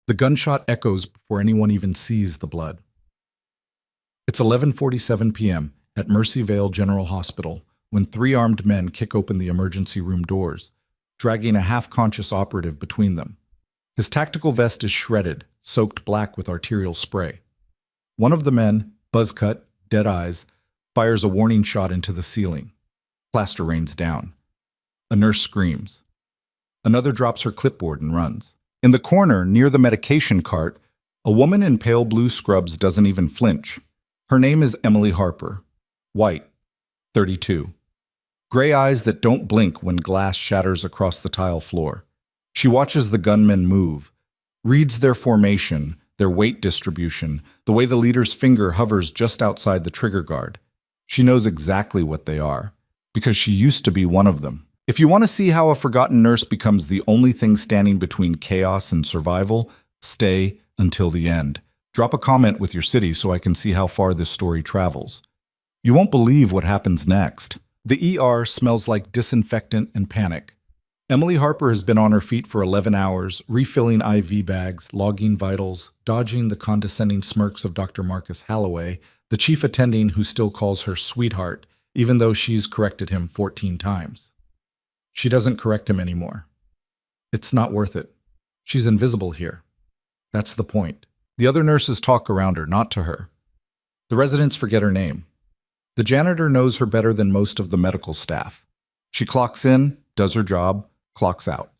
The gunshot echoes before anyone even sees the blood. It's 11:47 p.m. at Mercyvale General Hospital when three armed men kick open the emergency room doors, dragging a half-conscious operative between them. His tactical vest is shredded, soaked black with arterial spray. One of the men, buzz-cut, dead eyes, fires a warning shot into the ceiling. Plaster rains down. A nurse screams. Another drops her clipboard and runs. In the corner, near the medication cart, a woman in pale blue scrubs doesn't even flinch. Her name is Emily Harper. White, 32. Gray eyes that don't blink when glass shatters across the tile floor. She watches the gunmen move, reads their formation, their weight distribution, the way the leader's finger hovers just outside the trigger guard. She knows exactly what they are, because she used to be one of them. If you want to see how a forgotten nurse becomes the only thing standing between chaos and survival, stay until the end. Drop a comment with your city so I can see how far this story travels. You won't believe what happens next. The ER smells like disinfectant and panic. Emily Harper has been on her feet for 11 hours, refilling IV bags, logging vitals, dodging the condescending smirks of Dr. Marcus Halloway, the chief attending who still calls her sweetheart, even though she's corrected him 14 times. She doesn't correct him anymore. It's not worth it. She's invisible here. That's the point. The other nurses talk around her, not to her. The residents forget her name. The janitor knows her better than most of the medical staff. She clocks in, does her job, clocks out.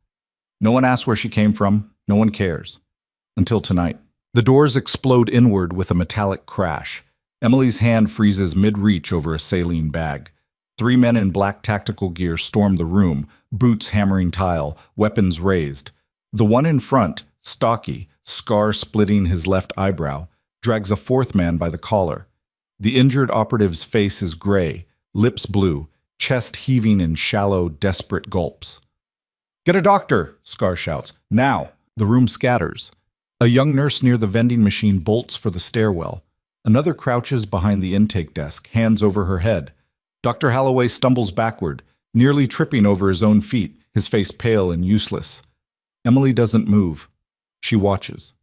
No one asks where she came from. No one cares. Until tonight. The doors explode inward with a metallic crash. Emily's hand freezes mid-reach over a saline bag. Three men in black tactical gear storm the room, boots hammering tile, weapons raised. The one in front, stocky, scar splitting his left eyebrow, drags a fourth man by the collar. The injured operative's face is gray, lips blue, chest heaving in shallow, desperate gulps. "Get a doctor!" Scar shouts. "Now!" The room scatters. A young nurse near the vending machine bolts for the stairwell. Another crouches behind the intake desk, hands over her head. Dr. Halloway stumbles backward, nearly tripping over his own feet, his face pale and useless. Emily doesn't move. She watches.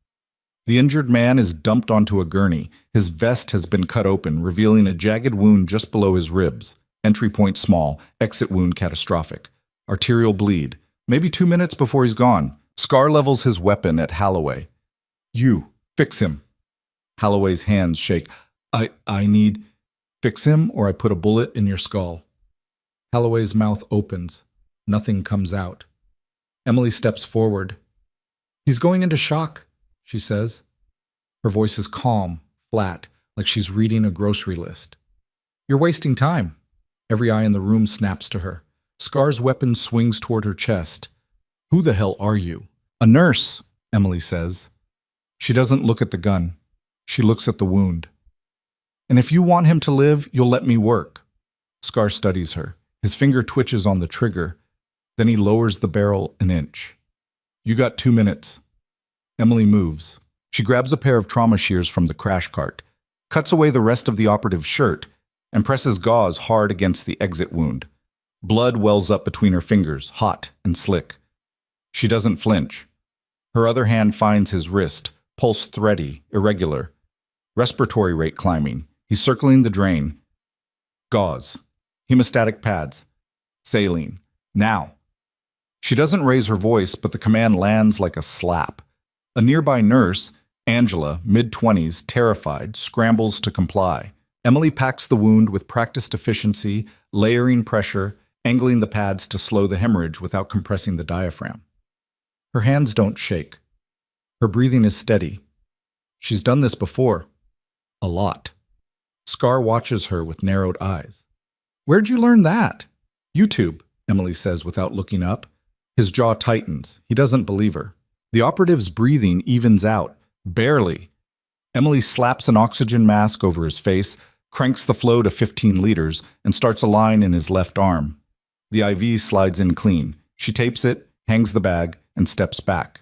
The injured man is dumped onto a gurney. His vest has been cut open, revealing a jagged wound just below his ribs. Entry point small, exit wound catastrophic. Arterial bleed. Maybe 2 minutes before he's gone. Scar levels his weapon at Halloway. "You, fix him." Halloway's hands shake. I need... Fix him, or I put a bullet in your skull. Halloway's mouth opens. Nothing comes out. Emily steps forward. "He's going into shock," she says. Her voice is calm, flat, like she's reading a grocery list. "You're wasting time." Every eye in the room snaps to her. Scar's weapon swings toward her chest. "Who the hell are you?" "A nurse," Emily says. She doesn't look at the gun. She looks at the wound. "And if you want him to live, you'll let me work." Scar studies her. His finger twitches on the trigger. Then he lowers the barrel an inch. "You got 2 minutes." Emily moves. She grabs a pair of trauma shears from the crash cart, cuts away the rest of the operative's shirt, and presses gauze hard against the exit wound. Blood wells up between her fingers, hot and slick. She doesn't flinch. Her other hand finds his wrist, pulse thready, irregular. Respiratory rate climbing. He's circling the drain. Gauze. Hemostatic pads. Saline. Now. She doesn't raise her voice, but the command lands like a slap. A nearby nurse, Angela, mid-20s, terrified, scrambles to comply. Emily packs the wound with practiced efficiency, layering pressure, angling the pads to slow the hemorrhage without compressing the diaphragm. Her hands don't shake. Her breathing is steady. She's done this before. A lot. Scar watches her with narrowed eyes. "Where'd you learn that?" "YouTube," Emily says without looking up. His jaw tightens. He doesn't believe her. The operative's breathing evens out. Barely. Emily slaps an oxygen mask over his face, cranks the flow to 15 liters, and starts a line in his left arm. The IV slides in clean. She tapes it, hangs the bag, and steps back.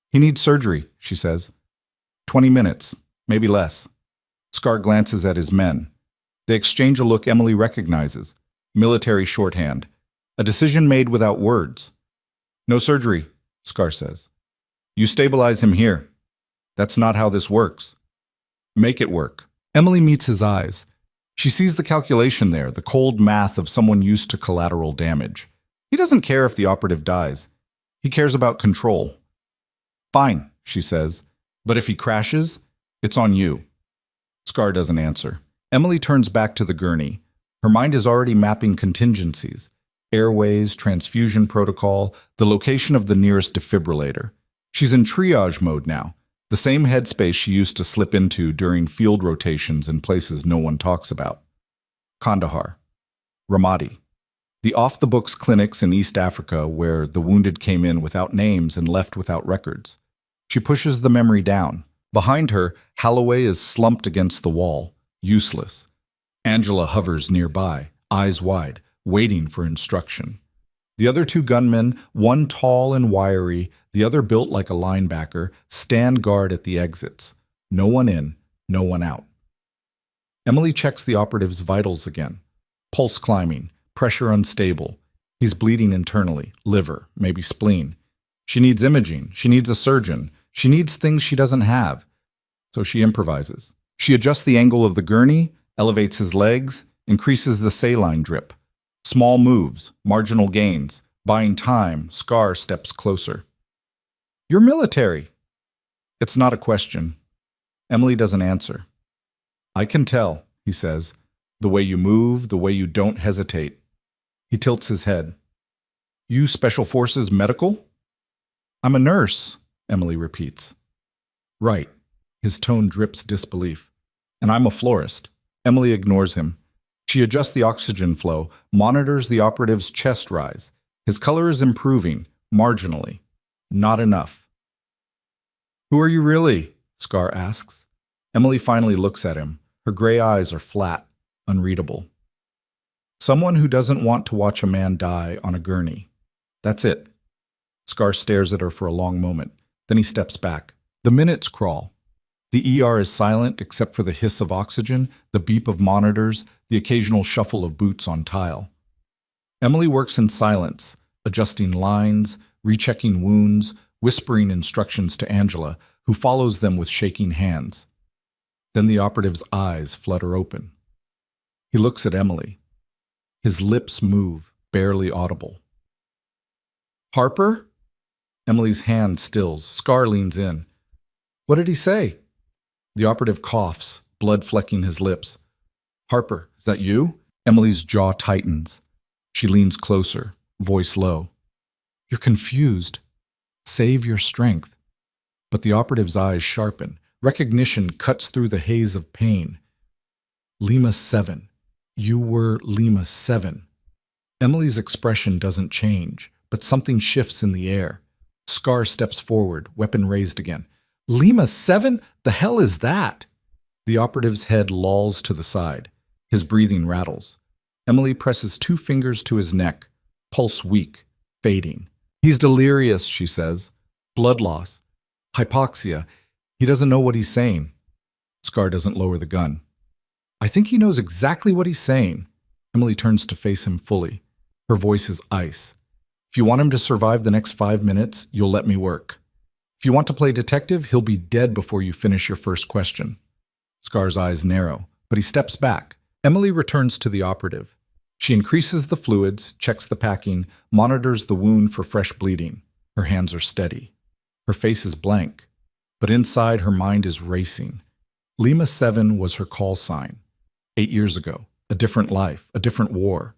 "He needs surgery," she says. 20 minutes, maybe less. Scar glances at his men. They exchange a look Emily recognizes. Military shorthand. A decision made without words. "No surgery," Scar says. You stabilize him here. That's not how this works. Make it work. Emily meets his eyes. She sees the calculation there, the cold math of someone used to collateral damage. He doesn't care if the operative dies. He cares about control. Fine, she says, but if he crashes, it's on you. Scar doesn't answer. Emily turns back to the gurney. Her mind is already mapping contingencies. Airways, transfusion protocol, the location of the nearest defibrillator. She's in triage mode now, the same headspace she used to slip into during field rotations in places no one talks about. Kandahar. Ramadi. The off-the-books clinics in East Africa where the wounded came in without names and left without records. She pushes the memory down. Behind her, Holloway is slumped against the wall, useless. Angela hovers nearby, eyes wide, waiting for instruction. The other two gunmen, one tall and wiry, the other built like a linebacker, stand guard at the exits. No one in, no one out. Emily checks the operative's vitals again. Pulse climbing, pressure unstable. He's bleeding internally, liver, maybe spleen. She needs imaging, she needs a surgeon, she needs things she doesn't have. So she improvises. She adjusts the angle of the gurney, elevates his legs, increases the saline drip. Small moves, marginal gains, buying time. Scar steps closer. You're military. It's not a question. Emily doesn't answer. I can tell, he says, the way you move, the way you don't hesitate. He tilts his head. You Special Forces medical? I'm a nurse, Emily repeats. Right. His tone drips disbelief. And I'm a florist. Emily ignores him. She adjusts the oxygen flow, monitors the operative's chest rise. His color is improving, marginally. Not enough. Who are you really? Scar asks. Emily finally looks at him. Her gray eyes are flat, unreadable. Someone who doesn't want to watch a man die on a gurney. That's it. Scar stares at her for a long moment. Then he steps back. The minutes crawl. The ER is silent except for the hiss of oxygen, the beep of monitors, the occasional shuffle of boots on tile. Emily works in silence, adjusting lines, rechecking wounds, whispering instructions to Angela, who follows them with shaking hands. Then the operative's eyes flutter open. He looks at Emily. His lips move, barely audible. Harper? Emily's hand stills. Scar leans in. What did he say? The operative coughs, blood flecking his lips. Harper, is that you? Emily's jaw tightens. She leans closer, voice low. You're confused. Save your strength. But the operative's eyes sharpen. Recognition cuts through the haze of pain. Lima 7. You were Lima 7. Emily's expression doesn't change, but something shifts in the air. Scar steps forward, weapon raised again. Lima 7? The hell is that? The operative's head lolls to the side. His breathing rattles. Emily presses 2 fingers to his neck, pulse weak, fading. He's delirious, she says. Blood loss. Hypoxia. He doesn't know what he's saying. Scar doesn't lower the gun. I think he knows exactly what he's saying. Emily turns to face him fully. Her voice is ice. If you want him to survive the next 5 minutes, you'll let me work. If you want to play detective, he'll be dead before you finish your first question. Scar's eyes narrow, but he steps back. Emily returns to the operative. She increases the fluids, checks the packing, monitors the wound for fresh bleeding. Her hands are steady. Her face is blank, but inside her mind is racing. Lima 7 was her call sign. 8 years ago, a different life, a different war.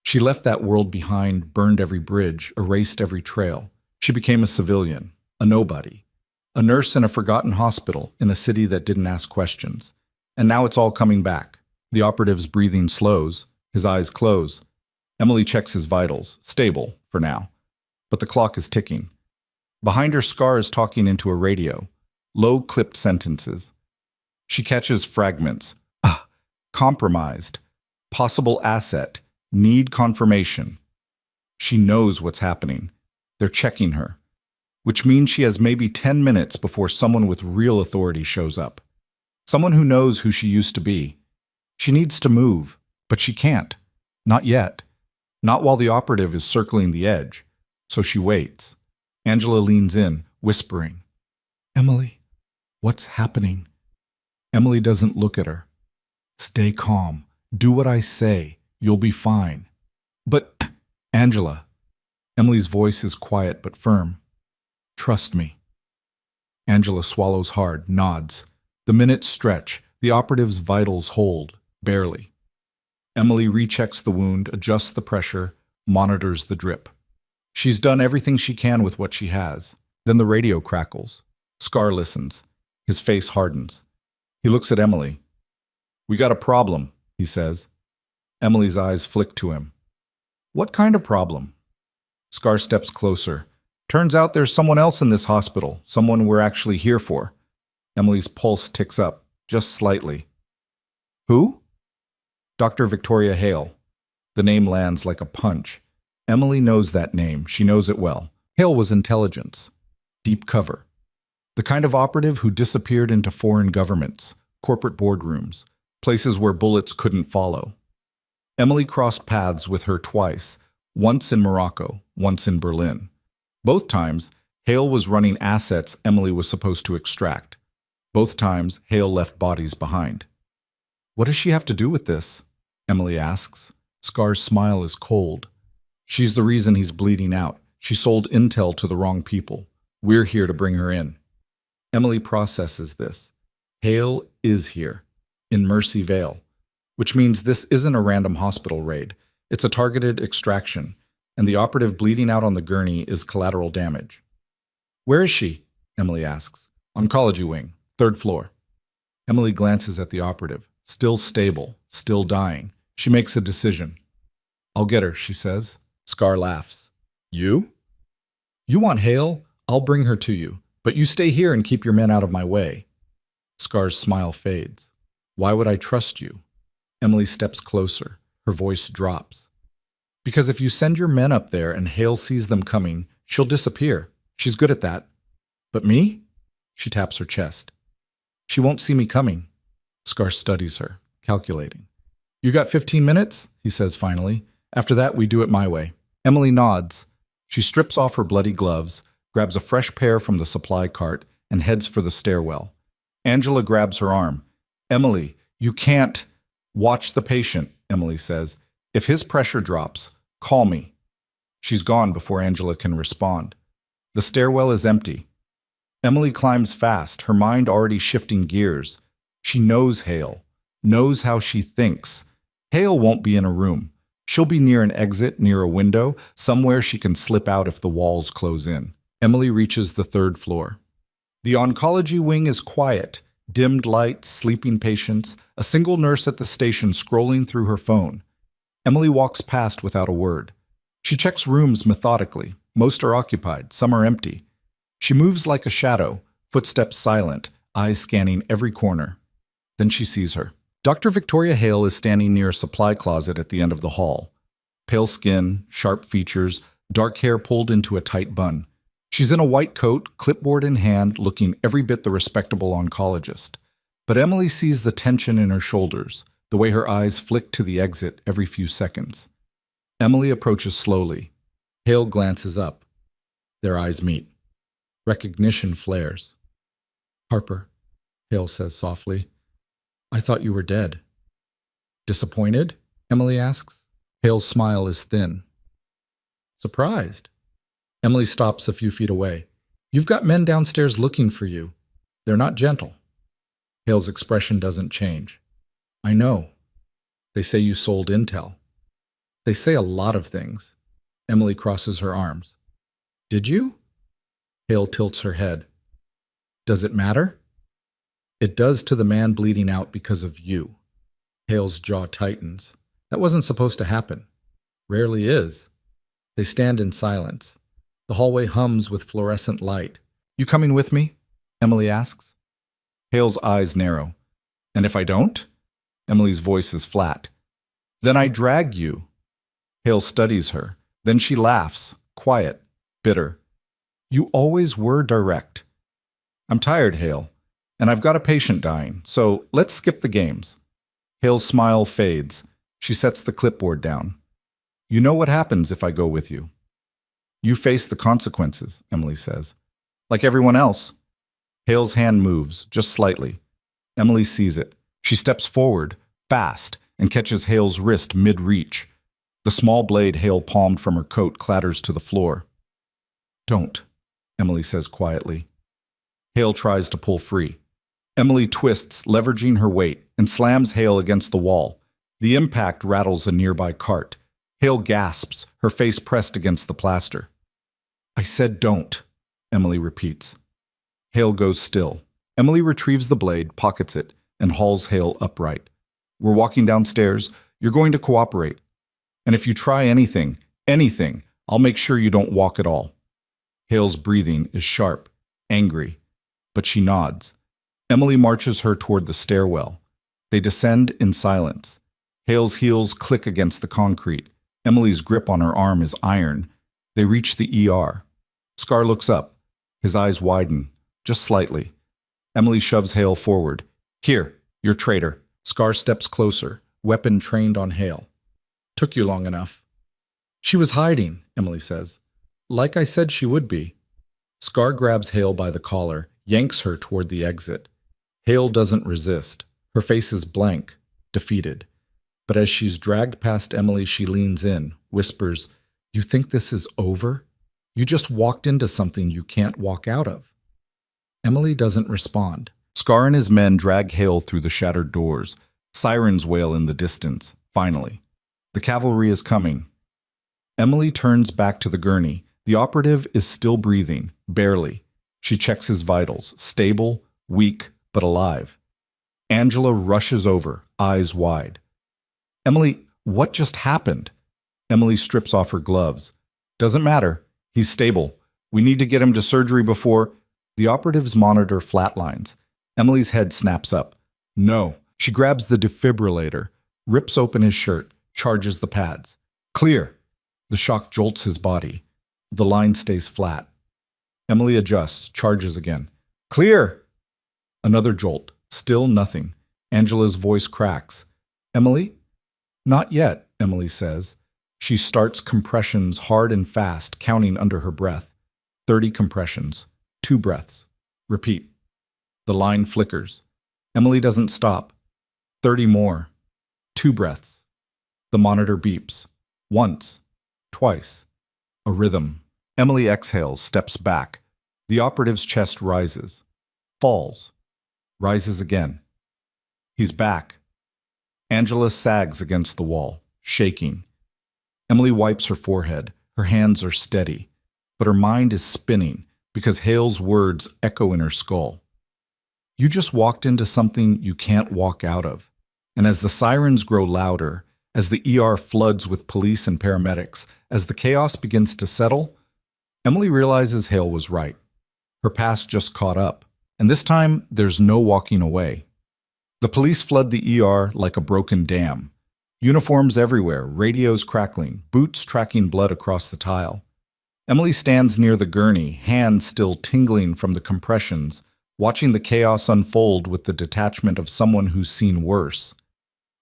She left that world behind, burned every bridge, erased every trail. She became a civilian, a nobody, a nurse in a forgotten hospital in a city that didn't ask questions. And now it's all coming back. The operative's breathing slows, his eyes close. Emily checks his vitals, stable for now. But the clock is ticking. Behind her, Scar is talking into a radio, low-clipped sentences. She catches fragments. Compromised. Possible asset. Need confirmation. She knows what's happening. They're checking her, which means she has maybe 10 minutes before someone with real authority shows up. Someone who knows who she used to be. She needs to move, but she can't. Not yet. Not while the operative is circling the edge. So she waits. Angela leans in, whispering, "Emily, what's happening?" Emily doesn't look at her. "Stay calm. Do what I say. You'll be fine." "But, Angela." Emily's voice is quiet but firm. "Trust me." Angela swallows hard, nods. The minutes stretch. The operative's vitals hold, barely. Emily rechecks the wound, adjusts the pressure, monitors the drip. She's done everything she can with what she has. Then the radio crackles. Scar listens. His face hardens. He looks at Emily. "We got a problem," he says. Emily's eyes flick to him. "What kind of problem?" Scar steps closer. "Turns out there's someone else in this hospital, someone we're actually here for." Emily's pulse ticks up, just slightly. "Who?" "Dr. Victoria Hale." The name lands like a punch. Emily knows that name. She knows it well. Hale was intelligence. Deep cover. The kind of operative who disappeared into foreign governments, corporate boardrooms, places where bullets couldn't follow. Emily crossed paths with her twice, once in Morocco, once in Berlin. Both times, Hale was running assets Emily was supposed to extract. Both times, Hale left bodies behind. "What does she have to do with this?" Emily asks. Scar's smile is cold. "She's the reason he's bleeding out. She sold intel to the wrong people. We're here to bring her in." Emily processes this. Hale is here, in Mercy Vale, which means this isn't a random hospital raid. It's a targeted extraction, and the operative bleeding out on the gurney is collateral damage. "Where is she?" Emily asks. "Oncology wing, 3rd floor." Emily glances at the operative. Still stable, still dying. She makes a decision. "I'll get her," she says. Scar laughs. "You?" "You want Hale? I'll bring her to you. But you stay here and keep your men out of my way." Scar's smile fades. "Why would I trust you?" Emily steps closer. Her voice drops. "Because if you send your men up there and Hale sees them coming, she'll disappear. She's good at that." "But me?" She taps her chest. "She won't see me coming." Scar studies her, calculating. "You got 15 minutes?" he says finally. "After that, we do it my way." Emily nods. She strips off her bloody gloves, grabs a fresh pair from the supply cart, and heads for the stairwell. Angela grabs her arm. "Emily, you can't—" "Watch the patient," Emily says. "If his pressure drops, call me." She's gone before Angela can respond. The stairwell is empty. Emily climbs fast, her mind already shifting gears. She knows Hale, knows how she thinks. Hale won't be in a room. She'll be near an exit, near a window, somewhere she can slip out if the walls close in. Emily reaches the 3rd floor. The oncology wing is quiet. Dimmed lights, sleeping patients, a single nurse at the station scrolling through her phone. Emily walks past without a word. She checks rooms methodically. Most are occupied, some are empty. She moves like a shadow, footsteps silent, eyes scanning every corner. Then she sees her. Dr. Victoria Hale is standing near a supply closet at the end of the hall. Pale skin, sharp features, dark hair pulled into a tight bun. She's in a white coat, clipboard in hand, looking every bit the respectable oncologist. But Emily sees the tension in her shoulders, the way her eyes flick to the exit every few seconds. Emily approaches slowly. Hale glances up. Their eyes meet. Recognition flares. "Harper," Hale says softly. "I thought you were dead." "Disappointed?" Emily asks. Hale's smile is thin. "Surprised?" Emily stops a few feet away. "You've got men downstairs looking for you. They're not gentle." Hale's expression doesn't change. "I know. They say you sold intel." "They say a lot of things." Emily crosses her arms. "Did you?" Hale tilts her head. "Does it matter?" "It does to the man bleeding out because of you." Hale's jaw tightens. That wasn't supposed to happen. Rarely is. They stand in silence. The hallway hums with fluorescent light. "You coming with me?" Emily asks. Hale's eyes narrow. "And if I don't?" Emily's voice is flat. "Then I drag you." Hale studies her. Then she laughs, quiet, bitter. "You always were direct." "I'm tired, Hale. And I've got a patient dying, so let's skip the games." Hale's smile fades. She sets the clipboard down. "You know what happens if I go with you." "You face the consequences," Emily says. Like everyone else. Hale's hand moves, just slightly. Emily sees it. She steps forward, fast, and catches Hale's wrist mid-reach. The small blade Hale palmed from her coat clatters to the floor. Don't, Emily says quietly. Hale tries to pull free. Emily twists, leveraging her weight, and slams Hale against the wall. The impact rattles a nearby cart. Hale gasps, her face pressed against the plaster. I said don't, Emily repeats. Hale goes still. Emily retrieves the blade, pockets it, and hauls Hale upright. We're walking downstairs. You're going to cooperate. And if you try anything, I'll make sure you don't walk at all. Hale's breathing is sharp, angry, but she nods. Emily marches her toward the stairwell. They descend in silence. Hale's heels click against the concrete. Emily's grip on her arm is iron. They reach the ER. Scar looks up. His eyes widen, just slightly. Emily shoves Hale forward. Here, you're traitor. Scar steps closer, weapon trained on Hale. Took you long enough. She was hiding, Emily says. Like I said she would be. Scar grabs Hale by the collar, yanks her toward the exit. Hale doesn't resist. Her face is blank, defeated. But as she's dragged past Emily, she leans in, whispers, You think this is over? You just walked into something you can't walk out of. Emily doesn't respond. Scar and his men drag Hale through the shattered doors. Sirens wail in the distance, finally. The cavalry is coming. Emily turns back to the gurney. The operative is still breathing, barely. She checks his vitals, stable, weak, but alive. Angela rushes over, eyes wide. Emily, what just happened? Emily strips off her gloves. Doesn't matter. He's stable. We need to get him to surgery before... The operative's monitor flatlines. Emily's head snaps up. No. She grabs the defibrillator, rips open his shirt, charges the pads. Clear. The shock jolts his body. The line stays flat. Emily adjusts, charges again. Clear! Another jolt. Still nothing. Angela's voice cracks. Emily? Not yet, Emily says. She starts compressions hard and fast, counting under her breath. 30 compressions. 2 breaths. Repeat. The line flickers. Emily doesn't stop. 30 more. 2 breaths. The monitor beeps. Once. Twice. A rhythm. Emily exhales, steps back. The operative's chest rises. Falls. Rises again. He's back. Angela sags against the wall, shaking. Emily wipes her forehead. Her hands are steady, but her mind is spinning because Hale's words echo in her skull. You just walked into something you can't walk out of. And as the sirens grow louder, as the ER floods with police and paramedics, as the chaos begins to settle, Emily realizes Hale was right. Her past just caught up, and this time there's no walking away. The police flood the ER like a broken dam. Uniforms everywhere, radios crackling, boots tracking blood across the tile. Emily stands near the gurney, hands still tingling from the compressions, watching the chaos unfold with the detachment of someone who's seen worse.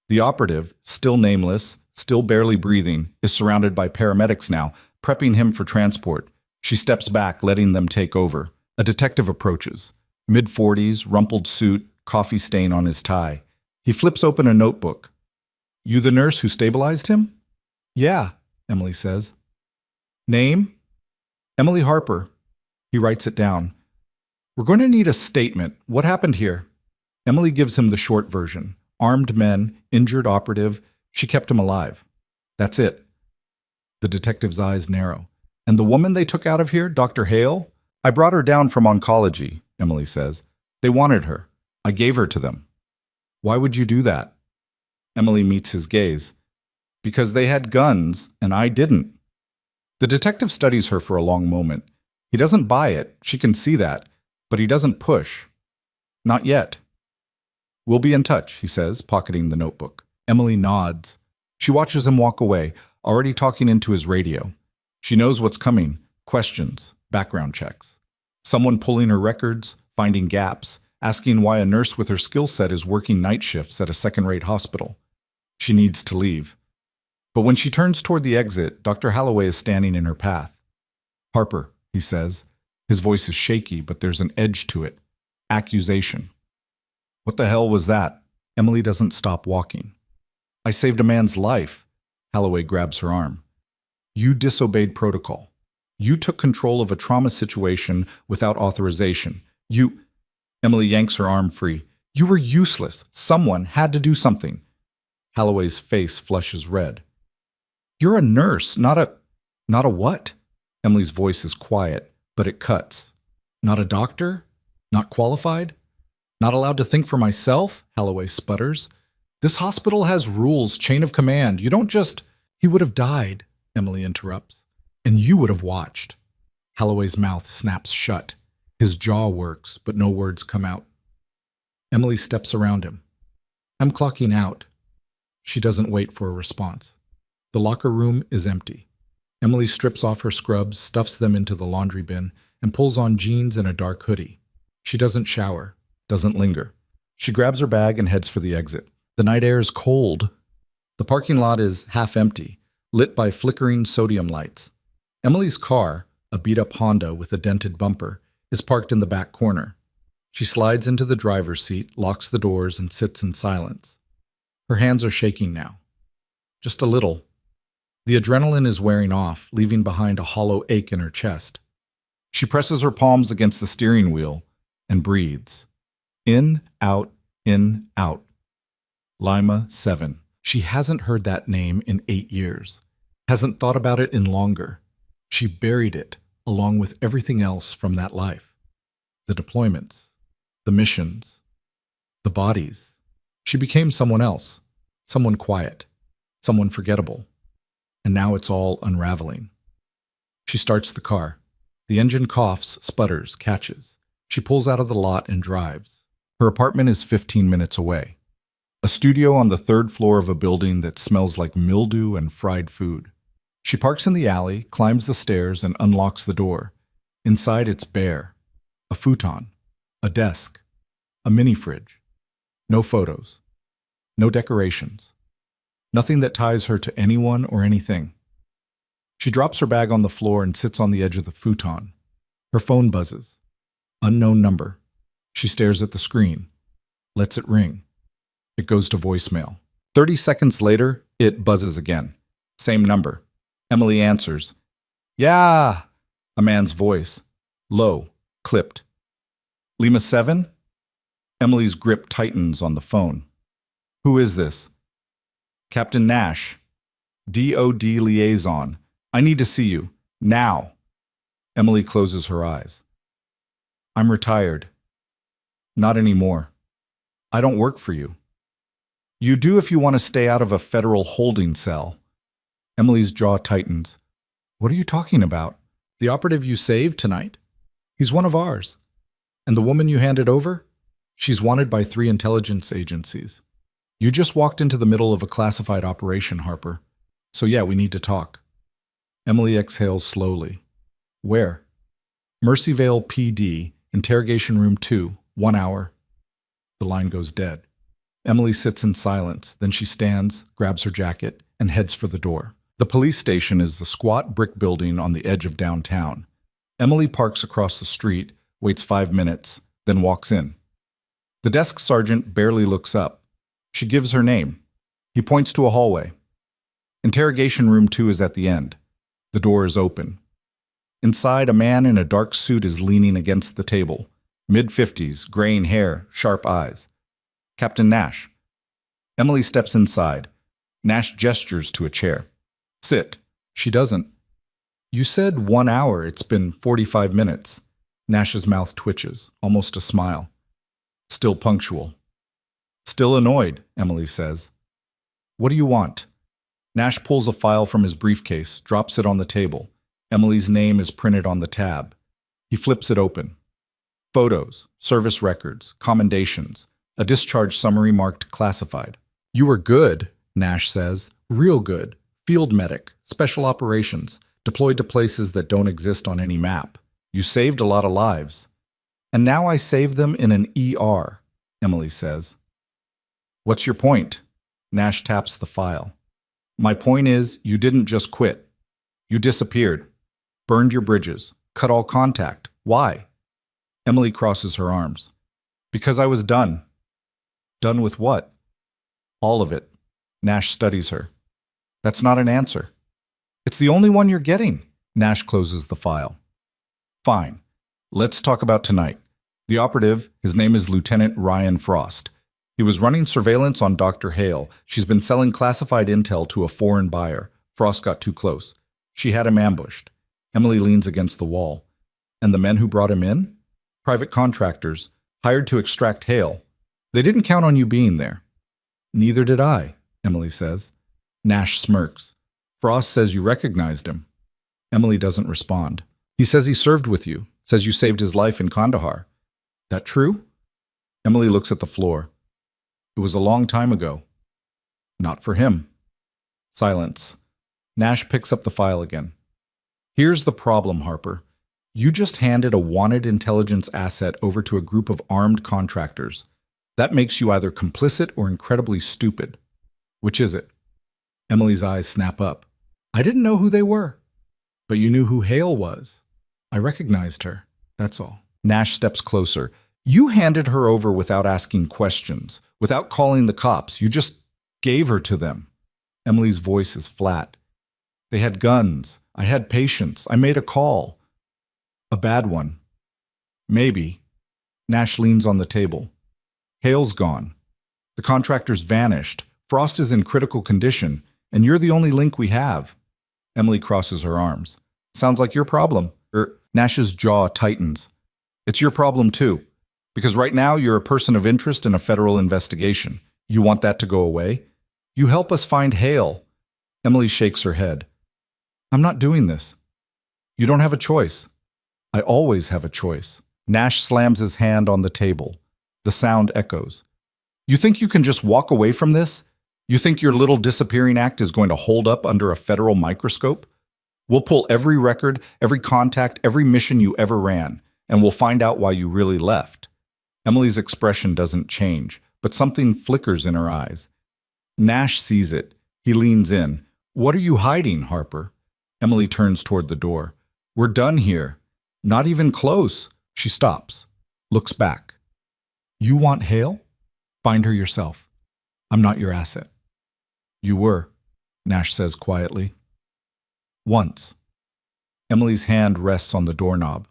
The operative, still nameless, still barely breathing, is surrounded by paramedics now, prepping him for transport. She steps back, letting them take over. A detective approaches. Mid-40s, rumpled suit, coffee stain on his tie. He flips open a notebook. You the nurse who stabilized him? Yeah, Emily says. Name? Emily Harper. He writes it down. We're going to need a statement. What happened here? Emily gives him the short version. Armed men, injured operative. She kept him alive. That's it. The detective's eyes narrow. And the woman they took out of here, Dr. Hale? I brought her down from oncology, Emily says. They wanted her. I gave her to them. Why would you do that? Emily meets his gaze. Because they had guns, and I didn't. The detective studies her for a long moment. He doesn't buy it, she can see that, but he doesn't push. Not yet. We'll be in touch, he says, pocketing the notebook. Emily nods. She watches him walk away, already talking into his radio. She knows what's coming. Questions, background checks. Someone pulling her records, finding gaps, asking why a nurse with her skill set is working night shifts at a second-rate hospital. She needs to leave. But when she turns toward the exit, Dr. Holloway is standing in her path. Harper, he says. His voice is shaky, but there's an edge to it. Accusation. What the hell was that? Emily doesn't stop walking. I saved a man's life. Holloway grabs her arm. You disobeyed protocol. You took control of a trauma situation without authorization. Emily yanks her arm free. You were useless. Someone had to do something. Holloway's face flushes red. You're a nurse, not a what? Emily's voice is quiet, but it cuts. Not a doctor? Not qualified? Not allowed to think for myself? Holloway sputters. This hospital has rules, chain of command. You don't just... He would have died, Emily interrupts. And you would have watched. Holloway's mouth snaps shut. His jaw works, but no words come out. Emily steps around him. I'm clocking out. She doesn't wait for a response. The locker room is empty. Emily strips off her scrubs, stuffs them into the laundry bin, and pulls on jeans and a dark hoodie. She doesn't shower, doesn't linger. She grabs her bag and heads for the exit. The night air is cold. The parking lot is half empty, lit by flickering sodium lights. Emily's car, a beat-up Honda with a dented bumper, is parked in the back corner. She slides into the driver's seat, locks the doors, and sits in silence. Her hands are shaking now. Just a little. The adrenaline is wearing off, leaving behind a hollow ache in her chest. She presses her palms against the steering wheel and breathes. In, out, in, out. Lima 7. She hasn't heard that name in 8 years. Hasn't thought about it in longer. She buried it, along with everything else from that life. The deployments, the missions, the bodies. She became someone else, someone quiet, someone forgettable. And now it's all unraveling. She starts the car. The engine coughs, sputters, catches. She pulls out of the lot and drives. Her apartment is 15 minutes away. A studio on the 3rd floor of a building that smells like mildew and fried food. She parks in the alley, climbs the stairs, and unlocks the door. Inside it's bare. A futon, a desk, a mini fridge. No photos. No decorations. Nothing that ties her to anyone or anything. She drops her bag on the floor and sits on the edge of the futon. Her phone buzzes. Unknown number. She stares at the screen. Lets it ring. It goes to voicemail. 30 seconds later, it buzzes again. Same number. Emily answers. Yeah, a man's voice. Low, clipped. Lima 7? Emily's grip tightens on the phone. Who is this? Captain Nash. DOD liaison. I need to see you. Now. Emily closes her eyes. I'm retired. Not anymore. I don't work for you. You do if you want to stay out of a federal holding cell. Emily's jaw tightens. What are you talking about? The operative you saved tonight? He's one of ours. And the woman you handed over? She's wanted by 3 intelligence agencies. You just walked into the middle of a classified operation, Harper. So yeah, we need to talk. Emily exhales slowly. Where? Mercyvale PD, interrogation room 2, 1 hour. The line goes dead. Emily sits in silence, then she stands, grabs her jacket, and heads for the door. The police station is the squat brick building on the edge of downtown. Emily parks across the street, waits 5 minutes, then walks in. The desk sergeant barely looks up. She gives her name. He points to a hallway. Interrogation room 2 is at the end. The door is open. Inside, a man in a dark suit is leaning against the table. Mid-50s, graying hair, sharp eyes. Captain Nash. Emily steps inside. Nash gestures to a chair. Sit. She doesn't. You said 1 hour. It's been 45 minutes. Nash's mouth twitches, almost a smile. Still punctual. Still annoyed, Emily says. What do you want? Nash pulls a file from his briefcase, drops it on the table. Emily's name is printed on the tab. He flips it open. Photos, service records, commendations, a discharge summary marked classified. You were good, Nash says. Real good. Field medic, special operations, deployed to places that don't exist on any map. You saved a lot of lives. And now I save them in an ER, Emily says. What's your point? Nash taps the file. My point is, you didn't just quit. You disappeared, burned your bridges, cut all contact, Why? Emily crosses her arms. Because I was done. Done with what? All of it. Nash studies her. That's not an answer. It's the only one you're getting. Nash closes the file. Fine. Let's talk about tonight. The operative, his name is Lieutenant Ryan Frost. He was running surveillance on Dr. Hale. She's been selling classified intel to a foreign buyer. Frost got too close. She had him ambushed. Emily leans against the wall. And the men who brought him in? Private contractors, hired to extract Hale. They didn't count on you being there. Neither did I, Emily says. Nash smirks. Frost says you recognized him. Emily doesn't respond. He says he served with you, says you saved his life in Kandahar. That true? Emily looks at the floor. It was a long time ago. Not for him. Silence. Nash picks up the file again. Here's the problem, Harper. You just handed a wanted intelligence asset over to a group of armed contractors. That makes you either complicit or incredibly stupid. Which is it? Emily's eyes snap up. I didn't know who they were. But you knew who Hale was. I recognized her. That's all. Nash steps closer. You handed her over without asking questions, without calling the cops. You just gave her to them. Emily's voice is flat. They had guns. I had patience. I made a call. A bad one. Maybe. Nash leans on the table. Hale's gone. The contractor's vanished. Frost is in critical condition, and you're the only link we have. Emily crosses her arms. Sounds like your problem. Nash's jaw tightens. It's your problem too. Because right now you're a person of interest in a federal investigation. You want that to go away? You help us find Hale. Emily shakes her head. I'm not doing this. You don't have a choice. I always have a choice. Nash slams his hand on the table. The sound echoes. You think you can just walk away from this? You think your little disappearing act is going to hold up under a federal microscope? We'll pull every record, every contact, every mission you ever ran, and we'll find out why you really left. Emily's expression doesn't change, but something flickers in her eyes. Nash sees it. He leans in. What are you hiding, Harper? Emily turns toward the door. We're done here. Not even close. She stops. Looks back. You want Hale? Find her yourself. I'm not your asset. You were, Nash says quietly. Once. Emily's hand rests on the doorknob.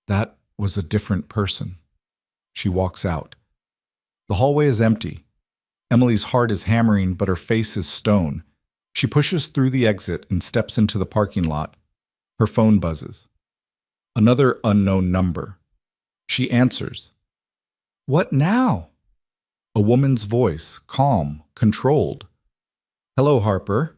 That was a different person. She walks out. The hallway is empty. Emily's heart is hammering, but her face is stone. She pushes through the exit and steps into the parking lot. Her phone buzzes. Another unknown number. She answers. What now? A woman's voice, calm, controlled. Hello, Harper.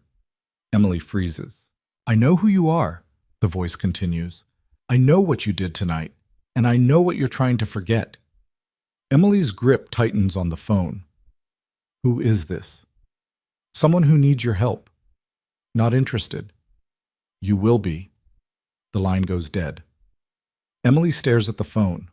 Emily freezes. I know who you are, the voice continues. I know what you did tonight, and I know what you're trying to forget. Emily's grip tightens on the phone. Who is this? Someone who needs your help. Not interested. You will be. The line goes dead. Emily stares at the phone.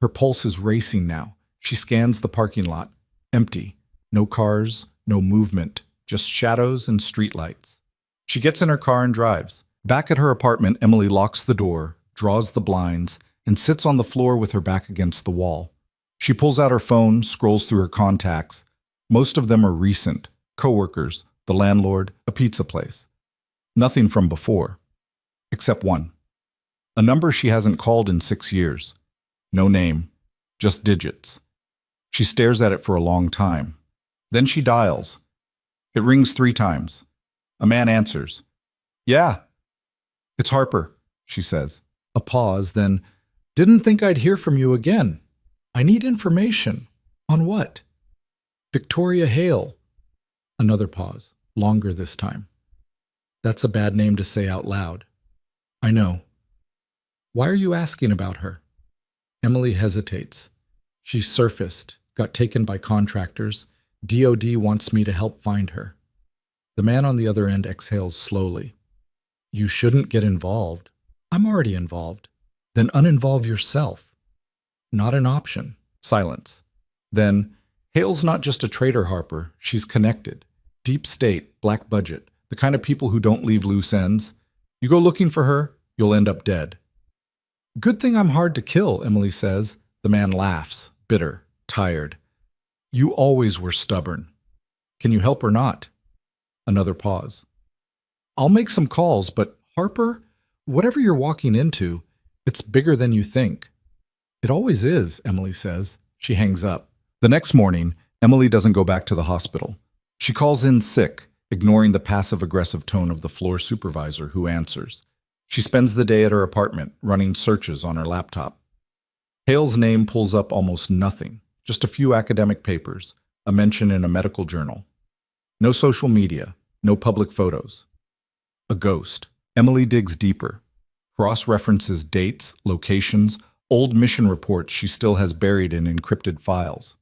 Her pulse is racing now. She scans the parking lot. Empty. No cars, no movement, just shadows and streetlights. She gets in her car and drives. Back at her apartment, Emily locks the door, draws the blinds, and sits on the floor with her back against the wall. She pulls out her phone, scrolls through her contacts. Most of them are recent. Coworkers, the landlord, a pizza place. Nothing from before. Except one. A number she hasn't called in 6 years. No name. Just digits. She stares at it for a long time. Then she dials. It rings 3 times. A man answers. Yeah. It's Harper, she says. A pause, then, didn't think I'd hear from you again. I need information. On what? Victoria Hale. Another pause, longer this time. That's a bad name to say out loud. I know. Why are you asking about her? Emily hesitates. She surfaced, got taken by contractors. DOD wants me to help find her. The man on the other end exhales slowly. You shouldn't get involved. I'm already involved. Then uninvolve yourself. Not an option. Silence. Then, Hale's not just a traitor, Harper. She's connected. Deep state, black budget, the kind of people who don't leave loose ends. You go looking for her, you'll end up dead. Good thing I'm hard to kill, Emily says. The man laughs, bitter, tired. You always were stubborn. Can you help or not? Another pause. I'll make some calls, but Harper, whatever you're walking into, it's bigger than you think. It always is, Emily says. She hangs up. The next morning, Emily doesn't go back to the hospital. She calls in sick, ignoring the passive-aggressive tone of the floor supervisor who answers. She spends the day at her apartment, running searches on her laptop. Hale's name pulls up almost nothing, just a few academic papers, a mention in a medical journal. No social media, no public photos. A ghost. Emily digs deeper, cross-references dates, locations, old mission reports she still has buried in encrypted files.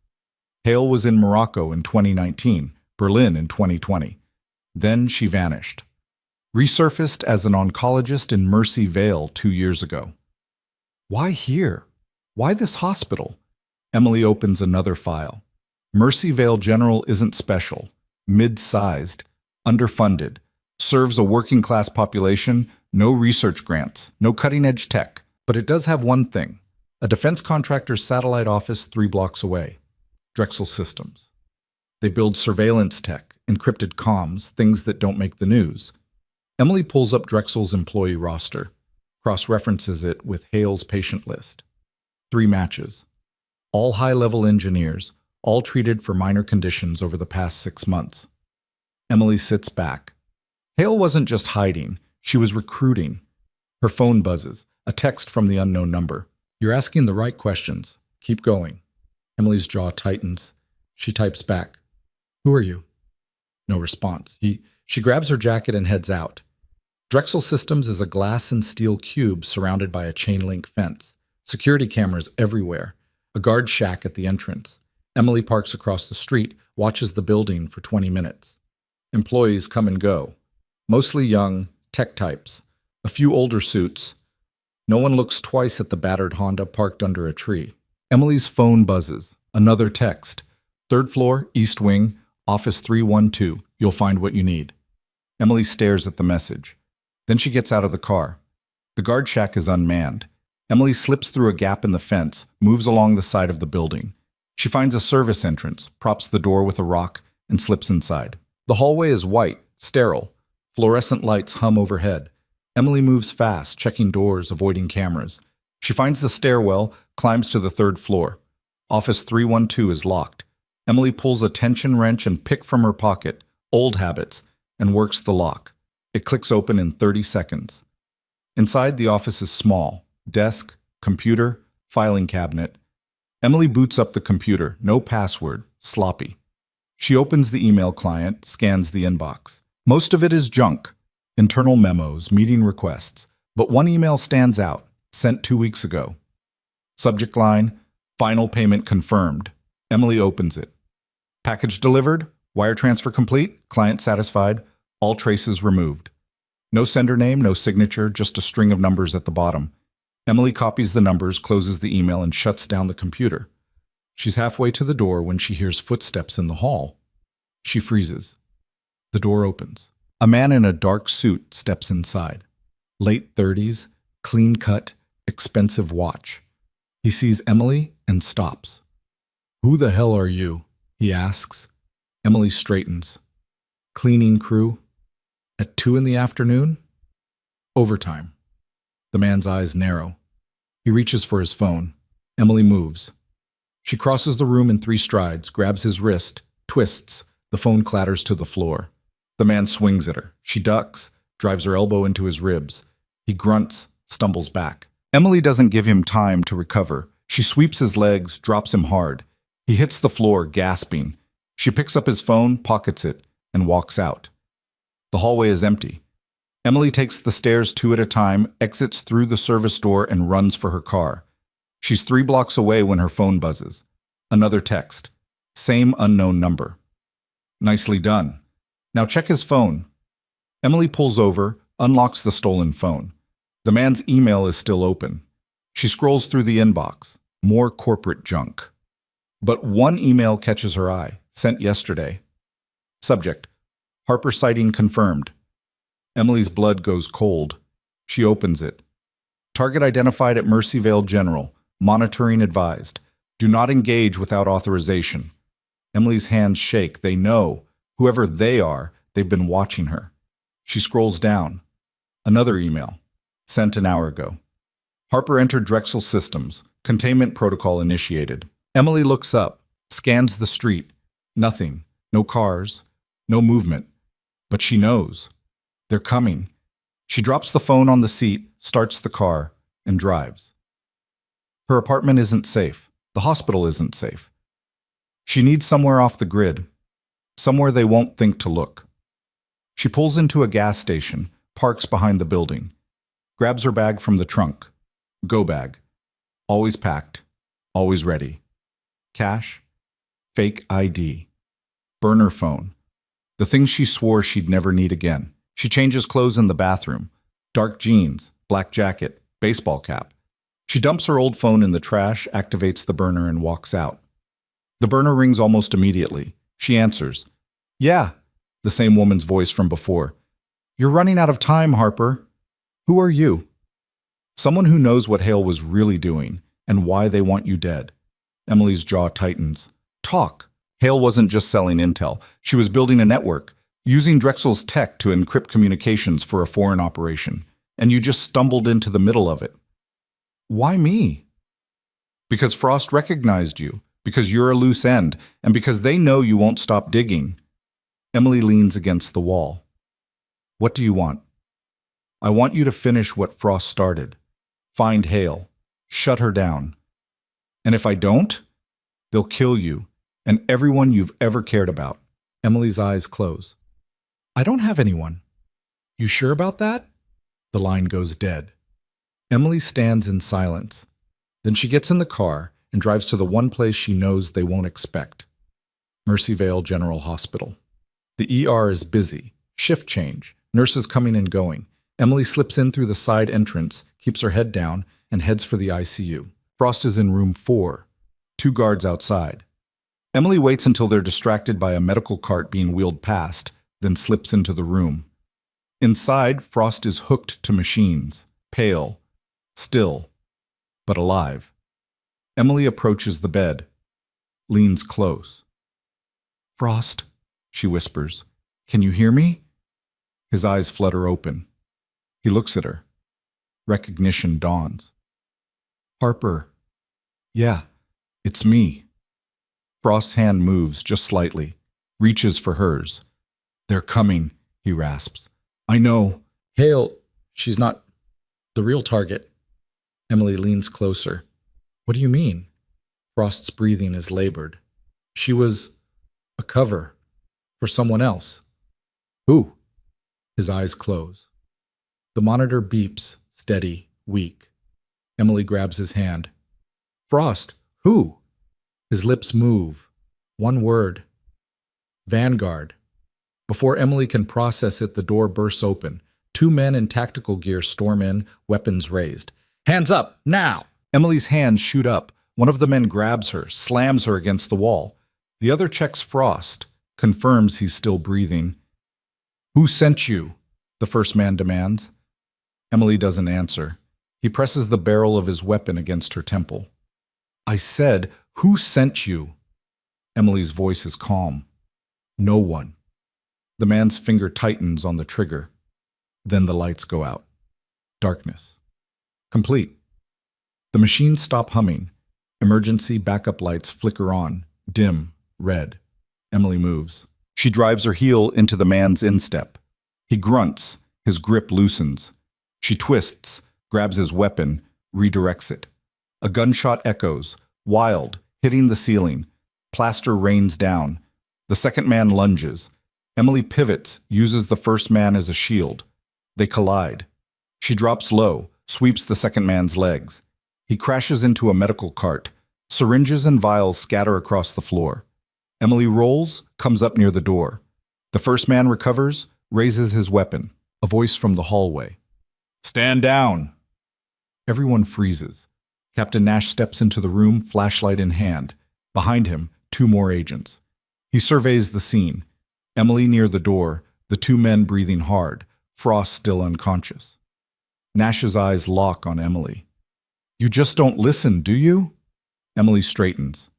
Hale was in Morocco in 2019, Berlin in 2020. Then she vanished. Resurfaced as an oncologist in Mercy Vale 2 years ago. Why here? Why this hospital? Emily opens another file. Mercy Vale General isn't special, mid-sized, underfunded, serves a working-class population, no research grants, no cutting-edge tech. But it does have one thing, a defense contractor's satellite office 3 blocks away, Drexel Systems. They build surveillance tech, encrypted comms, things that don't make the news. Emily pulls up Drexel's employee roster, cross-references it with Hale's patient list. 3 matches. All high-level engineers, all treated for minor conditions over the past 6 months. Emily sits back. Hale wasn't just hiding, she was recruiting. Her phone buzzes, a text from the unknown number. You're asking the right questions. Keep going. Emily's jaw tightens. She types back. Who are you? No response. She grabs her jacket and heads out. Drexel Systems is a glass and steel cube surrounded by a chain-link fence. Security cameras everywhere. A guard shack at the entrance. Emily parks across the street, watches the building for 20 minutes. Employees come and go. Mostly young, tech types. A few older suits. No one looks twice at the battered Honda parked under a tree. Emily's phone buzzes. Another text. 3rd floor, East Wing, Office 312. You'll find what you need. Emily stares at the message. Then she gets out of the car. The guard shack is unmanned. Emily slips through a gap in the fence, moves along the side of the building. She finds a service entrance, props the door with a rock, and slips inside. The hallway is white, sterile. Fluorescent lights hum overhead. Emily moves fast, checking doors, avoiding cameras. She finds the stairwell, climbs to the 3rd floor. Office 312 is locked. Emily pulls a tension wrench and pick from her pocket, old habits, and works the lock. It clicks open in 30 seconds. Inside, the office is small. Desk, computer, filing cabinet. Emily boots up the computer, no password, sloppy. She opens the email client, scans the inbox. Most of it is junk. Internal memos, meeting requests. But one email stands out, sent 2 weeks ago. Subject line, final payment confirmed. Emily opens it. Package delivered, wire transfer complete, client satisfied, all traces removed. No sender name, no signature, just a string of numbers at the bottom. Emily copies the numbers, closes the email, and shuts down the computer. She's halfway to the door when she hears footsteps in the hall. She freezes. The door opens. A man in a dark suit steps inside. Late 30s, clean cut, expensive watch. He sees Emily and stops. Who the hell are you? He asks. Emily straightens. Cleaning crew. At 2 in the afternoon? Overtime. The man's eyes narrow. He reaches for his phone. Emily moves. She crosses the room in 3 strides, grabs his wrist, twists. The phone clatters to the floor. The man swings at her. She ducks, drives her elbow into his ribs. He grunts, stumbles back. Emily doesn't give him time to recover. She sweeps his legs, drops him hard. He hits the floor, gasping. She picks up his phone, pockets it, and walks out. The hallway is empty. Emily takes the stairs 2 at a time, exits through the service door, and runs for her car. She's 3 blocks away when her phone buzzes. Another text. Same unknown number. Nicely done. Now check his phone. Emily pulls over, unlocks the stolen phone. The man's email is still open. She scrolls through the inbox. More corporate junk. But one email catches her eye, sent yesterday. Subject: Harper sighting confirmed. Emily's blood goes cold. She opens it. Target identified at Mercyvale General. Monitoring advised. Do not engage without authorization. Emily's hands shake. They know. Whoever they are, they've been watching her. She scrolls down. Another email. Sent an hour ago. Harper entered Drexel Systems. Containment protocol initiated. Emily looks up, scans the street. Nothing. No cars. No movement. But she knows. They're coming. She drops the phone on the seat, starts the car, and drives. Her apartment isn't safe. The hospital isn't safe. She needs somewhere off the grid. Somewhere they won't think to look. She pulls into a gas station, parks behind the building, grabs her bag from the trunk. Go bag. Always packed. Always ready. Cash. Fake ID. Burner phone. The thing she swore she'd never need again. She changes clothes in the bathroom. Dark jeans, black jacket, baseball cap. She dumps her old phone in the trash, activates the burner, and walks out. The burner rings almost immediately. She answers. Yeah, the same woman's voice from before. You're running out of time, Harper. Who are you? Someone who knows what Hale was really doing and why they want you dead. Emily's jaw tightens. Talk. Hale wasn't just selling intel. She was building a network, using Drexel's tech to encrypt communications for a foreign operation. And you just stumbled into the middle of it. Why me? Because Frost recognized you, because you're a loose end, and because they know you won't stop digging. Emily leans against the wall. What do you want? I want you to finish what Frost started. Find Hale. Shut her down. And if I don't, they'll kill you and everyone you've ever cared about. Emily's eyes close. I don't have anyone. You sure about that? The line goes dead. Emily stands in silence. Then she gets in the car and drives to the one place she knows they won't expect. Mercyvale General Hospital. The ER is busy. Shift change. Nurses coming and going. Emily slips in through the side entrance, keeps her head down, and heads for the ICU. Frost is in room 4. 2 guards outside. Emily waits until they're distracted by a medical cart being wheeled past, then slips into the room. Inside, Frost is hooked to machines, pale, still, but alive. Emily approaches the bed, leans close. Frost, she whispers, can you hear me? His eyes flutter open. He looks at her. Recognition dawns. Harper. Yeah, it's me. Frost's hand moves just slightly, reaches for hers. They're coming, he rasps. I know. Hale, she's not the real target. Emily leans closer. What do you mean? Frost's breathing is labored. She was a cover for someone else. Who? His eyes close. The monitor beeps, steady, weak. Emily grabs his hand. Frost, who? His lips move. One word. Vanguard. Before Emily can process it, the door bursts open. 2 men in tactical gear storm in, weapons raised. Hands up, now! Emily's hands shoot up. One of the men grabs her, slams her against the wall. The other checks Frost, confirms he's still breathing. Who sent you? The first man demands. Emily doesn't answer. He presses the barrel of his weapon against her temple. I said, who sent you? Emily's voice is calm. No one. The man's finger tightens on the trigger. Then the lights go out. Darkness. Complete. The machines stop humming. Emergency backup lights flicker on, dim, red. Emily moves. She drives her heel into the man's instep. He grunts. His grip loosens. She twists, grabs his weapon, redirects it. A gunshot echoes, wild, hitting the ceiling. Plaster rains down. The second man lunges. Emily pivots, uses the first man as a shield. They collide. She drops low, sweeps the second man's legs. He crashes into a medical cart. Syringes and vials scatter across the floor. Emily rolls, comes up near the door. The first man recovers, raises his weapon. A voice from the hallway. Stand down! Everyone freezes. Captain Nash steps into the room, flashlight in hand. Behind him, 2 more agents. He surveys the scene. Emily near the door, the 2 men breathing hard, Frost still unconscious. Nash's eyes lock on Emily. You just don't listen, do you? Emily straightens.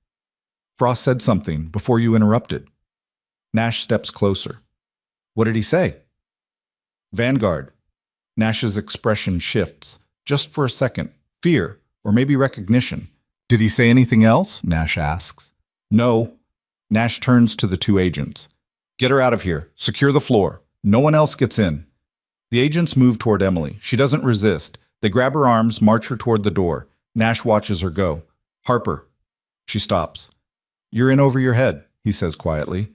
Frost said something before you interrupted. Nash steps closer. What did he say? Vanguard. Nash's expression shifts, just for a second. Fear, or maybe recognition. Did he say anything else? Nash asks. No. Nash turns to the two agents. Get her out of here. Secure the floor. No one else gets in. The agents move toward Emily. She doesn't resist. They grab her arms, march her toward the door. Nash watches her go. Harper. She stops. You're in over your head, he says quietly.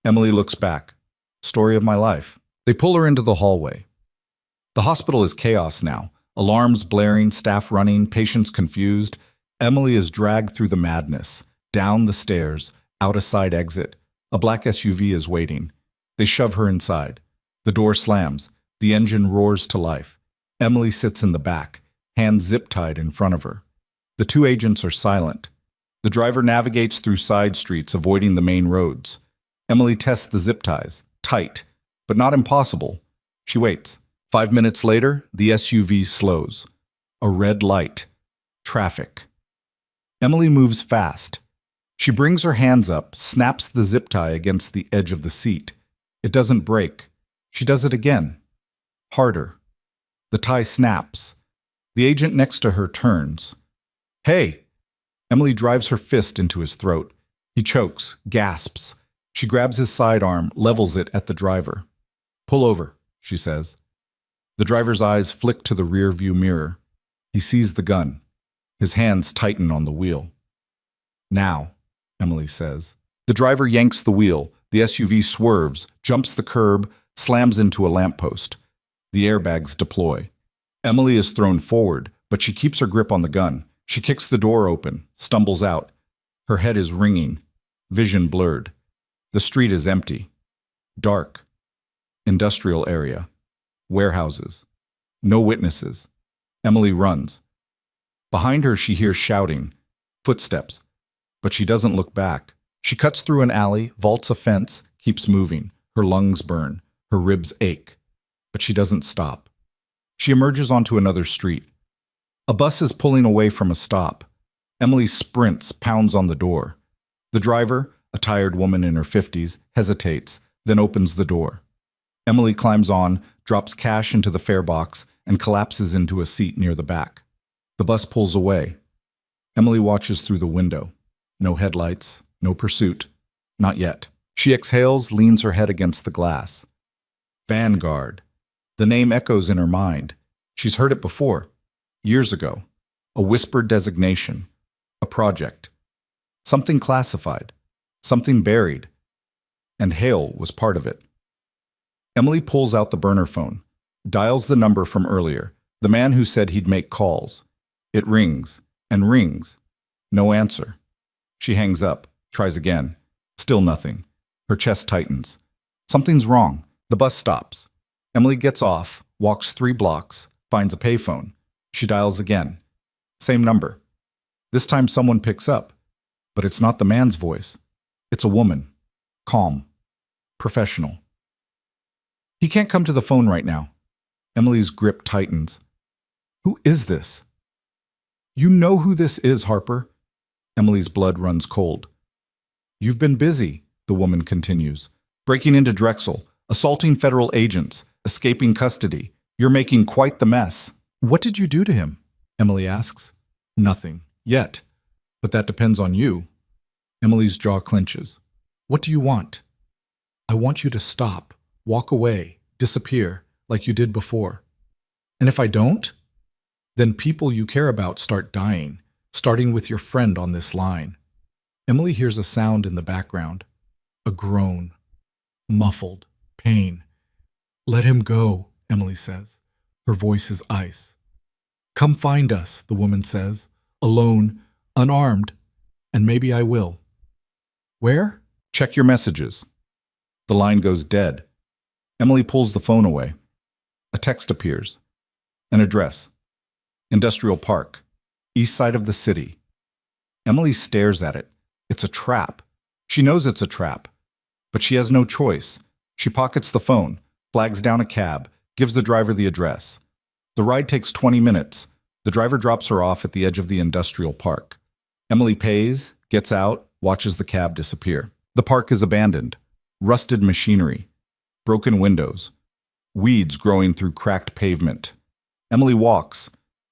Emily looks back. Story of my life. They pull her into the hallway. The hospital is chaos now. Alarms blaring, staff running, patients confused. Emily is dragged through the madness, down the stairs, out a side exit. A black SUV is waiting. They shove her inside. The door slams. The engine roars to life. Emily sits in the back, hands zip-tied in front of her. The two agents are silent. The driver navigates through side streets, avoiding the main roads. Emily tests the zip ties. Tight, but not impossible. She waits. 5 minutes later, the SUV slows. A red light. Traffic. Emily moves fast. She brings her hands up, snaps the zip tie against the edge of the seat. It doesn't break. She does it again. Harder. The tie snaps. The agent next to her turns. Hey! Emily drives her fist into his throat. He chokes, gasps. She grabs his sidearm, levels it at the driver. Pull over, she says. The driver's eyes flick to the rear-view mirror. He sees the gun. His hands tighten on the wheel. Now, Emily says. The driver yanks the wheel. The SUV swerves, jumps the curb, slams into a lamppost. The airbags deploy. Emily is thrown forward, but she keeps her grip on the gun. She kicks the door open, stumbles out. Her head is ringing, vision blurred. The street is empty. Dark. Industrial area. Warehouses. No witnesses. Emily runs. Behind her she hears shouting, footsteps, but she doesn't look back. She cuts through an alley, vaults a fence, keeps moving. Her lungs burn. Her ribs ache. But she doesn't stop. She emerges onto another street. A bus is pulling away from a stop. Emily sprints, pounds on the door. The driver, a tired woman in her 50s, hesitates, then opens the door. Emily climbs on, drops cash into the fare box, and collapses into a seat near the back. The bus pulls away. Emily watches through the window. No headlights, no pursuit. Not yet. She exhales, leans her head against the glass. Vanguard. The name echoes in her mind. She's heard it before. Years ago. A whispered designation. A project. Something classified. Something buried. And Hale was part of it. Emily pulls out the burner phone. Dials the number from earlier. The man who said he'd make calls. It rings. And rings. No answer. She hangs up. Tries again. Still nothing. Her chest tightens. Something's wrong. The bus stops. Emily gets off, walks 3 blocks, finds a payphone. She dials again. Same number. This time someone picks up. But it's not the man's voice. It's a woman. Calm. Professional. He can't come to the phone right now. Emily's grip tightens. Who is this? You know who this is, Harper. Emily's blood runs cold. You've been busy, the woman continues. Breaking into Drexel, assaulting federal agents, escaping custody. You're making quite the mess. What did you do to him? Emily asks. Nothing. Yet. But that depends on you. Emily's jaw clenches. What do you want? I want you to stop, walk away, disappear, like you did before. And if I don't? Then people you care about start dying, starting with your friend on this line. Emily hears a sound in the background. A groan. Muffled. Pain. Let him go, Emily says. Her voice is ice. Come find us, the woman says. Alone, unarmed, and maybe I will. Where? Check your messages. The line goes dead. Emily pulls the phone away. A text appears. An address. Industrial Park. East side of the city. Emily stares at it. It's a trap. She knows it's a trap. But she has no choice. She pockets the phone, flags down a cab, gives the driver the address. The ride takes 20 minutes. The driver drops her off at the edge of the industrial park. Emily pays, gets out, watches the cab disappear. The park is abandoned. Rusted machinery. Broken windows. Weeds growing through cracked pavement. Emily walks.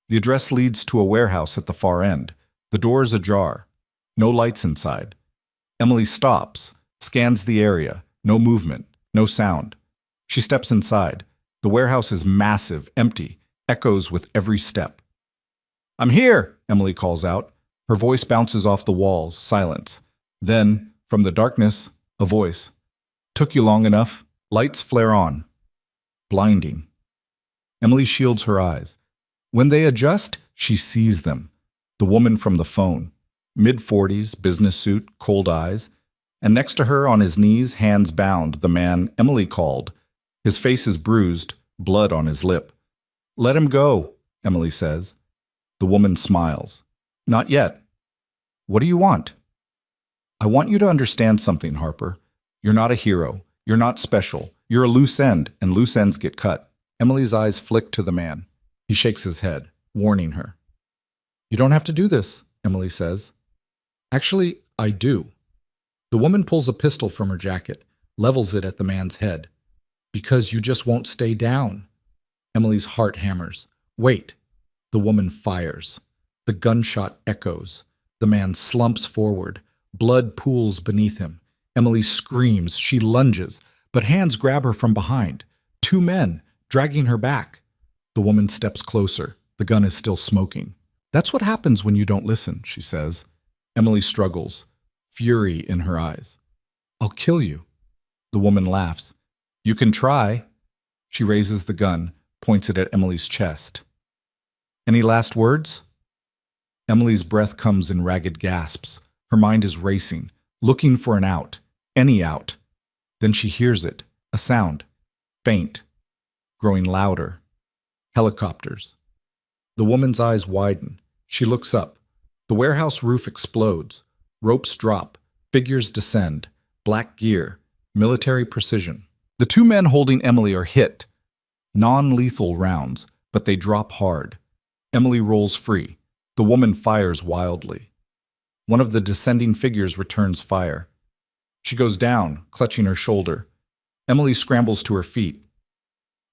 The address leads to a warehouse at the far end. The door is ajar. No lights inside. Emily stops, scans the area. No movement, no sound. She steps inside. The warehouse is massive, empty, echoes with every step. "I'm here," Emily calls out. Her voice bounces off the walls, silence. Then, from the darkness, a voice. "Took you long enough." Lights flare on. Blinding. Emily shields her eyes. When they adjust, she sees them. The woman from the phone. Mid-40s, business suit, cold eyes. And next to her, on his knees, hands bound, the man Emily called. His face is bruised, blood on his lip. "Let him go," Emily says. The woman smiles. "Not yet." "What do you want?" "I want you to understand something, Harper. You're not a hero. You're not special. You're a loose end, and loose ends get cut." Emily's eyes flick to the man. He shakes his head, warning her. "You don't have to do this," Emily says. "Actually, I do." The woman pulls a pistol from her jacket, levels it at the man's head. "Because you just won't stay down." Emily's heart hammers. "Wait." The woman fires. The gunshot echoes. The man slumps forward. Blood pools beneath him. Emily screams. She lunges, but hands grab her from behind. Two men, dragging her back. The woman steps closer. The gun is still smoking. "That's what happens when you don't listen," she says. Emily struggles, fury in her eyes. "I'll kill you." The woman laughs. "You can try." She raises the gun, points it at Emily's chest. "Any last words?" Emily's breath comes in ragged gasps. Her mind is racing, looking for an out, any out. Then she hears it, a sound, faint, growing louder. Helicopters. The woman's eyes widen. She looks up. The warehouse roof explodes. Ropes drop. Figures descend. Black gear. Military precision. The two men holding Emily are hit. Non-lethal rounds, but they drop hard. Emily rolls free. The woman fires wildly. One of the descending figures returns fire. She goes down, clutching her shoulder. Emily scrambles to her feet.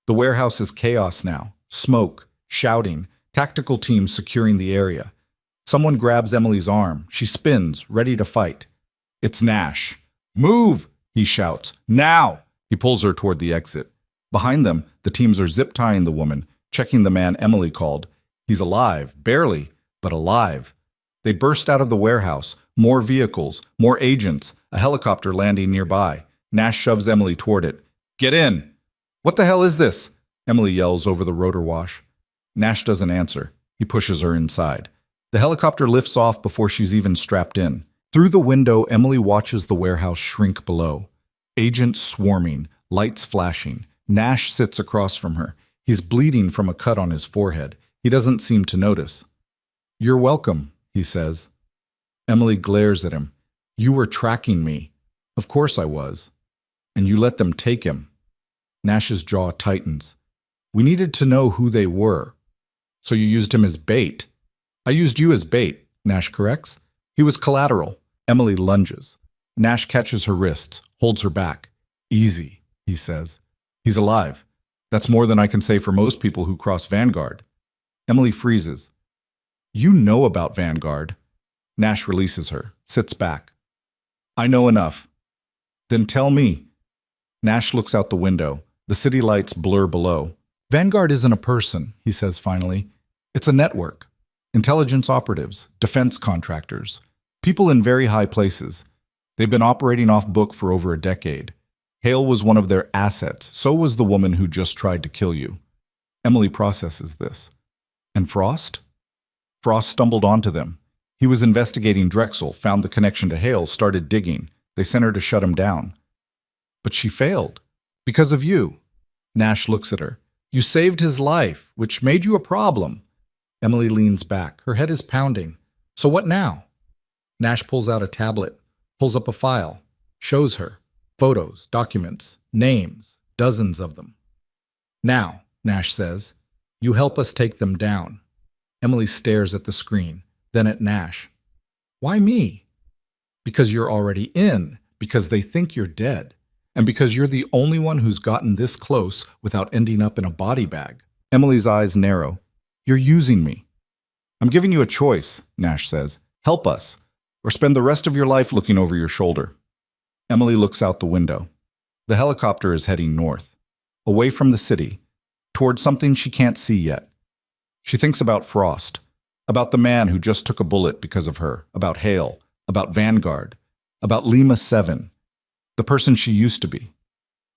The warehouse is chaos now. Smoke, shouting, tactical teams securing the area. Someone grabs Emily's arm. She spins, ready to fight. It's Nash. "Move!" he shouts. "Now!" He pulls her toward the exit. Behind them, the teams are zip-tying the woman, checking the man Emily called. He's alive, barely, but alive. They burst out of the warehouse. More vehicles, more agents, a helicopter landing nearby. Nash shoves Emily toward it. "Get in!" "What the hell is this?" Emily yells over the rotor wash. Nash doesn't answer. He pushes her inside. The helicopter lifts off before she's even strapped in. Through the window, Emily watches the warehouse shrink below. Agents swarming, lights flashing. Nash sits across from her. He's bleeding from a cut on his forehead. He doesn't seem to notice. "You're welcome," he says. Emily glares at him. "You were tracking me." "Of course I was." "And you let them take him." Nash's jaw tightens. "We needed to know who they were." "So you used him as bait." "I used you as bait," Nash corrects. "He was collateral." Emily lunges. Nash catches her wrists, holds her back. "Easy," he says. "He's alive. That's more than I can say for most people who cross Vanguard." Emily freezes. "You know about Vanguard." Nash releases her, sits back. "I know enough." "Then tell me." Nash looks out the window. The city lights blur below. "Vanguard isn't a person," he says finally. "It's a network. Intelligence operatives, defense contractors, people in very high places. They've been operating off book for over a decade. Hale was one of their assets. So was the woman who just tried to kill you." Emily processes this. "And Frost?" "Frost stumbled onto them. He was investigating Drexel, found the connection to Hale, started digging. They sent her to shut him down." "But she failed. Because of you." Nash looks at her. "You saved his life, which made you a problem." Emily leans back. Her head is pounding. "So what now?" Nash pulls out a tablet, pulls up a file, shows her. Photos, documents, names, dozens of them. "Now," Nash says. You help us take them down. Emily stares at the screen, then at Nash. Why me? Because you're already in, because they think you're dead, and because you're the only one who's gotten this close without ending up in a body bag. Emily's eyes narrow. You're using me. I'm giving you a choice, Nash says. Help us, or spend the rest of your life looking over your shoulder. Emily looks out the window. The helicopter is heading north, away from the city, towards something she can't see yet. She thinks about Frost, about the man who just took a bullet because of her, about Hale, about Vanguard, about Lima 7, the person she used to be,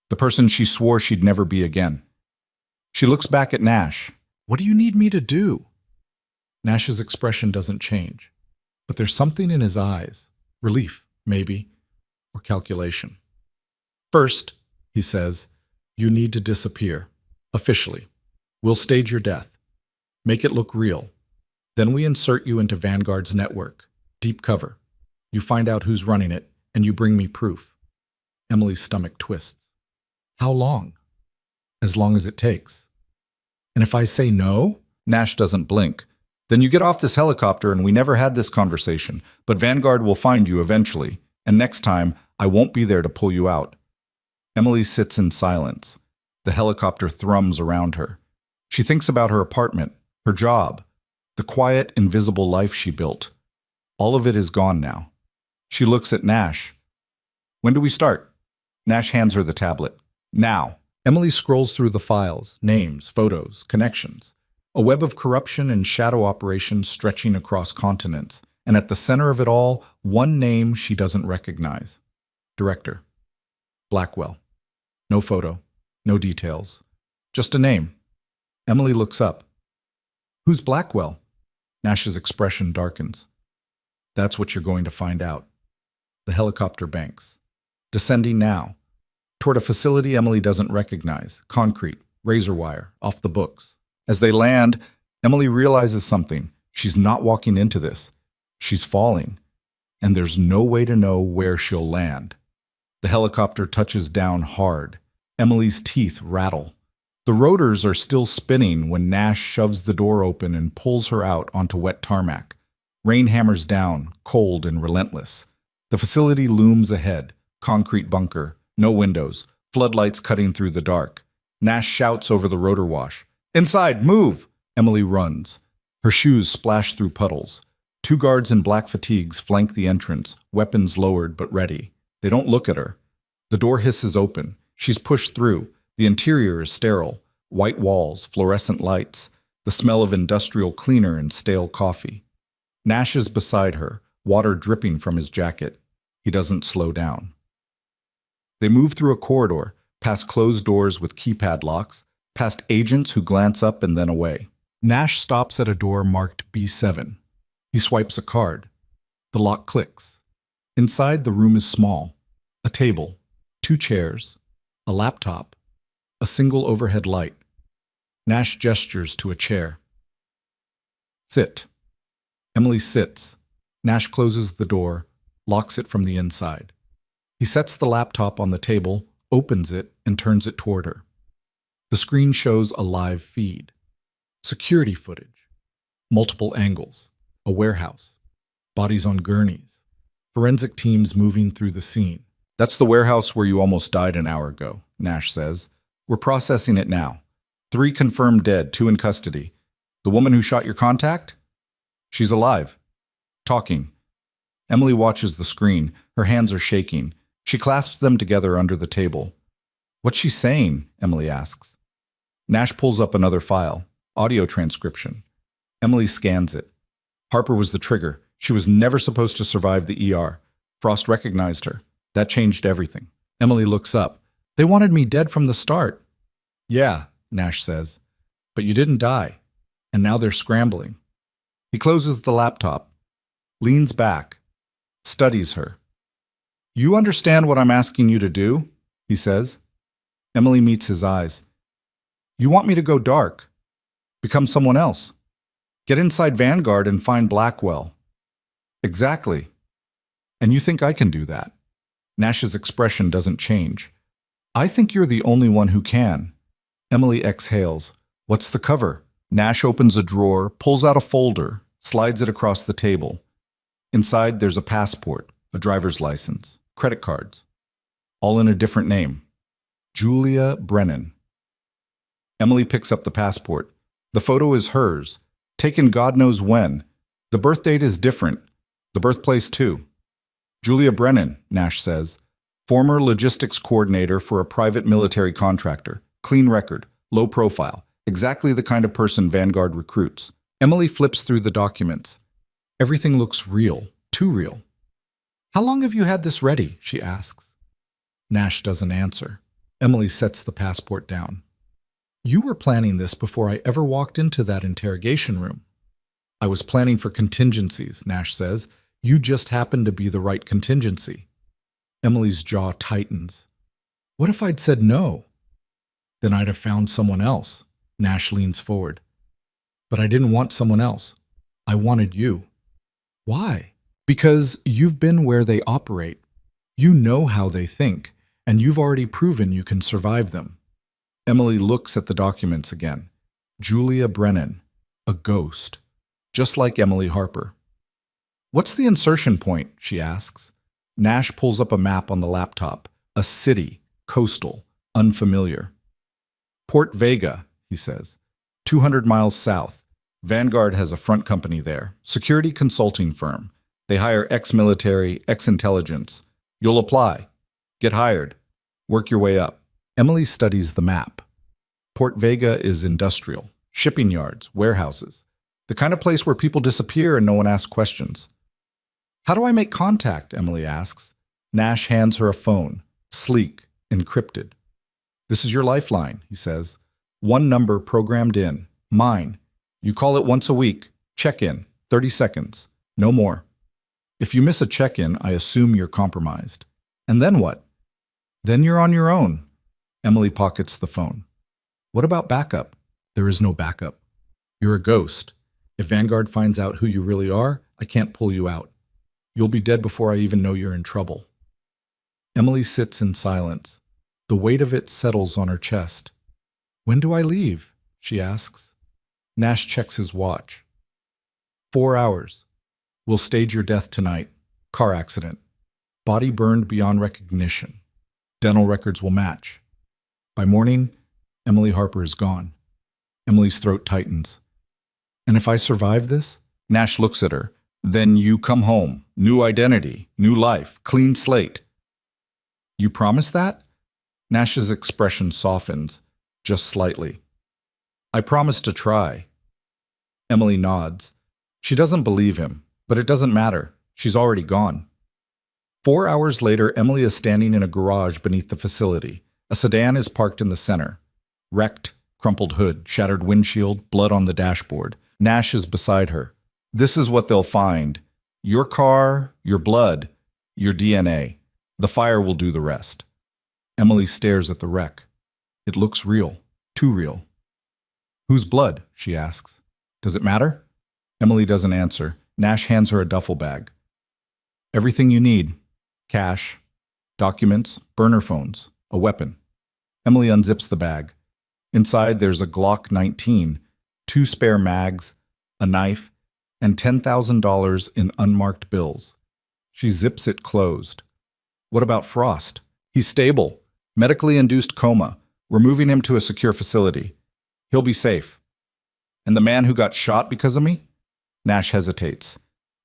the person she swore she'd never be again. She looks back at Nash. What do you need me to do? Nash's expression doesn't change, but there's something in his eyes, relief, maybe, or calculation. First, he says, you need to disappear, officially. We'll stage your death, make it look real. Then we insert you into Vanguard's network, deep cover. You find out who's running it, and you bring me proof. Emily's stomach twists. How long? As long as it takes. And if I say no? Nash doesn't blink. Then you get off this helicopter and we never had this conversation, but Vanguard will find you eventually, and next time, I won't be there to pull you out. Emily sits in silence. The helicopter thrums around her. She thinks about her apartment, her job, the quiet, invisible life she built. All of it is gone now. She looks at Nash. When do we start? Nash hands her the tablet. Now. Emily scrolls through the files, names, photos, connections. A web of corruption and shadow operations stretching across continents. And at the center of it all, one name she doesn't recognize. Director. Blackwell. No photo. No details. Just a name. Emily looks up. Who's Blackwell? Nash's expression darkens. That's what you're going to find out. The helicopter banks. Descending now. Toward a facility Emily doesn't recognize. Concrete, razor wire, off the books. As they land, Emily realizes something. She's not walking into this. She's falling. And there's no way to know where she'll land. The helicopter touches down hard. Emily's teeth rattle. The rotors are still spinning when Nash shoves the door open and pulls her out onto wet tarmac. Rain hammers down, cold and relentless. The facility looms ahead. Concrete bunker, no windows, floodlights cutting through the dark. Nash shouts over the rotor wash. Inside, move! Emily runs. Her shoes splash through puddles. 2 guards in black fatigues flank the entrance, weapons lowered but ready. They don't look at her. The door hisses open. She's pushed through. The interior is sterile. White walls, fluorescent lights, the smell of industrial cleaner and stale coffee. Nash is beside her, water dripping from his jacket. He doesn't slow down. They move through a corridor, past closed doors with keypad locks, past agents who glance up and then away. Nash stops at a door marked B7. He swipes a card. The lock clicks. Inside, the room is small. A table, 2 chairs, a laptop, a single overhead light. Nash gestures to a chair. Sit. Emily sits. Nash closes the door, locks it from the inside. He sets the laptop on the table, opens it, and turns it toward her. The screen shows a live feed. Security footage. Multiple angles. A warehouse. Bodies on gurneys. Forensic teams moving through the scene. That's the warehouse where you almost died an hour ago, Nash says. We're processing it now. 3 confirmed dead, 2 in custody. The woman who shot your contact? She's alive. Talking. Emily watches the screen. Her hands are shaking. She clasps them together under the table. What's she saying? Emily asks. Nash pulls up another file. Audio transcription. Emily scans it. Harper was the trigger. She was never supposed to survive the ER. Frost recognized her. That changed everything. Emily looks up. They wanted me dead from the start. Yeah, Nash says. But you didn't die. And now they're scrambling. He closes the laptop, leans back, studies her. You understand what I'm asking you to do? He says. Emily meets his eyes. You want me to go dark, become someone else, get inside Vanguard and find Blackwell. Exactly. And you think I can do that? Nash's expression doesn't change. I think you're the only one who can. Emily exhales. What's the cover? Nash opens a drawer, pulls out a folder, slides it across the table. Inside, there's a passport, a driver's license, credit cards, all in a different name. Julia Brennan. Emily picks up the passport. The photo is hers, taken God knows when. The birth date is different, the birthplace too. Julia Brennan, Nash says, former logistics coordinator for a private military contractor, clean record, low profile, exactly the kind of person Vanguard recruits. Emily flips through the documents. Everything looks real, too real. How long have you had this ready? She asks. Nash doesn't answer. Emily sets the passport down. You were planning this before I ever walked into that interrogation room. I was planning for contingencies, Nash says. You just happened to be the right contingency. Emily's jaw tightens. What if I'd said no? Then I'd have found someone else. Nash leans forward. But I didn't want someone else. I wanted you. Why? Because you've been where they operate. You know how they think, and you've already proven you can survive them. Emily looks at the documents again. Julia Brennan, a ghost, just like Emily Harper. What's the insertion point? She asks. Nash pulls up a map on the laptop. A city, coastal, unfamiliar. Port Vega, he says, 200 miles south. Vanguard has a front company there, security consulting firm. They hire ex-military, ex-intelligence. You'll apply. Get hired. Work your way up. Emily studies the map. Port Vega is industrial, shipping yards, warehouses, the kind of place where people disappear and no one asks questions. How do I make contact? Emily asks. Nash hands her a phone, sleek, encrypted. This is your lifeline, he says. One number programmed in, mine. You call it once a week, check-in, 30 seconds, no more. If you miss a check-in, I assume you're compromised. And then what? Then you're on your own. Emily pockets the phone. What about backup? There is no backup. You're a ghost. If Vanguard finds out who you really are, I can't pull you out. You'll be dead before I even know you're in trouble. Emily sits in silence. The weight of it settles on her chest. When do I leave? She asks. Nash checks his watch. 4 hours. We'll stage your death tonight. Car accident. Body burned beyond recognition. Dental records will match. By morning, Emily Harper is gone. Emily's throat tightens. And if I survive this? Nash looks at her. Then you come home. New identity, new life, clean slate. You promise that? Nash's expression softens, just slightly. I promise to try. Emily nods. She doesn't believe him, but it doesn't matter. She's already gone. 4 hours later, Emily is standing in a garage beneath the facility. A sedan is parked in the center. Wrecked, crumpled hood, shattered windshield, blood on the dashboard. Nash is beside her. This is what they'll find. Your car, your blood, your DNA. The fire will do the rest. Emily stares at the wreck. It looks real, too real. Whose blood? She asks. Does it matter? Emily doesn't answer. Nash hands her a duffel bag. Everything you need. Cash, documents, burner phones, a weapon. Emily unzips the bag. Inside there's a Glock 19, 2 spare mags, a knife, and $10,000 in unmarked bills. She zips it closed. What about Frost? He's stable. Medically induced coma. We're moving him to a secure facility. He'll be safe. And the man who got shot because of me? Nash hesitates.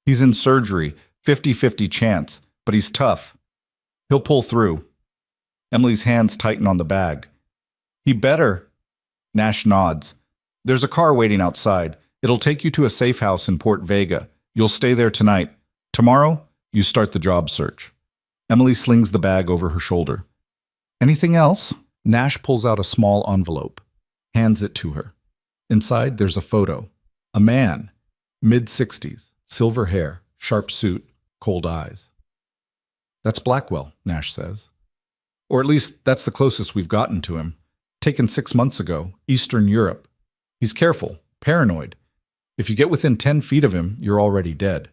He's in surgery, 50-50 chance, but he's tough. He'll pull through. Emily's hands tighten on the bag. He better. Nash nods. There's a car waiting outside. It'll take you to a safe house in Port Vega. You'll stay there tonight. Tomorrow, you start the job search. Emily slings the bag over her shoulder. Anything else? Nash pulls out a small envelope, hands it to her. Inside, there's a photo. A man, mid-60s, silver hair, sharp suit, cold eyes. That's Blackwell, Nash says. Or at least that's the closest we've gotten to him. Taken 6 months ago, Eastern Europe. He's careful, paranoid. If you get within 10 feet of him, you're already dead.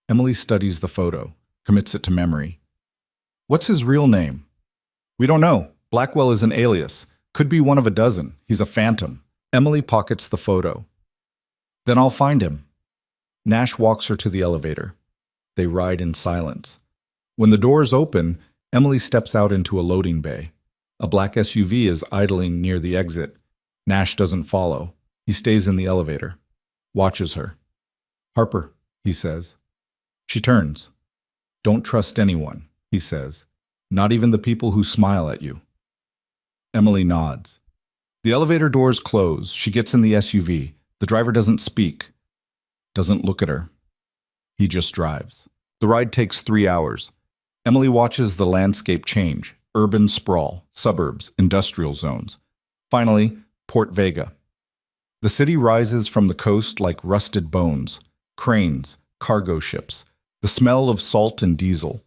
Emily studies the photo, commits it to memory. What's his real name? We don't know. Blackwell is an alias. Could be one of a dozen. He's a phantom. Emily pockets the photo. Then I'll find him. Nash walks her to the elevator. They ride in silence. When the doors open, Emily steps out into a loading bay. A black SUV is idling near the exit. Nash doesn't follow. He stays in the elevator. Watches her. "Harper," he says. She turns. "Don't trust anyone," he says. "Not even the people who smile at you." Emily nods. The elevator doors close. She gets in the SUV. The driver doesn't speak. Doesn't look at her. He just drives. The ride takes 3 hours. Emily watches the landscape change. Urban sprawl, suburbs, industrial zones. Finally, Port Vega. The city rises from the coast like rusted bones. Cranes, cargo ships, the smell of salt and diesel.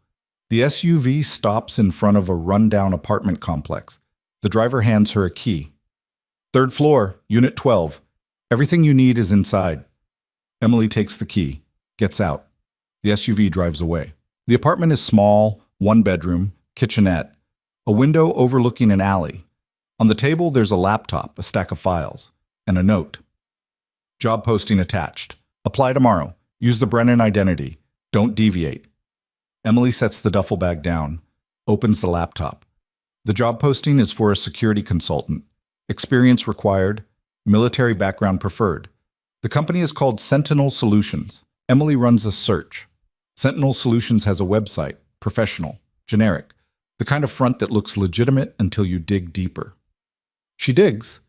The SUV stops in front of a rundown apartment complex. The driver hands her a key. "Third floor, Unit 12. Everything you need is inside." Emily takes the key, gets out. The SUV drives away. The apartment is small, one bedroom, kitchenette, a window overlooking an alley. On the table, there's a laptop, a stack of files, and a note. "Job posting attached. Apply tomorrow. Use the Brennan identity. Don't deviate." Emily sets the duffel bag down, opens the laptop. The job posting is for a security consultant. Experience required, military background preferred. The company is called Sentinel Solutions. Emily runs a search. Sentinel Solutions has a website, professional, generic, the kind of front that looks legitimate until you dig deeper. She digs.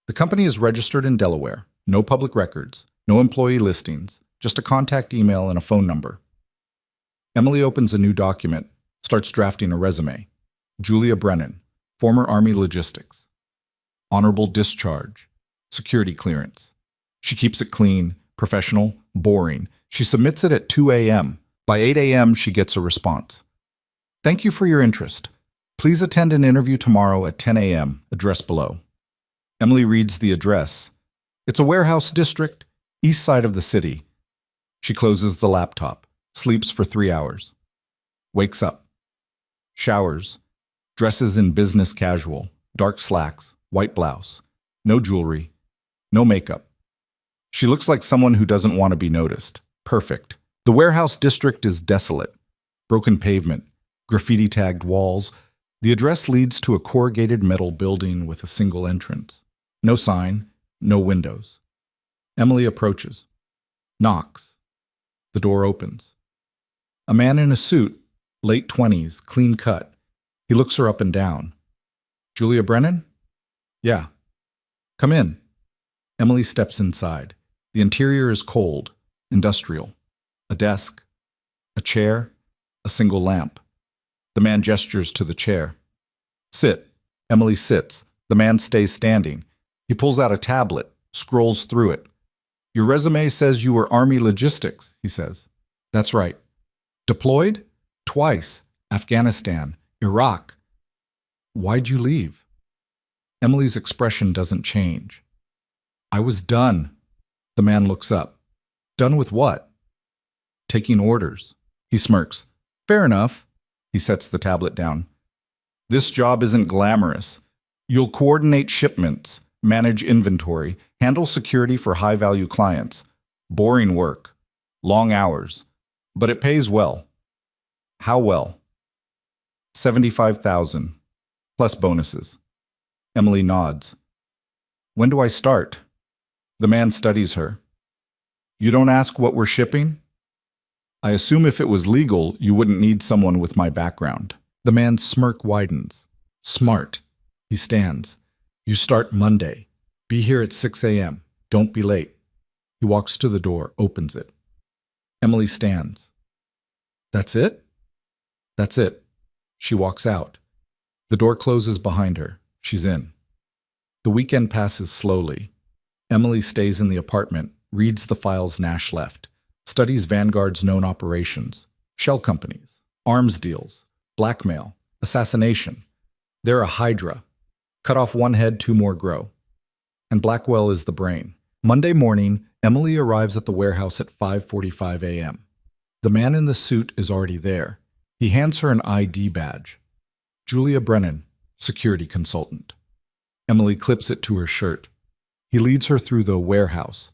The company is registered in Delaware. No public records, no employee listings, just a contact email and a phone number. Emily opens a new document, starts drafting a resume. Julia Brennan, former Army logistics. Honorable discharge. Security clearance. She keeps it clean, professional, boring. She submits it at 2 a.m. By 8 a.m., she gets a response. "Thank you for your interest. Please attend an interview tomorrow at 10 a.m., address below." Emily reads the address. It's a warehouse district, east side of the city. She closes the laptop, sleeps for 3 hours. Wakes up. Showers. Dresses in business casual, dark slacks, white blouse. No jewelry. No makeup. She looks like someone who doesn't want to be noticed. Perfect. The warehouse district is desolate. Broken pavement, graffiti-tagged walls. The address leads to a corrugated metal building with a single entrance. No sign, no windows. Emily approaches. Knocks. The door opens. A man in a suit, late 20s, clean cut. He looks her up and down. "Julia Brennan?" "Yeah." "Come in." Emily steps inside. The interior is cold, industrial. A desk, a chair, a single lamp. The man gestures to the chair. "Sit." Emily sits. The man stays standing. He pulls out a tablet, scrolls through it. "Your resume says you were Army logistics," he says. "That's right." "Deployed?" "Twice. Afghanistan, Iraq." "Why'd you leave?" Emily's expression doesn't change. "I was done." The man looks up. "Done with what?" "Taking orders." He smirks. "Fair enough." He sets the tablet down. "This job isn't glamorous. You'll coordinate shipments, manage inventory, handle security for high-value clients. Boring work. Long hours. But it pays well." "How well?" $75,000, plus bonuses. Emily nods. "When do I start?" The man studies her. "You don't ask what we're shipping?" "I assume if it was legal, you wouldn't need someone with my background." The man's smirk widens. "Smart." He stands. "You start Monday. Be here at 6 a.m. Don't be late." He walks to the door, opens it. Emily stands. "That's it?" "That's it." She walks out. The door closes behind her. She's in. The weekend passes slowly. Emily stays in the apartment, reads the files Nash left, studies Vanguard's known operations, shell companies, arms deals, blackmail, assassination. They're a hydra. Cut off one head, 2 more grow. And Blackwell is the brain. Monday morning, Emily arrives at the warehouse at 5:45 a.m. The man in the suit is already there. He hands her an ID badge. Julia Brennan, security consultant. Emily clips it to her shirt. He leads her through the warehouse.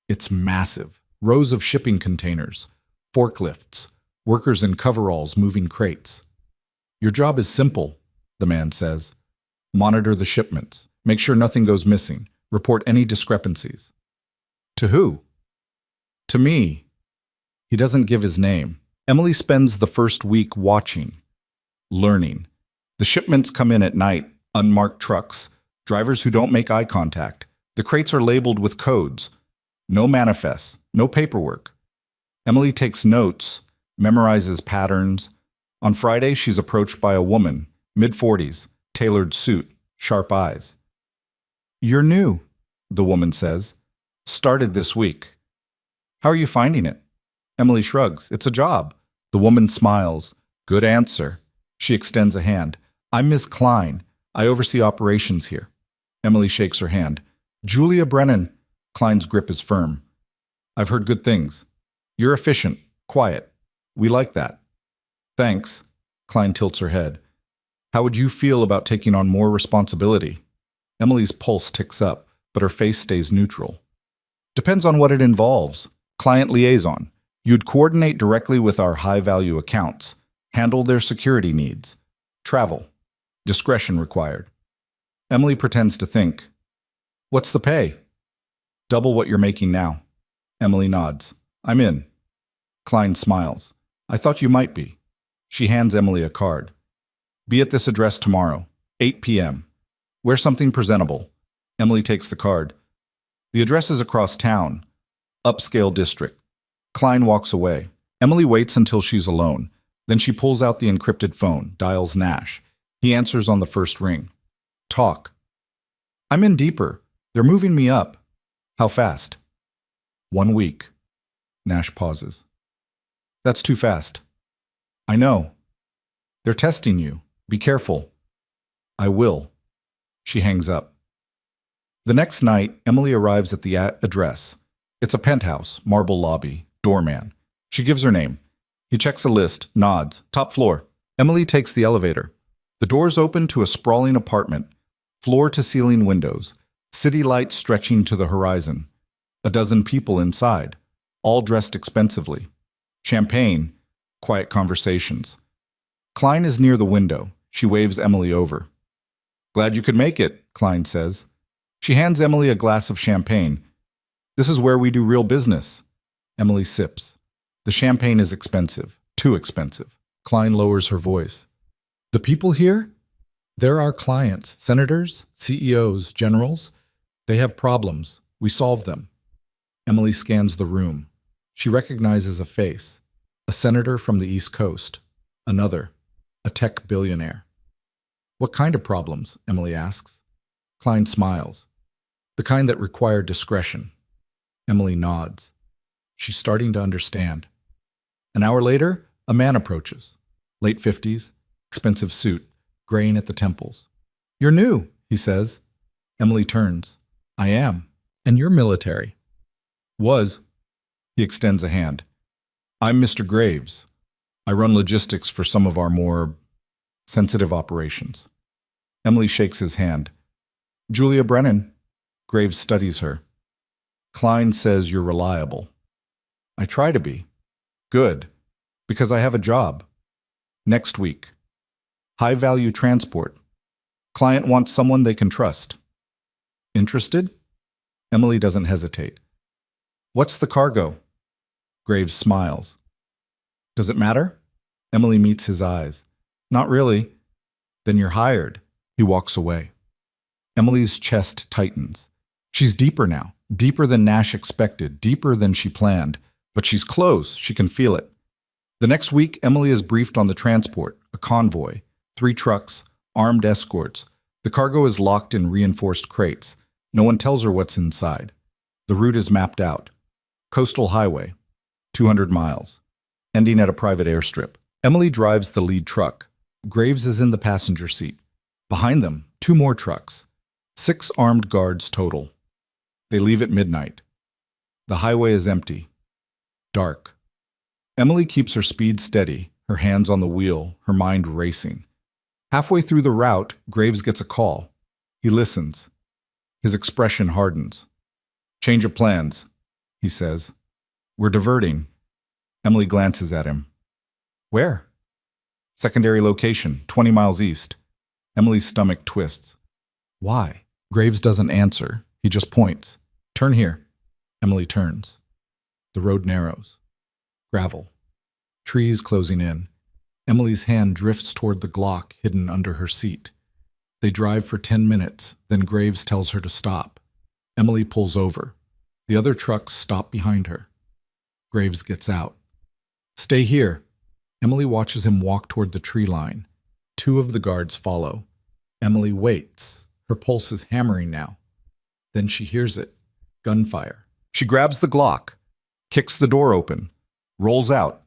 It's massive. Rows of shipping containers, forklifts, workers in coveralls moving crates. Your job is simple, the man says. Monitor the shipments. Make sure nothing goes missing. Report any discrepancies. To who? To me. He doesn't give his name. Emily spends the first week watching, learning. The shipments come in at night, unmarked trucks, drivers who don't make eye contact. The crates are labeled with codes. No manifests, no paperwork. Emily takes notes, memorizes patterns. On Friday, she's approached by a woman, mid-40s, tailored suit, sharp eyes. "You're new," the woman says. "Started this week. How are you finding it?" Emily shrugs. "It's a job." The woman smiles. "Good answer." She extends a hand. "I'm Ms. Klein. I oversee operations here." Emily shakes her hand. "Julia Brennan." Klein's grip is firm. "I've heard good things. You're efficient, quiet. We like that." "Thanks." Klein tilts her head. "How would you feel about taking on more responsibility?" Emily's pulse ticks up, but her face stays neutral. "Depends on what it involves. Client liaison. You'd coordinate directly with our high-value accounts, handle their security needs. Travel. Discretion required." Emily pretends to think. "What's the pay?" "Double what you're making now." Emily nods. "I'm in." Klein smiles. "I thought you might be." She hands Emily a card. "Be at this address tomorrow, 8 p.m. Wear something presentable." Emily takes the card. The address is across town. Upscale district. Klein walks away. Emily waits until she's alone. Then she pulls out the encrypted phone, dials Nash. He answers on the first ring. "Talk." "I'm in deeper. They're moving me up." "How fast?" "1 week." Nash pauses. "That's too fast." "I know. They're testing you. Be careful." "I will." She hangs up. The next night, Emily arrives at the address. It's a penthouse, marble lobby, doorman. She gives her name. He checks a list, nods. "Top floor." Emily takes the elevator. The doors open to a sprawling apartment, floor-to-ceiling windows, city lights stretching to the horizon. A dozen people inside, all dressed expensively. Champagne, quiet conversations. Klein is near the window. She waves Emily over. "Glad you could make it," Klein says. She hands Emily a glass of champagne. "This is where we do real business." Emily sips. The champagne is expensive, too expensive. Klein lowers her voice. "The people here? They're our clients, senators, CEOs, generals. They have problems. We solve them." Emily scans the room. She recognizes a face. A senator from the East Coast. Another. A tech billionaire. "What kind of problems?" Emily asks. Klein smiles. "The kind that require discretion." Emily nods. She's starting to understand. An hour later, a man approaches. Late 50s, expensive suit, graying at the temples. "You're new," he says. Emily turns. "I am. And you're military." "Was." He extends a hand. "I'm Mr. Graves. I run logistics for some of our more sensitive operations." Emily shakes his hand. "Julia Brennan." Graves studies her. "Klein says you're reliable." "I try to be." "Good. Because I have a job. Next week. High-value transport. Client wants someone they can trust." "Interested?" Emily doesn't hesitate. "What's the cargo?" Graves smiles. "Does it matter?" Emily meets his eyes. "Not really." "Then you're hired." He walks away. Emily's chest tightens. She's deeper now, deeper than Nash expected, deeper than she planned. But she's close, she can feel it. The next week, Emily is briefed on the transport, a convoy, 3 trucks, armed escorts. The cargo is locked in reinforced crates. No one tells her what's inside. The route is mapped out. Coastal highway, 200 miles, ending at a private airstrip. Emily drives the lead truck. Graves is in the passenger seat. Behind them, 2 more trucks. 6 armed guards total. They leave at midnight. The highway is empty. Dark. Emily keeps her speed steady, her hands on the wheel, her mind racing. Halfway through the route, Graves gets a call. He listens. His expression hardens. Change of plans, he says. We're diverting. Emily glances at him. Where? Secondary location, 20 miles east. Emily's stomach twists. Why? Graves doesn't answer. He just points. Turn here. Emily turns. The road narrows. Gravel. Trees closing in. Emily's hand drifts toward the Glock hidden under her seat. They drive for 10 minutes, then Graves tells her to stop. Emily pulls over. The other trucks stop behind her. Graves gets out. Stay here. Emily watches him walk toward the tree line. 2 of the guards follow. Emily waits. Her pulse is hammering now. Then she hears it. Gunfire. She grabs the Glock, kicks the door open, rolls out.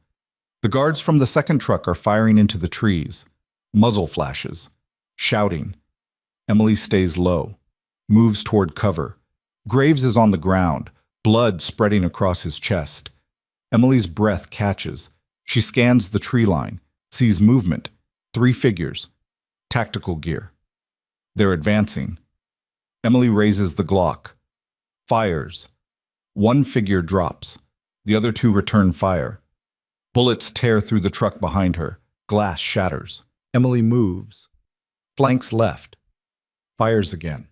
The guards from the second truck are firing into the trees. Muzzle flashes. Shouting. Emily stays low. Moves toward cover. Graves is on the ground, blood spreading across his chest. Emily's breath catches. She scans the tree line, sees movement. 3 figures. Tactical gear. They're advancing. Emily raises the Glock. Fires. 1 figure drops. The other 2 return fire. Bullets tear through the truck behind her. Glass shatters. Emily moves. Flanks left. Fires again.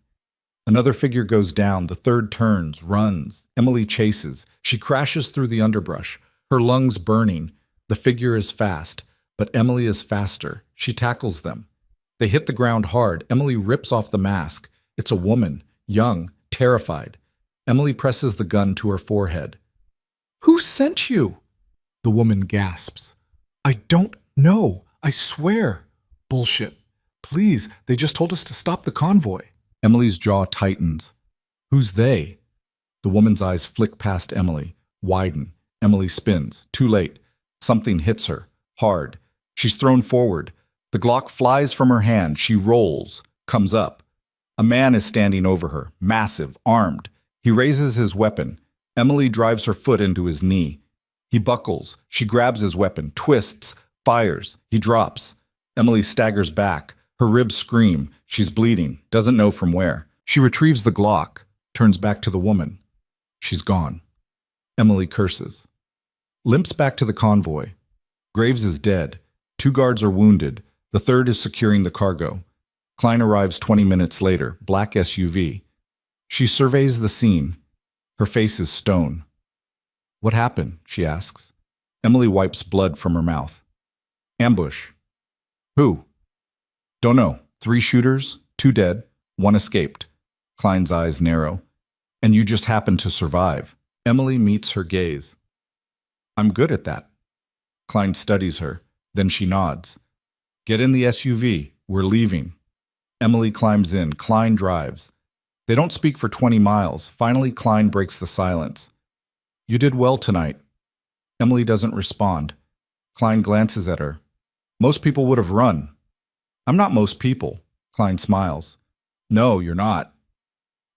Another figure goes down. The third turns, runs. Emily chases. She crashes through the underbrush, her lungs burning. The figure is fast, but Emily is faster. She tackles them. They hit the ground hard. Emily rips off the mask. It's a woman, young, terrified. Emily presses the gun to her forehead. Who sent you? The woman gasps. I don't know. I swear. Bullshit. Please, they just told us to stop the convoy. Emily's jaw tightens. Who's they? The woman's eyes flick past Emily, widen. Emily spins. Too late. Something hits her. Hard. She's thrown forward. The Glock flies from her hand. She rolls. Comes up. A man is standing over her. Massive. Armed. He raises his weapon. Emily drives her foot into his knee. He buckles. She grabs his weapon. Twists. Fires. He drops. Emily staggers back. Her ribs scream. She's bleeding. Doesn't know from where. She retrieves the Glock. Turns back to the woman. She's gone. Emily curses. Limps back to the convoy. Graves is dead. 2 guards are wounded. The third is securing the cargo. Klein arrives 20 minutes later. Black SUV. She surveys the scene. Her face is stone. What happened? She asks. Emily wipes blood from her mouth. Ambush. Who? Don't know. 3 shooters, 2 dead, 1 escaped. Klein's eyes narrow. And you just happened to survive. Emily meets her gaze. I'm good at that. Klein studies her. Then she nods. Get in the SUV. We're leaving. Emily climbs in. Klein drives. They don't speak for 20 miles. Finally, Klein breaks the silence. You did well tonight. Emily doesn't respond. Klein glances at her. Most people would have run. I'm not most people. Klein smiles. No, you're not.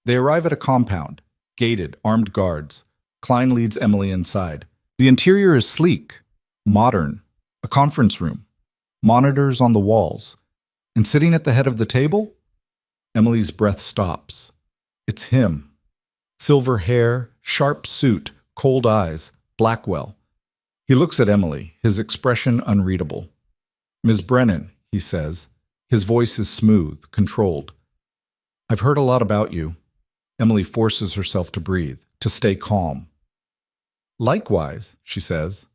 They arrive at a compound. Gated, armed guards. Klein leads Emily inside. The interior is sleek, modern, a conference room, monitors on the walls. And sitting at the head of the table? Emily's breath stops. It's him. Silver hair, sharp suit, cold eyes, Blackwell. He looks at Emily, his expression unreadable. Ms. Brennan, he says. His voice is smooth, controlled. I've heard a lot about you. Emily forces herself to breathe, to stay calm. Likewise, she says.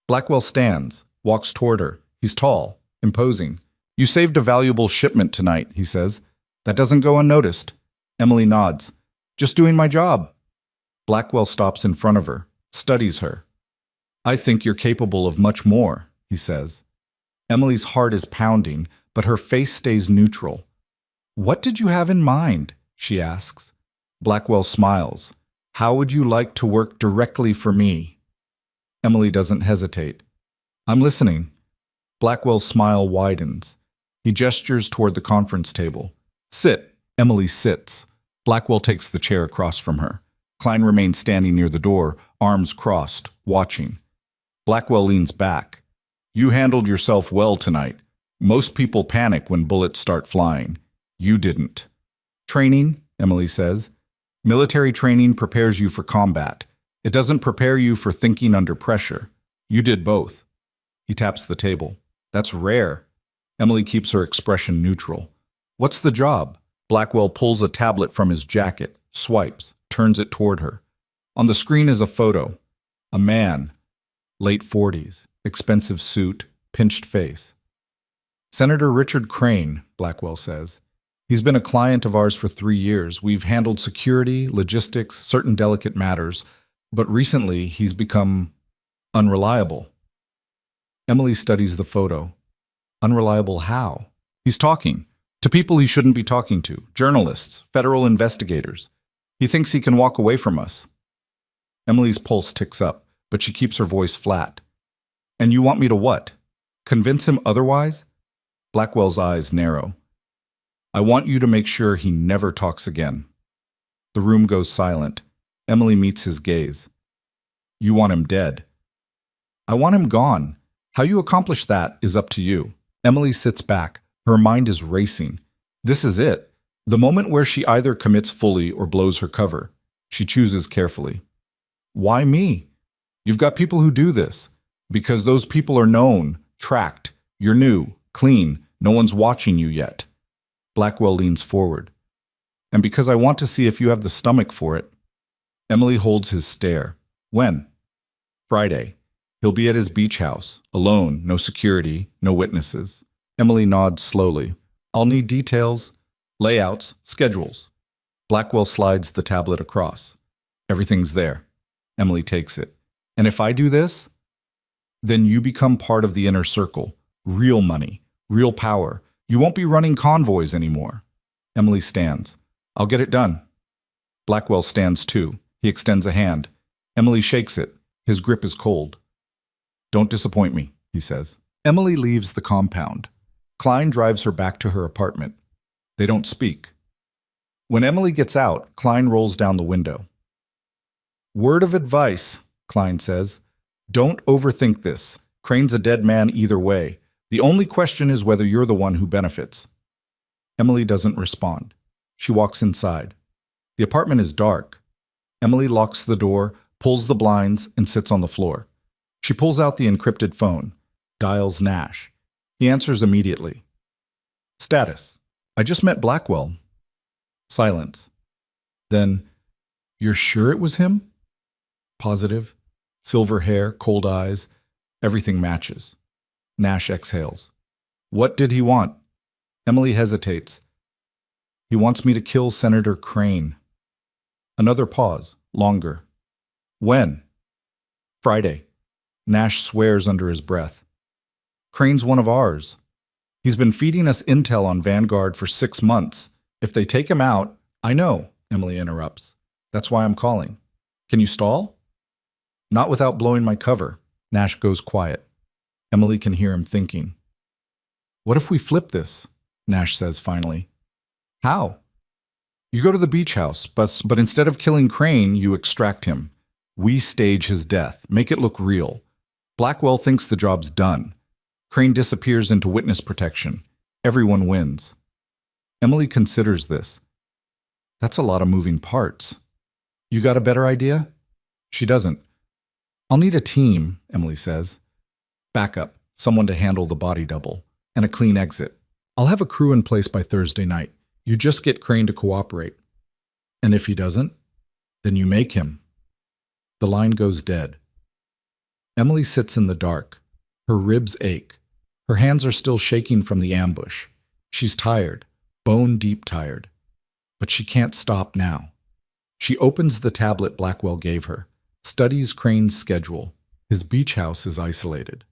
Blackwell stands, walks toward her. He's tall, imposing. You saved a valuable shipment tonight, he says. That doesn't go unnoticed. Emily nods. Just doing my job. Blackwell stops in front of her, studies her. I think you're capable of much more, he says. Emily's heart is pounding, but her face stays neutral. What did you have in mind? She asks. Blackwell smiles. How would you like to work directly for me? Emily doesn't hesitate. I'm listening. Blackwell's smile widens. He gestures toward the conference table. Sit. Emily sits. Blackwell takes the chair across from her. Klein remains standing near the door, arms crossed, watching. Blackwell leans back. You handled yourself well tonight. Most people panic when bullets start flying. You didn't. Training? Emily says. Military training prepares you for combat. It doesn't prepare you for thinking under pressure. You did both. He taps the table. That's rare. Emily keeps her expression neutral. What's the job? Blackwell pulls a tablet from his jacket, swipes, turns it toward her. On the screen is a photo. A man, late 40s, expensive suit, pinched face. Senator Richard Crane, Blackwell says. He's been a client of ours for 3 years. We've handled security, logistics, certain delicate matters, but recently he's become unreliable. Emily studies the photo. Unreliable how? He's talking to people he shouldn't be talking to, journalists, federal investigators. He thinks he can walk away from us. Emily's pulse ticks up, but she keeps her voice flat. And you want me to what? Convince him otherwise? Blackwell's eyes narrow. I want you to make sure he never talks again. The room goes silent. Emily meets his gaze. You want him dead. I want him gone. How you accomplish that is up to you. Emily sits back. Her mind is racing. This is it. The moment where she either commits fully or blows her cover. She chooses carefully. Why me? You've got people who do this. Because those people are known, tracked. You're new, clean. No one's watching you yet. Blackwell leans forward. And because I want to see if you have the stomach for it. Emily holds his stare. When? Friday. He'll be at his beach house, alone, no security, no witnesses. Emily nods slowly. I'll need details, layouts, schedules. Blackwell slides the tablet across. Everything's there. Emily takes it. And if I do this, then you become part of the inner circle. Real money, real power. You won't be running convoys anymore. Emily stands. I'll get it done. Blackwell stands too. He extends a hand. Emily shakes it. His grip is cold. Don't disappoint me, he says. Emily leaves the compound. Klein drives her back to her apartment. They don't speak. When Emily gets out, Klein rolls down the window. Word of advice, Klein says. Don't overthink this. Crane's a dead man either way. The only question is whether you're the one who benefits. Emily doesn't respond. She walks inside. The apartment is dark. Emily locks the door, pulls the blinds, and sits on the floor. She pulls out the encrypted phone, dials Nash. He answers immediately. Status. I just met Blackwell. Silence. Then, you're sure it was him? Positive. Silver hair, cold eyes. Everything matches. Nash exhales. What did he want? Emily hesitates. He wants me to kill Senator Crane. Another pause, longer. When? Friday. Nash swears under his breath. Crane's one of ours. He's been feeding us intel on Vanguard for 6 months. If they take him out, I know, Emily interrupts. That's why I'm calling. Can you stall? Not without blowing my cover. Nash goes quiet. Emily can hear him thinking. What if we flip this? Nash says finally. How? You go to the beach house, but instead of killing Crane, you extract him. We stage his death, make it look real. Blackwell thinks the job's done. Crane disappears into witness protection. Everyone wins. Emily considers this. That's a lot of moving parts. You got a better idea? She doesn't. I'll need a team, Emily says. Backup, someone to handle the body double, and a clean exit. I'll have a crew in place by Thursday night. You just get Crane to cooperate. And if he doesn't, then you make him. The line goes dead. Emily sits in the dark. Her ribs ache. Her hands are still shaking from the ambush. She's tired, bone-deep tired. But she can't stop now. She opens the tablet Blackwell gave her, studies Crane's schedule. His beach house is isolated.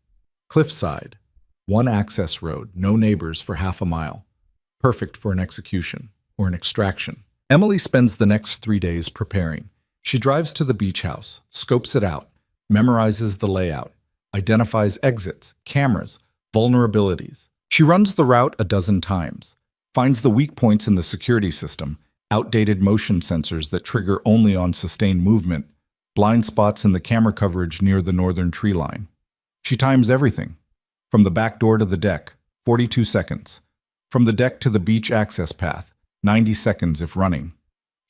Cliffside, one access road, no neighbors for half a mile. Perfect for an execution or an extraction. Emily spends the next 3 days preparing. She drives to the beach house, scopes it out, memorizes the layout, identifies exits, cameras, vulnerabilities. She runs the route a dozen times, finds the weak points in the security system, outdated motion sensors that trigger only on sustained movement, blind spots in the camera coverage near the northern tree line. She times everything. From the back door to the deck, 42 seconds. From the deck to the beach access path, 90 seconds if running.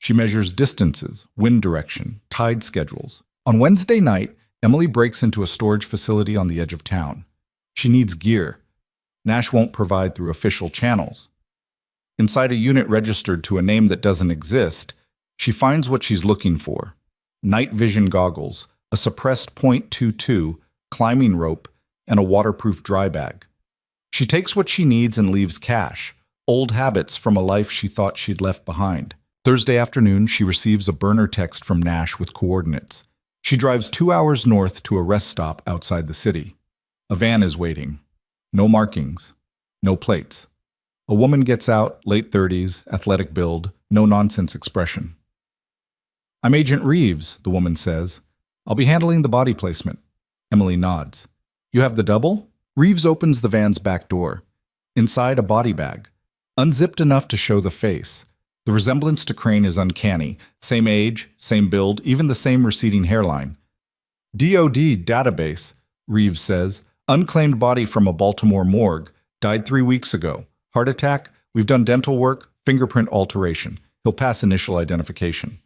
She measures distances, wind direction, tide schedules. On Wednesday night, Emily breaks into a storage facility on the edge of town. She needs gear. Nash won't provide through official channels. Inside a unit registered to a name that doesn't exist, she finds what she's looking for: night vision goggles, a suppressed .22, climbing rope, and a waterproof dry bag. She takes what she needs and leaves cash, old habits from a life she thought she'd left behind. Thursday afternoon, she receives a burner text from Nash with coordinates. She drives 2 hours north to a rest stop outside the city. A van is waiting. No markings. No plates. A woman gets out, late 30s, athletic build, no-nonsense expression. "I'm Agent Reeves," the woman says. "I'll be handling the body placement." Emily nods. "You have the double?" Reeves opens the van's back door. Inside, a body bag, unzipped enough to show the face. The resemblance to Crane is uncanny. Same age, same build, even the same receding hairline. "DOD database," Reeves says. "Unclaimed body from a Baltimore morgue. Died 3 weeks ago. Heart attack. We've done dental work, fingerprint alteration. He'll pass initial identification."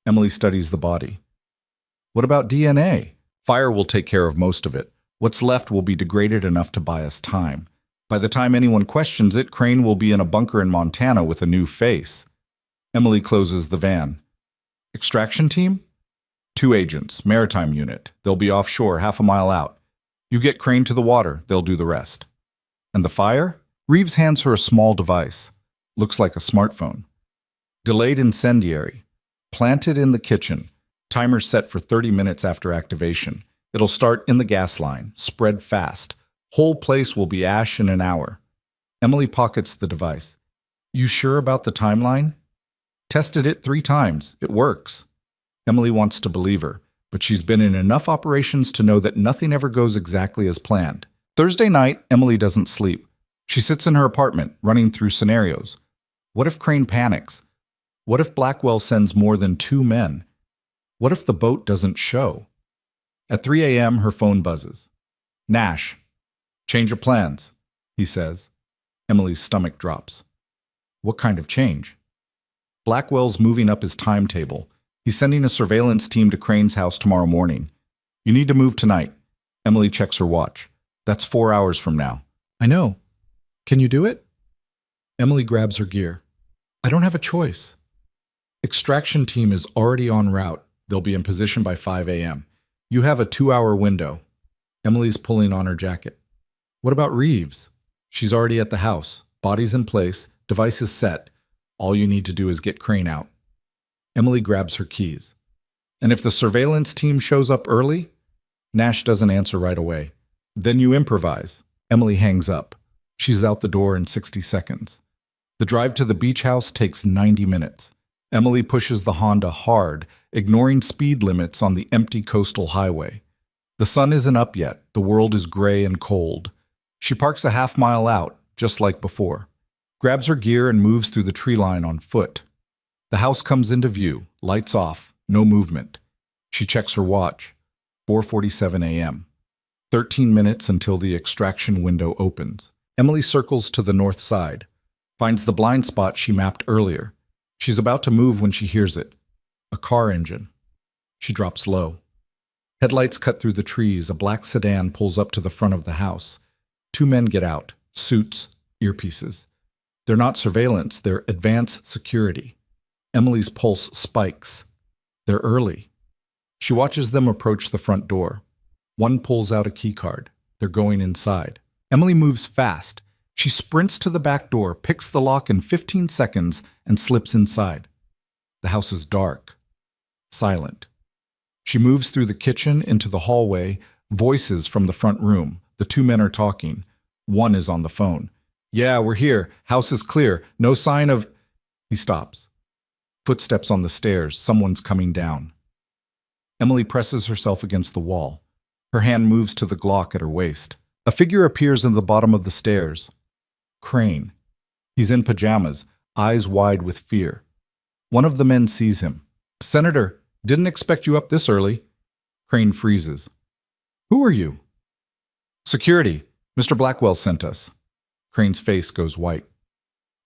Emily studies the body. "What about DNA? Fire will take care of most of it. What's left will be degraded enough to buy us time. By the time anyone questions it, Crane will be in a bunker in Montana with a new face." Emily closes the van. "Extraction team?" "2 agents, maritime unit. They'll be offshore, half a mile out. You get Crane to the water, they'll do the rest." "And the fire?" Reeves hands her a small device. Looks like a smartphone. "Delayed incendiary. Planted in the kitchen. Timer set for 30 minutes after activation. It'll start in the gas line. Spread fast. Whole place will be ash in an hour." Emily pockets the device. "You sure about the timeline?" "Tested it 3 times. It works." Emily wants to believe her, but she's been in enough operations to know that nothing ever goes exactly as planned. Thursday night, Emily doesn't sleep. She sits in her apartment, running through scenarios. What if Crane panics? What if Blackwell sends more than 2 men? What if the boat doesn't show? At 3 a.m., her phone buzzes. "Nash. Change of plans," he says. Emily's stomach drops. What kind of change? Blackwell's moving up his timetable. He's sending a surveillance team to Crane's house tomorrow morning. "You need to move tonight." Emily checks her watch. "That's 4 hours from now." "I know. Can you do it?" Emily grabs her gear. "I don't have a choice." Extraction team is already en route. They'll be in position by 5 a.m. You have a 2-hour window. Emily's pulling on her jacket. "What about Reeves?" "She's already at the house. Body's in place. Device is set. All you need to do is get Crane out." Emily grabs her keys. "And if the surveillance team shows up early?" Nash doesn't answer right away. "Then you improvise." Emily hangs up. She's out the door in 60 seconds. The drive to the beach house takes 90 minutes. Emily pushes the Honda hard, ignoring speed limits on the empty coastal highway. The sun isn't up yet. The world is gray and cold. She parks a half-mile out, just like before. Grabs her gear and moves through the tree line on foot. The house comes into view, lights off, no movement. She checks her watch. 4:47 a.m. 13 minutes until the extraction window opens. Emily circles to the north side, finds the blind spot she mapped earlier. She's about to move when she hears it. A car engine. She drops low. Headlights cut through the trees. A black sedan pulls up to the front of the house. 2 men get out, suits, earpieces. They're not surveillance, they're advanced security. Emily's pulse spikes. They're early. She watches them approach the front door. One pulls out a keycard. They're going inside. Emily moves fast. She sprints to the back door, picks the lock in 15 seconds, and slips inside. The house is dark, silent. She moves through the kitchen into the hallway, voices from the front room. The 2 men are talking. One is on the phone. "Yeah, we're here. House is clear. No sign of..." He stops. Footsteps on the stairs. Someone's coming down. Emily presses herself against the wall. Her hand moves to the Glock at her waist. A figure appears in the bottom of the stairs. Crane. He's in pajamas, eyes wide with fear. One of the men sees him. "Senator, didn't expect you up this early." Crane freezes. "Who are you?" "Security. Mr. Blackwell sent us." Crane's face goes white.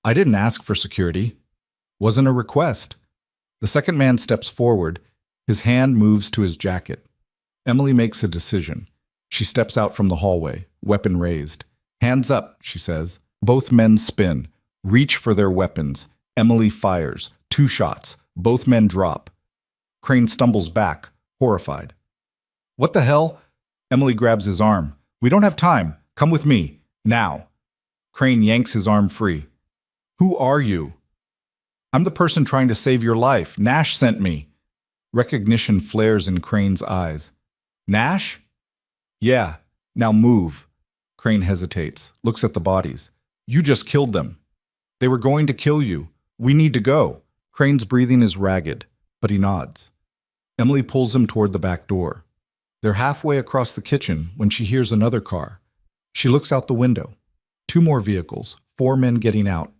"I didn't ask for security. Wasn't a request." The second man steps forward. His hand moves to his jacket. Emily makes a decision. She steps out from the hallway, weapon raised. Hands up, she says. Both men spin, reach for their weapons. Emily fires. 2 shots. Both men drop. Crane stumbles back, horrified. What the hell? Emily grabs his arm. We don't have time. Come with me. Now. Crane yanks his arm free. Who are you? I'm the person trying to save your life. Nash sent me. Recognition flares in Crane's eyes. Nash? Yeah. Now move. Crane hesitates, looks at the bodies. You just killed them. They were going to kill you. We need to go. Crane's breathing is ragged, but he nods. Emily pulls him toward the back door. They're halfway across the kitchen when she hears another car. She looks out the window. 2 more vehicles, 4 men getting out.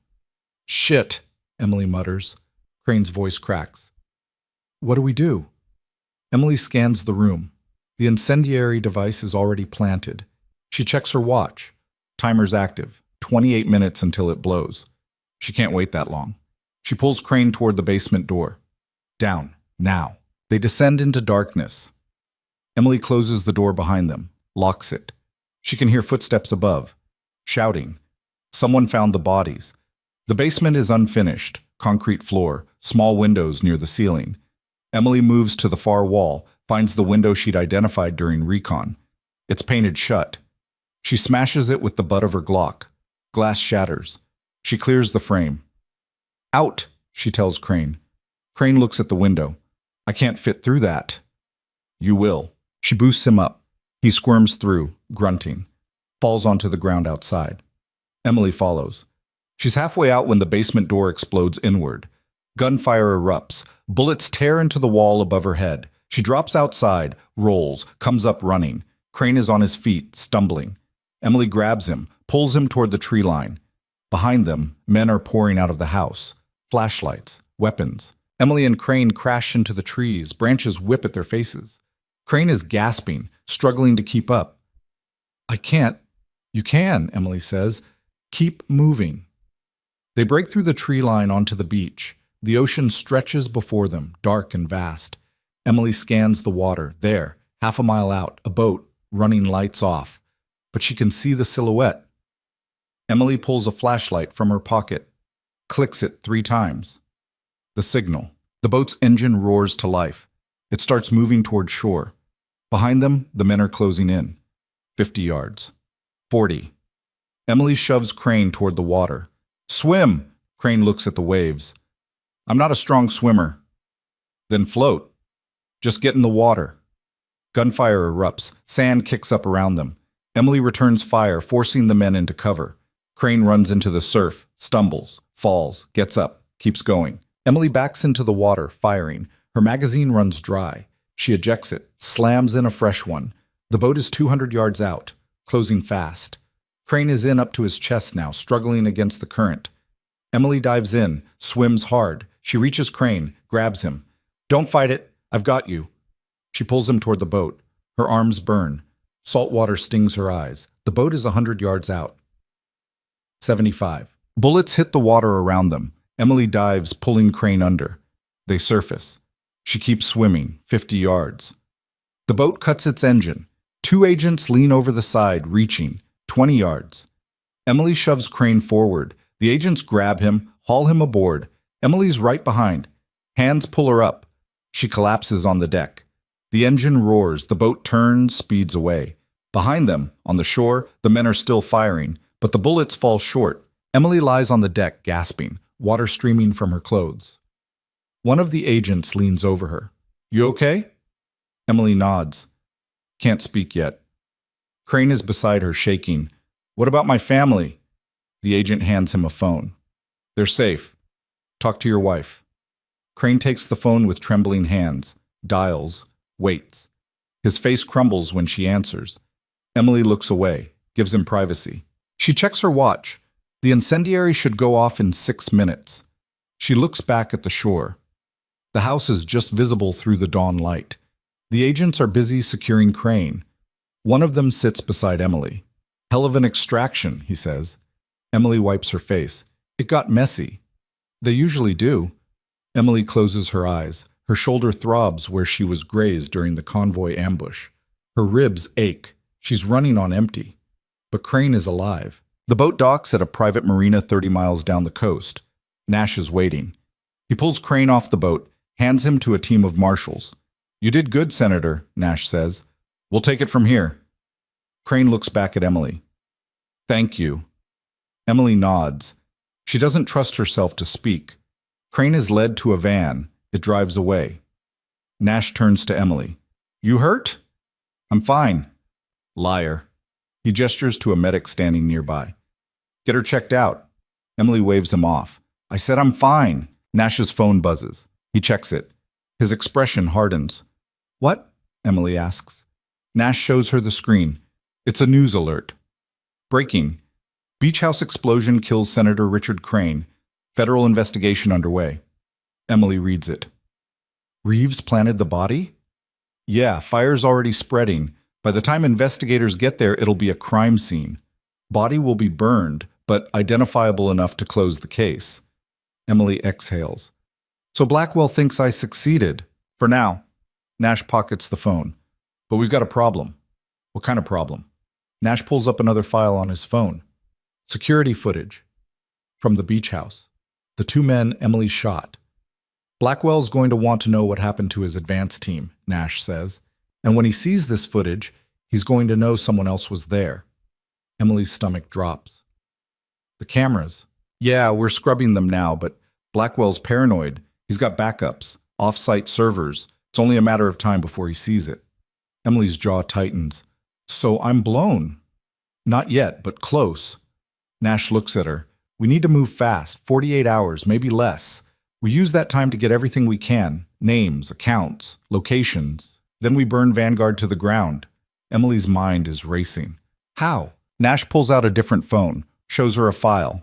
Shit, Emily mutters. Crane's voice cracks. What do we do? Emily scans the room. The incendiary device is already planted. She checks her watch. Timer's active. 28 minutes until it blows. She can't wait that long. She pulls Crane toward the basement door. Down. Now. They descend into darkness. Emily closes the door behind them, locks it. She can hear footsteps above. Shouting. Someone found the bodies. The basement is unfinished. Concrete floor. Small windows near the ceiling. Emily moves to the far wall, finds the window she'd identified during recon. It's painted shut. She smashes it with the butt of her Glock. Glass shatters. She clears the frame. Out, she tells Crane. Crane looks at the window. I can't fit through that. You will. She boosts him up. He squirms through, grunting. Falls onto the ground outside. Emily follows. She's halfway out when the basement door explodes inward. Gunfire erupts. Bullets tear into the wall above her head. She drops outside, rolls, comes up running. Crane is on his feet, stumbling. Emily grabs him, pulls him toward the tree line. Behind them, men are pouring out of the house. Flashlights, weapons. Emily and Crane crash into the trees, branches whip at their faces. Crane is gasping, struggling to keep up. I can't. You can, Emily says. Keep moving. They break through the tree line onto the beach. The ocean stretches before them, dark and vast. Emily scans the water. There, half a mile out, a boat, running lights off. But she can see the silhouette. Emily pulls a flashlight from her pocket, clicks it 3 times. The signal. The boat's engine roars to life. It starts moving toward shore. Behind them, the men are closing in. 50 yards. 40. Emily shoves Crane toward the water. Swim! Crane looks at the waves. I'm not a strong swimmer. Then float. Just get in the water. Gunfire erupts. Sand kicks up around them. Emily returns fire, forcing the men into cover. Crane runs into the surf, stumbles, falls, gets up, keeps going. Emily backs into the water, firing. Her magazine runs dry. She ejects it, slams in a fresh one. The boat is 200 yards out, closing fast. Crane is in up to his chest now, struggling against the current. Emily dives in, swims hard. She reaches Crane, grabs him. Don't fight it. I've got you. She pulls him toward the boat. Her arms burn. Salt water stings her eyes. The boat is 100 yards out. 75. Bullets hit the water around them. Emily dives, pulling Crane under. They surface. She keeps swimming, 50 yards. The boat cuts its engine. 2 agents lean over the side, reaching, 20 yards. Emily shoves Crane forward. The agents grab him, haul him aboard. Emily's right behind. Hands pull her up. She collapses on the deck. The engine roars. The boat turns, speeds away. Behind them, on the shore, the men are still firing, but the bullets fall short. Emily lies on the deck, gasping, water streaming from her clothes. One of the agents leans over her. You okay? Emily nods. Can't speak yet. Crane is beside her, shaking. What about my family? The agent hands him a phone. They're safe. Talk to your wife. Crane takes the phone with trembling hands, dials, waits. His face crumbles when she answers. Emily looks away, gives him privacy. She checks her watch. The incendiary should go off in 6 minutes. She looks back at the shore. The house is just visible through the dawn light. The agents are busy securing Crane. One of them sits beside Emily. Hell of an extraction, he says. Emily wipes her face. It got messy. They usually do. Emily closes her eyes. Her shoulder throbs where she was grazed during the convoy ambush. Her ribs ache. She's running on empty. But Crane is alive. The boat docks at a private marina 30 miles down the coast. Nash is waiting. He pulls Crane off the boat, hands him to a team of marshals. "You did good, Senator," Nash says. "We'll take it from here." Crane looks back at Emily. "Thank you." Emily nods. She doesn't trust herself to speak. Crane is led to a van. It drives away. Nash turns to Emily. "You hurt?" "I'm fine." Liar. He gestures to a medic standing nearby. "Get her checked out." Emily waves him off. "I said I'm fine." Nash's phone buzzes. He checks it. His expression hardens. "What?" Emily asks. Nash shows her the screen. It's a news alert. Breaking. Beach house explosion kills Senator Richard Crane. Federal investigation underway. Emily reads it. "Reeves planted the body?" "Yeah, fire's already spreading. By the time investigators get there, it'll be a crime scene. Body will be burned, but identifiable enough to close the case." Emily exhales. "So Blackwell thinks I succeeded. For now." Nash pockets the phone. "But we've got a problem." "What kind of problem?" Nash pulls up another file on his phone. Security footage. From the beach house. The two men Emily shot. "Blackwell's going to want to know what happened to his advance team," Nash says. "And when he sees this footage, he's going to know someone else was there." Emily's stomach drops. "The cameras. Yeah, we're scrubbing them now, but Blackwell's paranoid. He's got backups, off-site servers. It's only a matter of time before he sees it." Emily's jaw tightens. "So I'm blown." "Not yet, but close." Nash looks at her. "We need to move fast, 48 hours, maybe less. We use that time to get everything we can, names, accounts, locations. Then we burn Vanguard to the ground." Emily's mind is racing. "How?" Nash pulls out a different phone, shows her a file.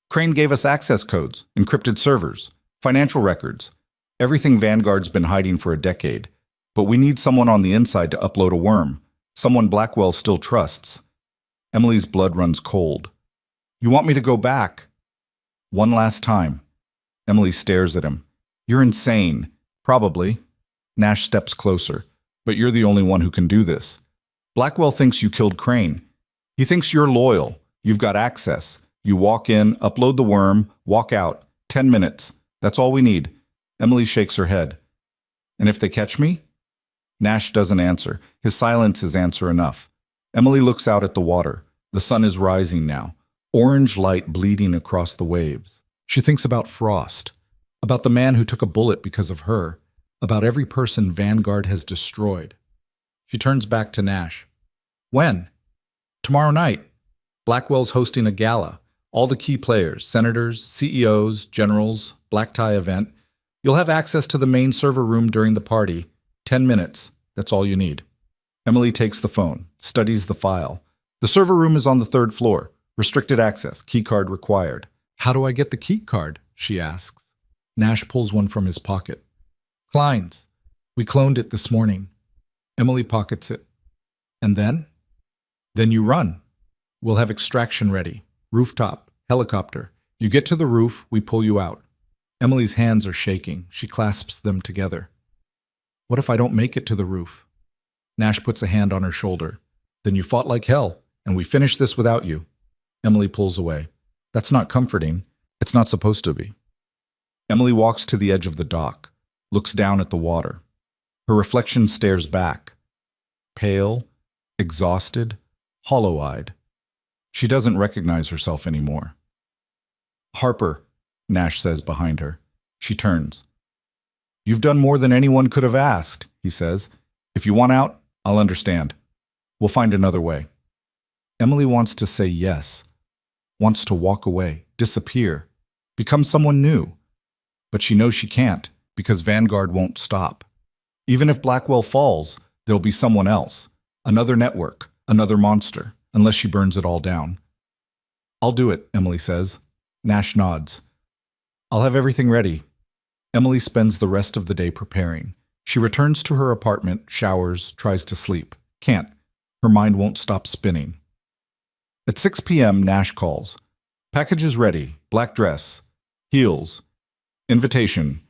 "Crane gave us access codes, encrypted servers, financial records, everything Vanguard's been hiding for a decade. But we need someone on the inside to upload a worm, someone Blackwell still trusts." Emily's blood runs cold. "You want me to go back?" "One last time." Emily stares at him. "You're insane." "Probably." Nash steps closer. "But you're the only one who can do this. Blackwell thinks you killed Crane. He thinks you're loyal. You've got access. You walk in, upload the worm, walk out. 10 minutes. That's all we need." Emily shakes her head. "And if they catch me?" Nash doesn't answer. His silence is answer enough. Emily looks out at the water. The sun is rising now, orange light bleeding across the waves. She thinks about Frost, about the man who took a bullet because of her, about every person Vanguard has destroyed. She turns back to Nash. "When?" "Tomorrow night. Blackwell's hosting a gala. All the key players, senators, CEOs, generals, black tie event. You'll have access to the main server room during the party. 10 minutes. That's all you need." Emily takes the phone, studies the file. "The server room is on the 3rd floor. Restricted access. Key card required." "How do I get the key card?" she asks. Nash pulls one from his pocket. "Klein's. We cloned it this morning." Emily pockets it. "And then?" "Then you run. We'll have extraction ready. Rooftop. Helicopter. You get to the roof, we pull you out." Emily's hands are shaking. She clasps them together. "What if I don't make it to the roof?" Nash puts a hand on her shoulder. "Then you fought like hell, and we finished this without you." Emily pulls away. "That's not comforting. It's not supposed to be." Emily walks to the edge of the dock, looks down at the water. Her reflection stares back. Pale, exhausted, hollow-eyed. She doesn't recognize herself anymore. "Harper," Nash says behind her. She turns. "You've done more than anyone could have asked," he says. "If you want out, I'll understand. We'll find another way." Emily wants to say yes, wants to walk away, disappear, become someone new. But she knows she can't, because Vanguard won't stop. Even if Blackwell falls, there'll be someone else, another network, another monster, unless she burns it all down. "I'll do it," Emily says. Nash nods. "I'll have everything ready." Emily spends the rest of the day preparing. She returns to her apartment, showers, tries to sleep. Can't. Her mind won't stop spinning. At 6 p.m., Nash calls. "Package is ready. Black dress. Heels." Invitation.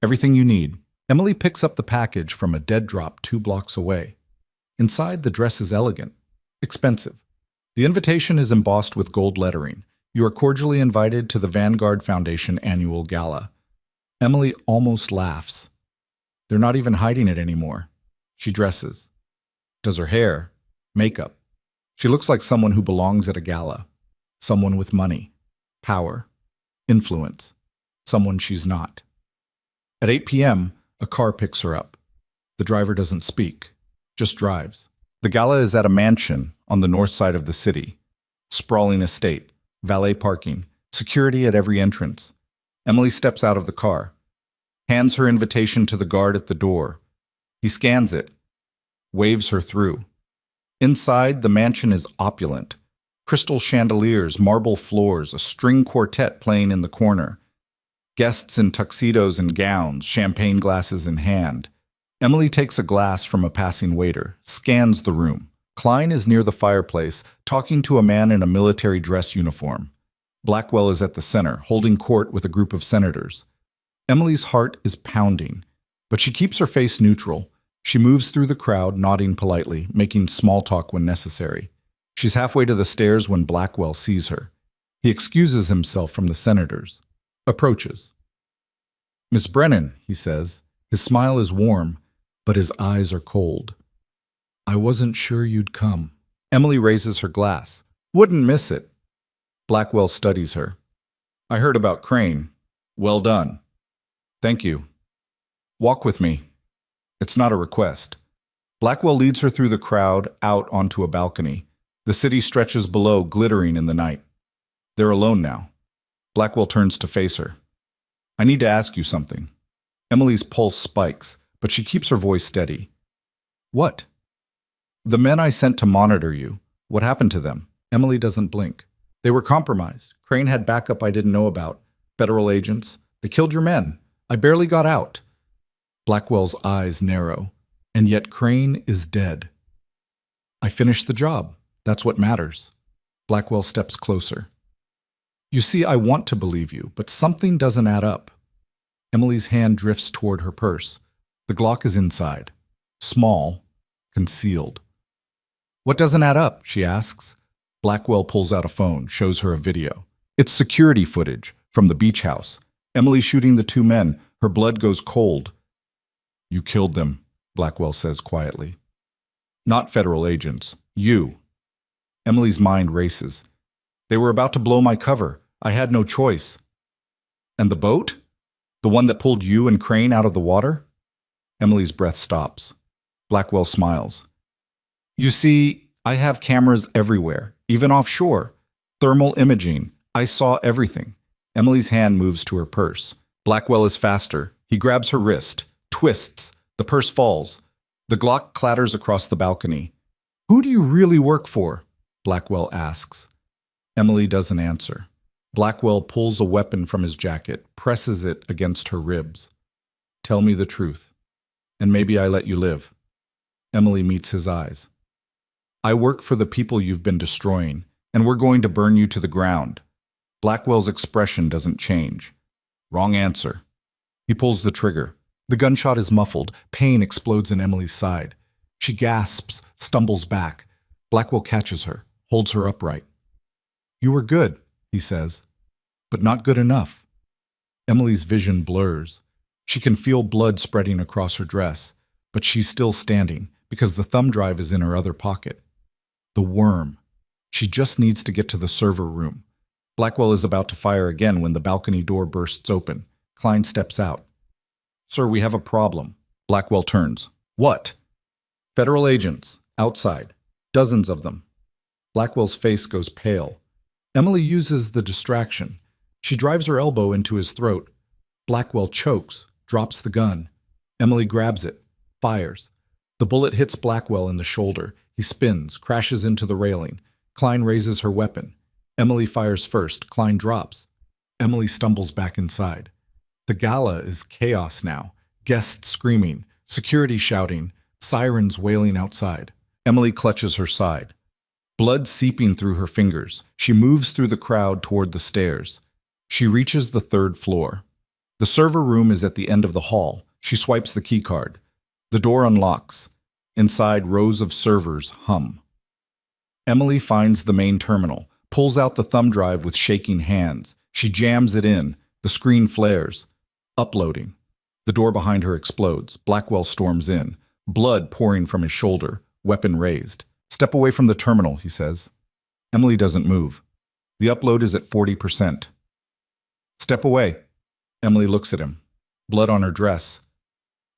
Everything you need. Emily picks up the package from a dead drop 2 blocks away. Inside, the dress is elegant, expensive. The invitation is embossed with gold lettering. You are cordially invited to the Vanguard Foundation annual gala. Emily almost laughs. They're not even hiding it anymore. She dresses, does her hair, makeup. She looks like someone who belongs at a gala. Someone with money, power, influence. Someone she's not. At 8 p.m., a car picks her up. The driver doesn't speak, just drives. The gala is at a mansion on the north side of the city. Sprawling estate, valet parking, security at every entrance. Emily steps out of the car, hands her invitation to the guard at the door. He scans it, waves her through. Inside, the mansion is opulent. Crystal chandeliers, marble floors, a string quartet playing in the corner. Guests in tuxedos and gowns, champagne glasses in hand. Emily takes a glass from a passing waiter, scans the room. Klein is near the fireplace, talking to a man in a military dress uniform. Blackwell is at the center, holding court with a group of senators. Emily's heart is pounding, but she keeps her face neutral. She moves through the crowd, nodding politely, making small talk when necessary. She's halfway to the stairs when Blackwell sees her. He excuses himself from the senators. Approaches. "Miss Brennan," he says. His smile is warm, but his eyes are cold. "I wasn't sure you'd come." Emily raises her glass. "Wouldn't miss it." Blackwell studies her. "I heard about Crane. Well done." "Thank you." "Walk with me." It's not a request. Blackwell leads her through the crowd out onto a balcony. The city stretches below, glittering in the night. They're alone now. Blackwell turns to face her. "I need to ask you something." Emily's pulse spikes, but she keeps her voice steady. "What?" "The men I sent to monitor you. What happened to them?" Emily doesn't blink. "They were compromised. Crane had backup I didn't know about. Federal agents. They killed your men. I barely got out." Blackwell's eyes narrow. "And yet Crane is dead." "I finished the job. That's what matters." Blackwell steps closer. "You see, I want to believe you, but something doesn't add up." Emily's hand drifts toward her purse. The Glock is inside. Small, concealed. "What doesn't add up?" she asks. Blackwell pulls out a phone, shows her a video. It's security footage from the beach house. Emily shooting the 2 men. Her blood goes cold. "You killed them," Blackwell says quietly. "Not federal agents. You." Emily's mind races. "They were about to blow my cover. I had no choice." "And the boat? The one that pulled you and Crane out of the water?" Emily's breath stops. Blackwell smiles. "You see, I have cameras everywhere, even offshore. Thermal imaging. I saw everything." Emily's hand moves to her purse. Blackwell is faster. He grabs her wrist, twists. The purse falls. The Glock clatters across the balcony. "Who do you really work for?" Blackwell asks. Emily doesn't answer. Blackwell pulls a weapon from his jacket, presses it against her ribs. "Tell me the truth, and maybe I let you live." Emily meets his eyes. "I work for the people you've been destroying, and we're going to burn you to the ground." Blackwell's expression doesn't change. "Wrong answer." He pulls the trigger. The gunshot is muffled. Pain explodes in Emily's side. She gasps, stumbles back. Blackwell catches her, holds her upright. "You were good," he says, "but not good enough." Emily's vision blurs. She can feel blood spreading across her dress, but she's still standing because the thumb drive is in her other pocket. The worm. She just needs to get to the server room. Blackwell is about to fire again when the balcony door bursts open. Klein steps out. "Sir, we have a problem." Blackwell turns. "What?" "Federal agents. Outside. Dozens of them." Blackwell's face goes pale. Emily uses the distraction. She drives her elbow into his throat. Blackwell chokes, drops the gun. Emily grabs it, fires. The bullet hits Blackwell in the shoulder. He spins, crashes into the railing. Klein raises her weapon. Emily fires first. Klein drops. Emily stumbles back inside. The gala is chaos now. Guests screaming, security shouting, sirens wailing outside. Emily clutches her side. Blood seeping through her fingers. She moves through the crowd toward the stairs. She reaches the 3rd floor. The server room is at the end of the hall. She swipes the key card. The door unlocks. Inside, rows of servers hum. Emily finds the main terminal, pulls out the thumb drive with shaking hands. She jams it in. The screen flares. Uploading. The door behind her explodes. Blackwell storms in, blood pouring from his shoulder, weapon raised. "Step away from the terminal," he says. Emily doesn't move. The upload is at 40%. "Step away." Emily looks at him. Blood on her dress.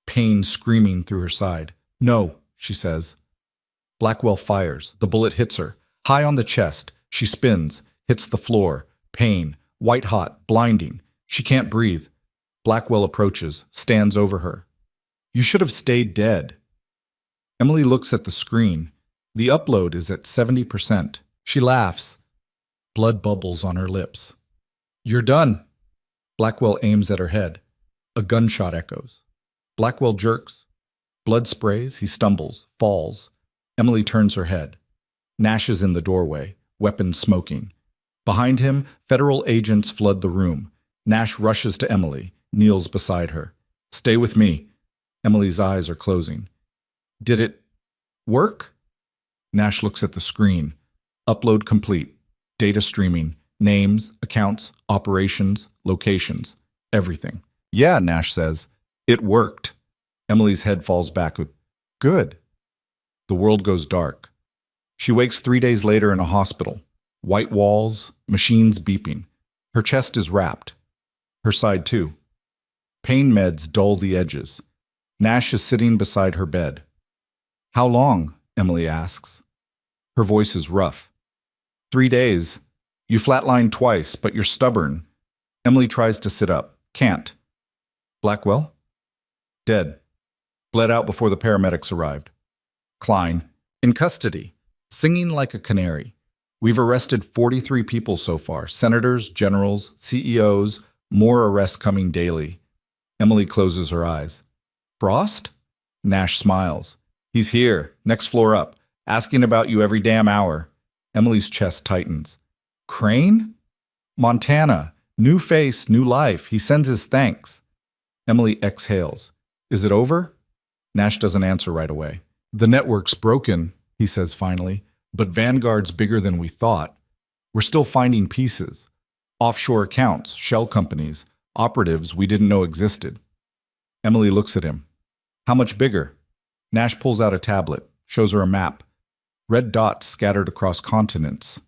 Pain screaming through her side. "No," she says. Blackwell fires. The bullet hits her. High on the chest. She spins, hits the floor. Pain, white hot, blinding. She can't breathe. Blackwell approaches, stands over her. "You should have stayed dead." Emily looks at the screen. The upload is at 70%. She laughs. Blood bubbles on her lips. "You're done." Blackwell aims at her head. A gunshot echoes. Blackwell jerks. Blood sprays. He stumbles, falls. Emily turns her head. Nash is in the doorway, weapon smoking. Behind him, federal agents flood the room. Nash rushes to Emily, kneels beside her. "Stay with me." Emily's eyes are closing. "Did it work?" Nash looks at the screen. Upload complete. Data streaming. Names, accounts, operations, locations. Everything. "Yeah," Nash says. "It worked." Emily's head falls back. "Good." The world goes dark. She wakes 3 days later in a hospital. White walls, machines beeping. Her chest is wrapped. Her side too. Pain meds dull the edges. Nash is sitting beside her bed. "How long?" Emily asks. Her voice is rough. 3 days. You flatlined twice, but you're stubborn." Emily tries to sit up. Can't. "Blackwell?" "Dead. Bled out before the paramedics arrived." Klein, "In custody, singing like a canary. We've arrested 43 people so far, senators, generals, CEOs, more arrests coming daily." Emily closes her eyes. "Frost?" Nash smiles. "He's here, next floor up, asking about you every damn hour." Emily's chest tightens. "Crane?" "Montana. New face, new life. He sends his thanks." Emily exhales. "Is it over?" Nash doesn't answer right away. "The network's broken," he says finally, "but Vanguard's bigger than we thought. We're still finding pieces. Offshore accounts, shell companies, operatives we didn't know existed." Emily looks at him. "How much bigger?" Nash pulls out a tablet, shows her a map. Red dots scattered across continents.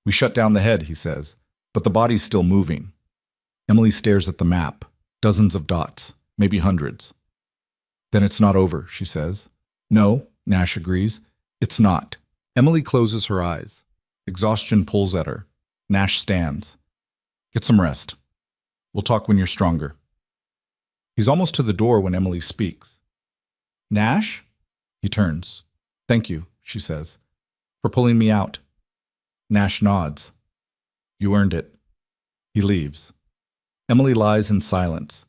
"We shut down the head," he says, "but the body's still moving." Emily stares at the map. Dozens of dots, maybe hundreds. "Then it's not over," she says. "No," Nash agrees. "It's not." Emily closes her eyes. Exhaustion pulls at her. Nash stands. "Get some rest. We'll talk when you're stronger." He's almost to the door when Emily speaks. "Nash?" He turns. "Thank you," she says, "for pulling me out." Nash nods. "You earned it." He leaves. Emily lies in silence.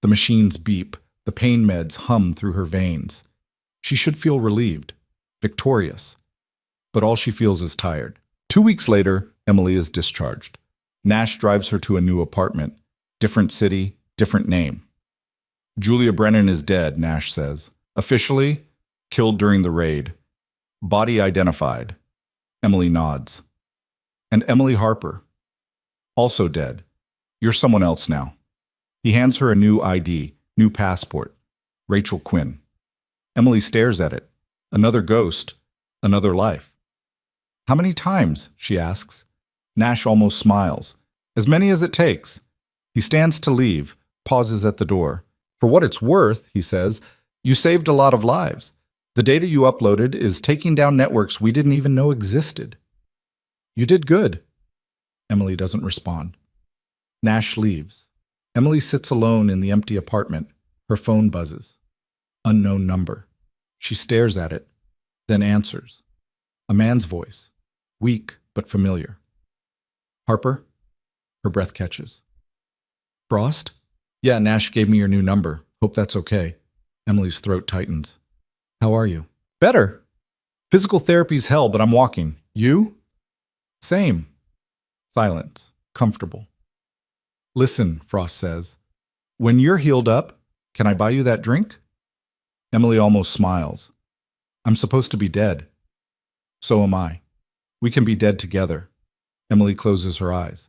The machines beep. The pain meds hum through her veins. She should feel relieved, victorious. But all she feels is tired. 2 weeks later, Emily is discharged. Nash drives her to a new apartment. Different city, different name. "Julia Brennan is dead," Nash says. "Officially, killed during the raid. Body identified." Emily nods. "And Emily Harper, also dead. You're someone else now." He hands her a new ID, new passport. Rachel Quinn. Emily stares at it. Another ghost, another life. "How many times?" she asks. Nash almost smiles. "As many as it takes." He stands to leave, pauses at the door. "For what it's worth," he says, "you saved a lot of lives. The data you uploaded is taking down networks we didn't even know existed." "You did good." Emily doesn't respond. Nash leaves. Emily sits alone in the empty apartment. Her phone buzzes. Unknown number. She stares at it, then answers. A man's voice, weak but familiar. "Harper?" Her breath catches. "Frost?" "Yeah, Nash gave me your new number. Hope that's okay." Emily's throat tightens. "How are you?" "Better. Physical therapy's hell, but I'm walking. You?" "Same." Silence. Comfortable. "Listen," Frost says. When you're healed up, can I buy you that drink? Emily almost smiles. I'm supposed to be dead. So am I. We can be dead together. Emily closes her eyes.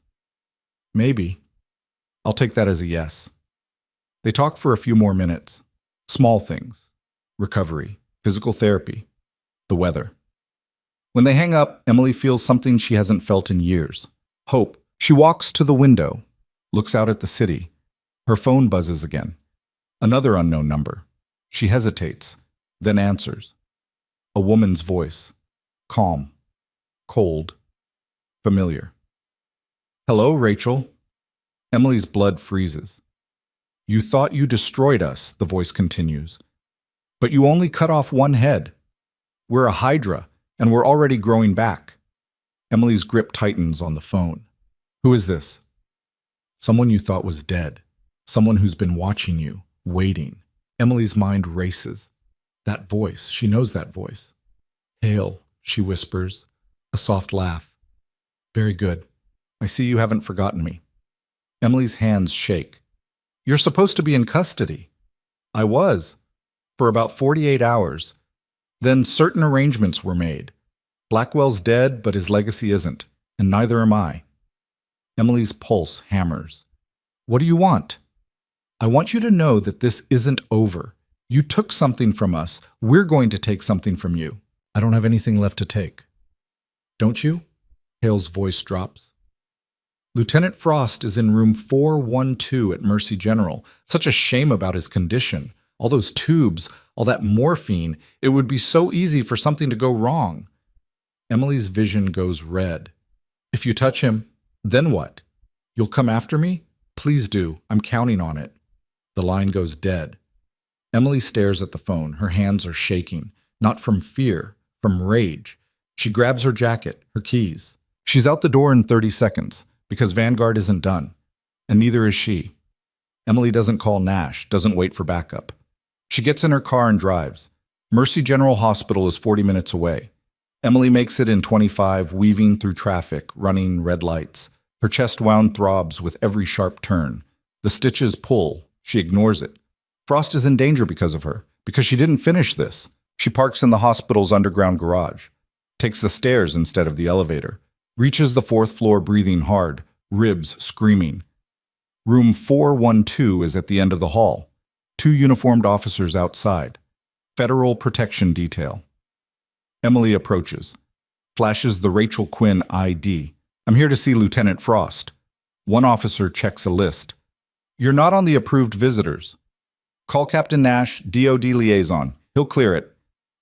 Maybe. I'll take that as a yes. They talk for a few more minutes. Small things. Recovery. Physical therapy. The weather. When they hang up, Emily feels something she hasn't felt in years. Hope. She walks to the window, looks out at the city. Her phone buzzes again. Another unknown number. She hesitates, then answers. A woman's voice. Calm. Cold. Familiar. Hello, Rachel. Emily's blood freezes. You thought you destroyed us, the voice continues. But you only cut off one head. We're a hydra, and we're already growing back. Emily's grip tightens on the phone. Who is this? Someone you thought was dead. Someone who's been watching you, waiting. Emily's mind races. That voice, she knows that voice. Hale, she whispers, a soft laugh. Very good. I see you haven't forgotten me. Emily's hands shake. You're supposed to be in custody. I was, for about 48 hours. Then certain arrangements were made. Blackwell's dead, but his legacy isn't, and neither am I. Emily's pulse hammers. What do you want? I want you to know that this isn't over. You took something from us. We're going to take something from you. I don't have anything left to take. Don't you? Hale's voice drops. Lieutenant Frost is in room 412 at Mercy General. Such a shame about his condition. All those tubes, all that morphine. It would be so easy for something to go wrong. Emily's vision goes red. If you touch him, then what? You'll come after me? Please do. I'm counting on it. The line goes dead. Emily stares at the phone. Her hands are shaking, not from fear, from rage. She grabs her jacket, her keys. She's out the door in 30 seconds, because Vanguard isn't done, and neither is she. Emily doesn't call Nash, doesn't wait for backup. She gets in her car and drives. Mercy General Hospital is 40 minutes away. Emily makes it in 25, weaving through traffic, running red lights. Her chest wound throbs with every sharp turn. The stitches pull. She ignores it. Frost is in danger because of her, because she didn't finish this. She parks in the hospital's underground garage, takes the stairs instead of the elevator, reaches the 4th floor breathing hard, ribs screaming. Room 412 is at the end of the hall. 2 uniformed officers outside. Federal Protection Detail. Emily approaches, flashes the Rachel Quinn ID. I'm here to see Lieutenant Frost. One officer checks a list. You're not on the approved visitors. Call Captain Nash, DOD liaison. He'll clear it.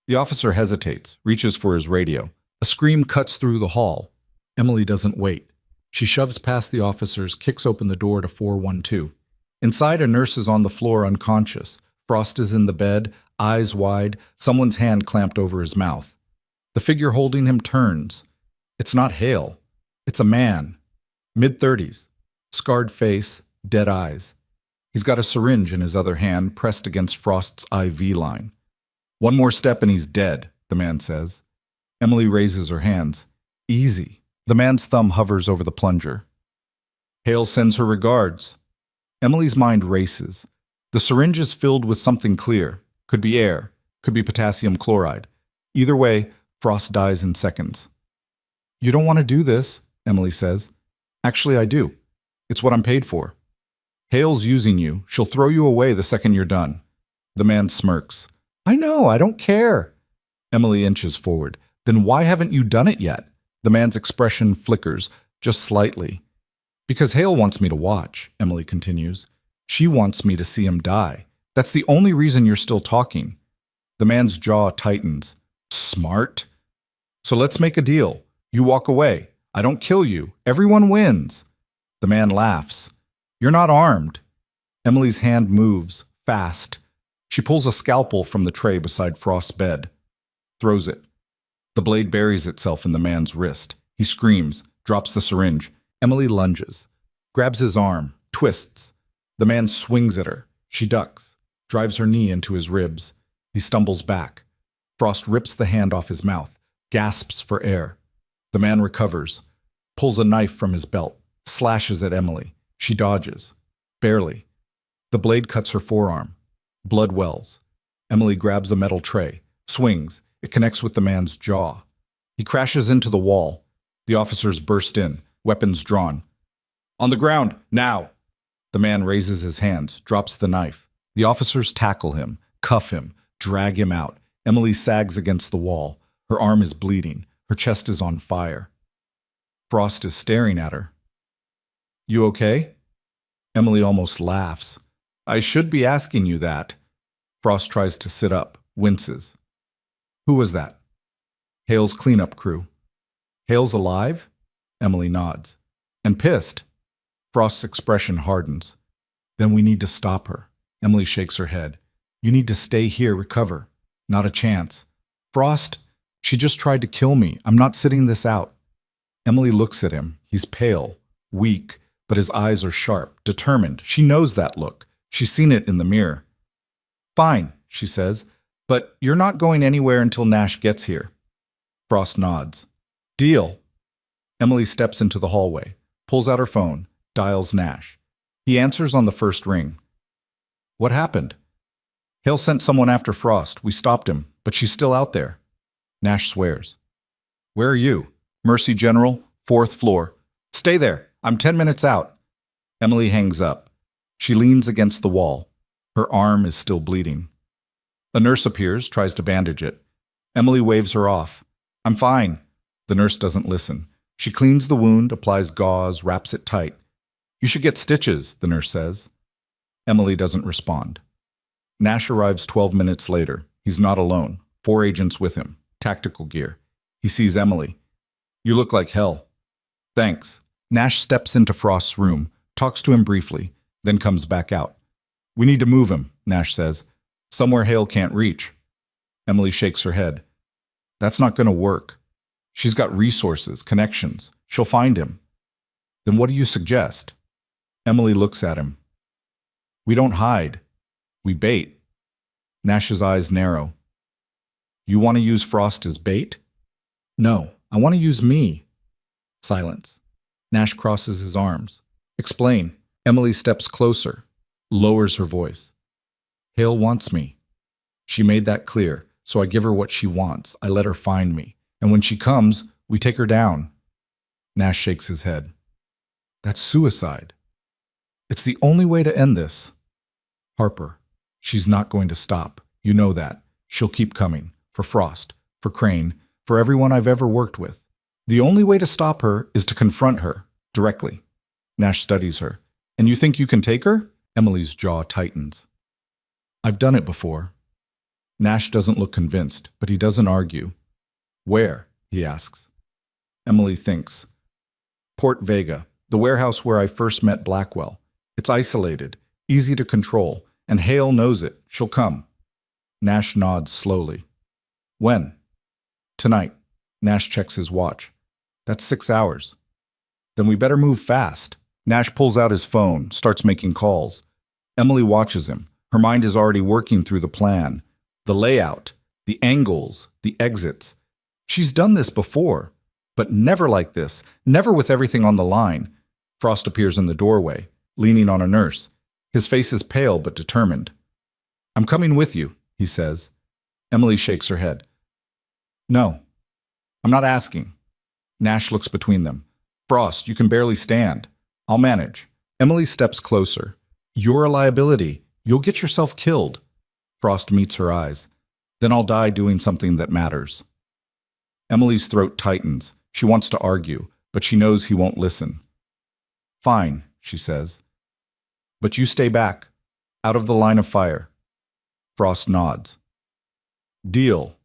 The officer hesitates, reaches for his radio. A scream cuts through the hall. Emily doesn't wait. She shoves past the officers, kicks open the door to 412. Inside, a nurse is on the floor unconscious. Frost is in the bed, eyes wide, someone's hand clamped over his mouth. The figure holding him turns. It's not Hale. It's a man. Mid-30s. Scarred face, dead eyes. He's got a syringe in his other hand, pressed against Frost's IV line. One more step and he's dead, the man says. Emily raises her hands. Easy. The man's thumb hovers over the plunger. Hale sends her regards. Emily's mind races. The syringe is filled with something clear. Could be air. Could be potassium chloride. Either way, Frost dies in seconds. You don't want to do this, Emily says. Actually, I do. It's what I'm paid for. Hale's using you. She'll throw you away the second you're done. The man smirks. I know, I don't care. Emily inches forward. Then why haven't you done it yet? The man's expression flickers, just slightly. Because Hale wants me to watch, Emily continues. She wants me to see him die. That's the only reason you're still talking. The man's jaw tightens. Smart. So let's make a deal. You walk away. I don't kill you. Everyone wins. The man laughs. You're not armed. Emily's hand moves, fast. She pulls a scalpel from the tray beside Frost's bed. Throws it. The blade buries itself in the man's wrist. He screams, drops the syringe. Emily lunges, grabs his arm, twists. The man swings at her. She ducks, drives her knee into his ribs. He stumbles back. Frost rips the hand off his mouth, gasps for air. The man recovers, pulls a knife from his belt, slashes at Emily. She dodges. Barely. The blade cuts her forearm. Blood wells. Emily grabs a metal tray, swings. It connects with the man's jaw. He crashes into the wall. The officers burst in, weapons drawn. On the ground, now! The man raises his hands, drops the knife. The officers tackle him, cuff him, drag him out. Emily sags against the wall. Her arm is bleeding. Her chest is on fire. Frost is staring at her. You okay? Emily almost laughs. I should be asking you that. Frost tries to sit up, winces. Who was that? Hale's cleanup crew. Hale's alive? Emily nods. And pissed. Frost's expression hardens. Then we need to stop her. Emily shakes her head. You need to stay here, recover. Not a chance. Frost, she just tried to kill me. I'm not sitting this out. Emily looks at him. He's pale, weak, but his eyes are sharp, determined. She knows that look. She's seen it in the mirror. Fine, she says, but you're not going anywhere until Nash gets here. Frost nods. Deal. Emily steps into the hallway, pulls out her phone, dials Nash. He answers on the first ring. What happened? Hale sent someone after Frost. We stopped him, but she's still out there. Nash swears. Where are you? Mercy General, 4th floor. Stay there. I'm 10 minutes out. Emily hangs up. She leans against the wall. Her arm is still bleeding. A nurse appears, tries to bandage it. Emily waves her off. I'm fine. The nurse doesn't listen. She cleans the wound, applies gauze, wraps it tight. You should get stitches, the nurse says. Emily doesn't respond. Nash arrives 12 minutes later. He's not alone. 4 agents with him. Tactical gear. He sees Emily. You look like hell. Thanks. Nash steps into Frost's room, talks to him briefly, then comes back out. We need to move him, Nash says. Somewhere Hale can't reach. Emily shakes her head. That's not going to work. She's got resources, connections. She'll find him. Then what do you suggest? Emily looks at him. We don't hide. We bait. Nash's eyes narrow. You want to use Frost as bait? No, I want to use me. Silence. Nash crosses his arms. Explain. Emily steps closer, lowers her voice. Hale wants me. She made that clear, so I give her what she wants. I let her find me. And when she comes, we take her down. Nash shakes his head. That's suicide. It's the only way to end this. Harper, she's not going to stop. You know that. She'll keep coming. For Frost, for Crane, for everyone I've ever worked with. The only way to stop her is to confront her, directly. Nash studies her. And you think you can take her? Emily's jaw tightens. I've done it before. Nash doesn't look convinced, but he doesn't argue. Where? He asks. Emily thinks. Port Vega, the warehouse where I first met Blackwell. It's isolated, easy to control, and Hale knows it. She'll come. Nash nods slowly. When? Tonight. Nash checks his watch. That's 6 hours. Then we better move fast. Nash pulls out his phone, starts making calls. Emily watches him. Her mind is already working through the plan. The layout, the angles, the exits. She's done this before, but never like this, never with everything on the line. Frost appears in the doorway, leaning on a nurse. His face is pale but determined. I'm coming with you, he says. Emily shakes her head. No, I'm not asking. Nash looks between them. Frost, you can barely stand. I'll manage. Emily steps closer. You're a liability. You'll get yourself killed. Frost meets her eyes. Then I'll die doing something that matters. Emily's throat tightens. She wants to argue, but she knows he won't listen. Fine, she says. But you stay back, out of the line of fire. Frost nods. Deal.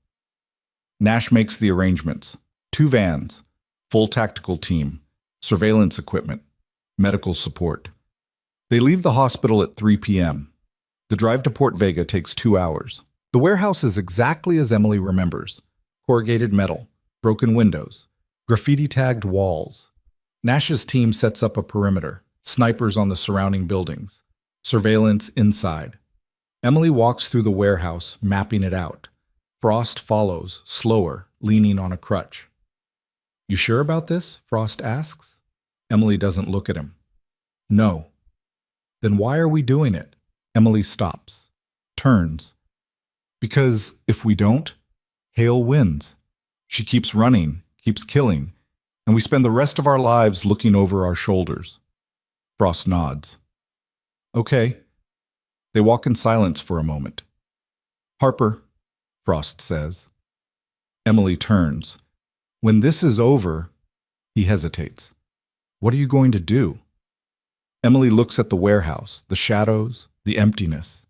Nash makes the arrangements. 2 vans, full tactical team, surveillance equipment, medical support. They leave the hospital at 3 p.m. The drive to Port Vega takes 2 hours. The warehouse is exactly as Emily remembers. Corrugated metal, broken windows, graffiti-tagged walls. Nash's team sets up a perimeter, snipers on the surrounding buildings, surveillance inside. Emily walks through the warehouse, mapping it out. Frost follows, slower, leaning on a crutch. You sure about this? Frost asks. Emily doesn't look at him. No. Then why are we doing it? Emily stops, turns. Because if we don't, Hale wins. She keeps running, keeps killing, and we spend the rest of our lives looking over our shoulders. Frost nods. Okay. They walk in silence for a moment. Harper, Frost says. Emily turns. When this is over, he hesitates. What are you going to do? Emily looks at the warehouse, the shadows, the emptiness.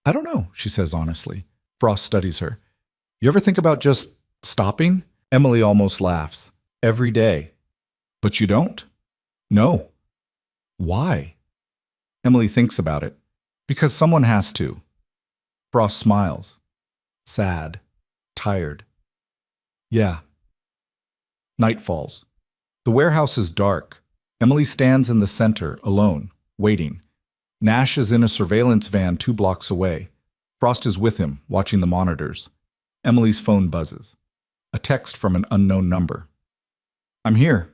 I don't know, she says honestly. Frost studies her. You ever think about just stopping? Emily almost laughs. Every day. But you don't? No. Why? Emily thinks about it. Because someone has to. Frost smiles. Sad. Tired. Yeah. Night falls. The warehouse is dark. Emily stands in the center, alone, waiting. Nash is in a surveillance van 2 blocks away. Frost is with him, watching the monitors. Emily's phone buzzes. A text from an unknown number. I'm here.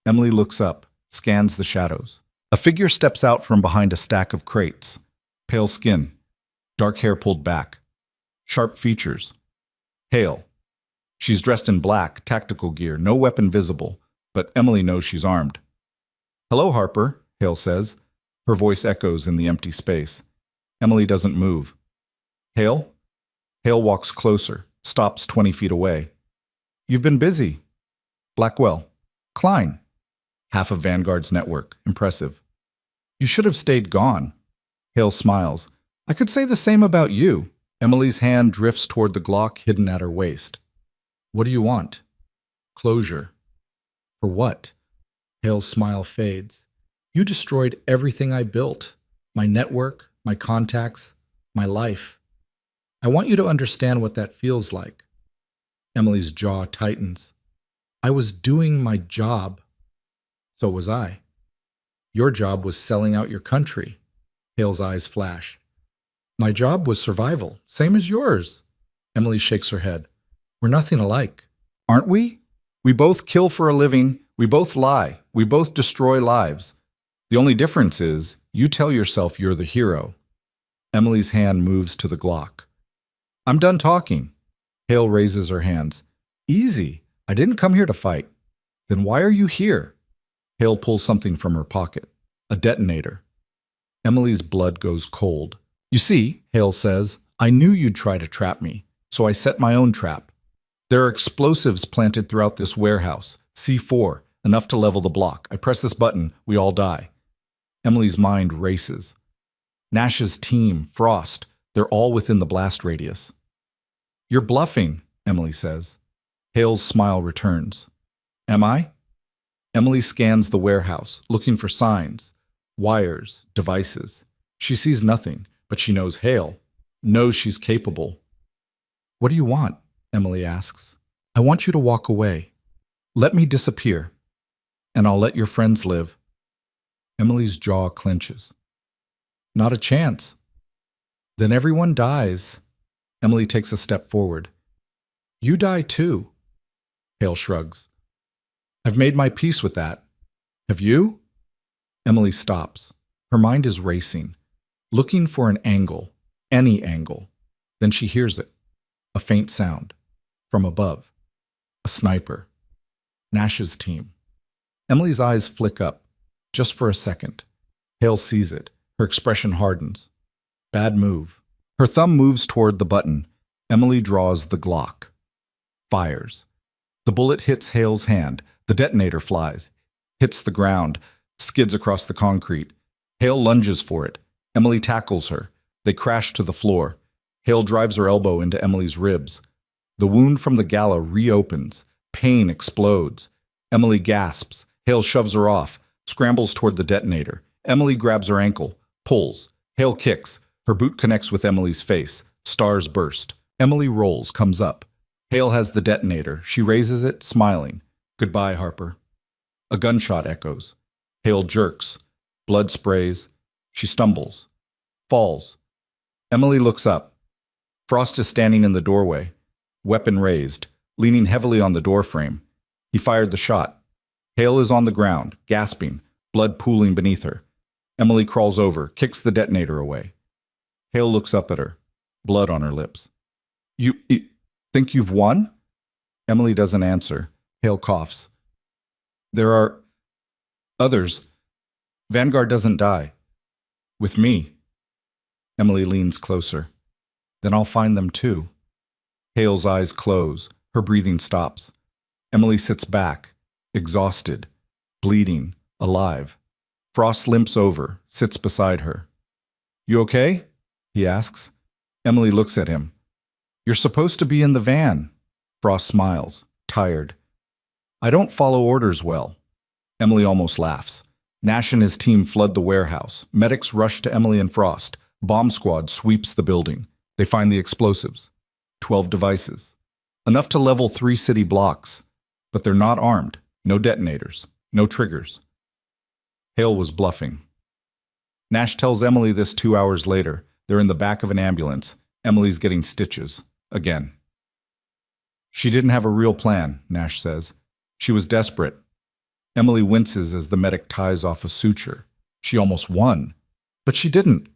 Emily looks up, scans the shadows. A figure steps out from behind a stack of crates. Pale skin. Dark hair pulled back. Sharp features. Hale. She's dressed in black, tactical gear, no weapon visible, but Emily knows she's armed. Hello, Harper, Hale says. Her voice echoes in the empty space. Emily doesn't move. Hale? Hale walks closer, stops 20 feet away. You've been busy. Blackwell. Klein. Half of Vanguard's network. Impressive. You should have stayed gone. Hale smiles. I could say the same about you. Emily's hand drifts toward the Glock hidden at her waist. What do you want? Closure. For what? Hale's smile fades. You destroyed everything I built. My network, my contacts, my life. I want you to understand what that feels like. Emily's jaw tightens. I was doing my job. So was I. Your job was selling out your country. Hale's eyes flash. My job was survival, same as yours. Emily shakes her head. We're nothing alike. Aren't we? We both kill for a living. We both lie. We both destroy lives. The only difference is you tell yourself you're the hero. Emily's hand moves to the Glock. I'm done talking. Hale raises her hands. Easy. I didn't come here to fight. Then why are you here? Hale pulls something from her pocket. A detonator. Emily's blood goes cold. You see, Hale says, I knew you'd try to trap me, so I set my own trap. There are explosives planted throughout this warehouse. C4, enough to level the block. I press this button, we all die. Emily's mind races. Nash's team, Frost, they're all within the blast radius. You're bluffing, Emily says. Hale's smile returns. Am I? Emily scans the warehouse, looking for signs, wires, devices. She sees nothing, but she knows Hale, knows she's capable. What do you want? Emily asks. I want you to walk away. Let me disappear, and I'll let your friends live. Emily's jaw clenches. Not a chance. Then everyone dies. Emily takes a step forward. You die too. Hale shrugs. I've made my peace with that. Have you? Emily stops. Her mind is racing, looking for an angle, any angle. Then she hears it. A faint sound. From above. A sniper. Nash's team. Emily's eyes flick up, just for a second. Hale sees it. Her expression hardens. Bad move. Her thumb moves toward the button. Emily draws the Glock. Fires. The bullet hits Hale's hand. The detonator flies. Hits the ground. Skids across the concrete. Hale lunges for it. Emily tackles her. They crash to the floor. Hale drives her elbow into Emily's ribs. The wound from the gala reopens. Pain explodes. Emily gasps. Hale shoves her off, scrambles toward the detonator. Emily grabs her ankle, pulls. Hale kicks. Her boot connects with Emily's face. Stars burst. Emily rolls, comes up. Hale has the detonator. She raises it, smiling. Goodbye, Harper. A gunshot echoes. Hale jerks. Blood sprays. She stumbles. Falls. Emily looks up. Frost is standing in the doorway, weapon raised, leaning heavily on the doorframe. He fired the shot. Hale is on the ground, gasping, blood pooling beneath her. Emily crawls over, kicks the detonator away. Hale looks up at her, blood on her lips. You think you've won? Emily doesn't answer. Hale coughs. There are others. Vanguard doesn't die. With me. Emily leans closer. Then I'll find them too. Hale's eyes close. Her breathing stops. Emily sits back, exhausted, bleeding, alive. Frost limps over, sits beside her. You okay? He asks. Emily looks at him. You're supposed to be in the van. Frost smiles, tired. I don't follow orders well. Emily almost laughs. Nash and his team flood the warehouse. Medics rush to Emily and Frost. Bomb squad sweeps the building. They find the explosives. 12 devices. Enough to level 3 city blocks. But they're not armed. No detonators. No triggers. Hale was bluffing. Nash tells Emily this 2 hours later. They're in the back of an ambulance. Emily's getting stitches. Again. She didn't have a real plan, Nash says. She was desperate. Emily winces as the medic ties off a suture. She almost won. But she didn't.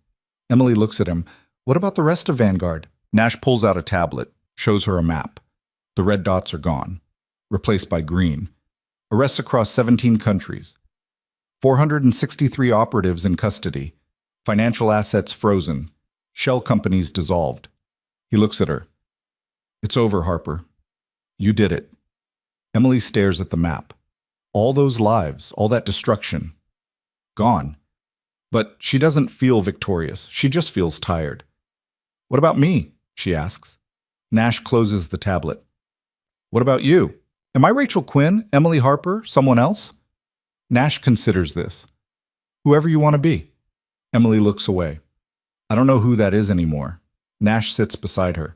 Emily looks at him. What about the rest of Vanguard? Nash pulls out a tablet, shows her a map. The red dots are gone, replaced by green. Arrests across 17 countries. 463 operatives in custody. Financial assets frozen. Shell companies dissolved. He looks at her. It's over, Harper. You did it. Emily stares at the map. All those lives, all that destruction. Gone. But she doesn't feel victorious. She just feels tired. What about me? She asks. Nash closes the tablet. What about you? Am I Rachel Quinn, Emily Harper, someone else? Nash considers this. Whoever you want to be. Emily looks away. I don't know who that is anymore. Nash sits beside her.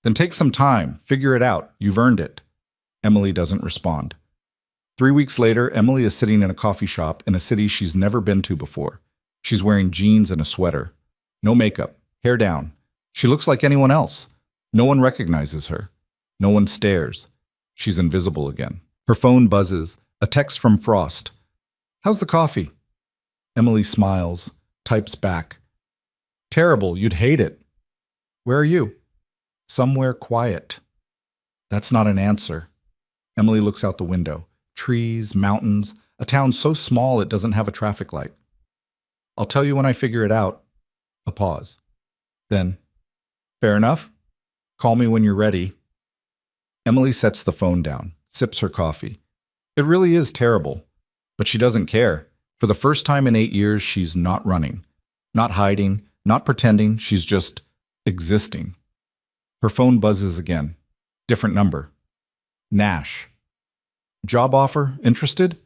Then take some time. Figure it out. You've earned it. Emily doesn't respond. 3 weeks later, Emily is sitting in a coffee shop in a city she's never been to before. She's wearing jeans and a sweater. No makeup. Hair down. She looks like anyone else. No one recognizes her. No one stares. She's invisible again. Her phone buzzes. A text from Frost. How's the coffee? Emily smiles, types back. Terrible, you'd hate it. Where are you? Somewhere quiet. That's not an answer. Emily looks out the window. Trees, mountains, a town so small it doesn't have a traffic light. I'll tell you when I figure it out. A pause. Then, fair enough. Call me when you're ready. Emily sets the phone down, sips her coffee. It really is terrible, but she doesn't care. For the first time in 8 years, she's not running, not hiding, not pretending. She's just existing. Her phone buzzes again. Different number. Nash. Job offer? Interested?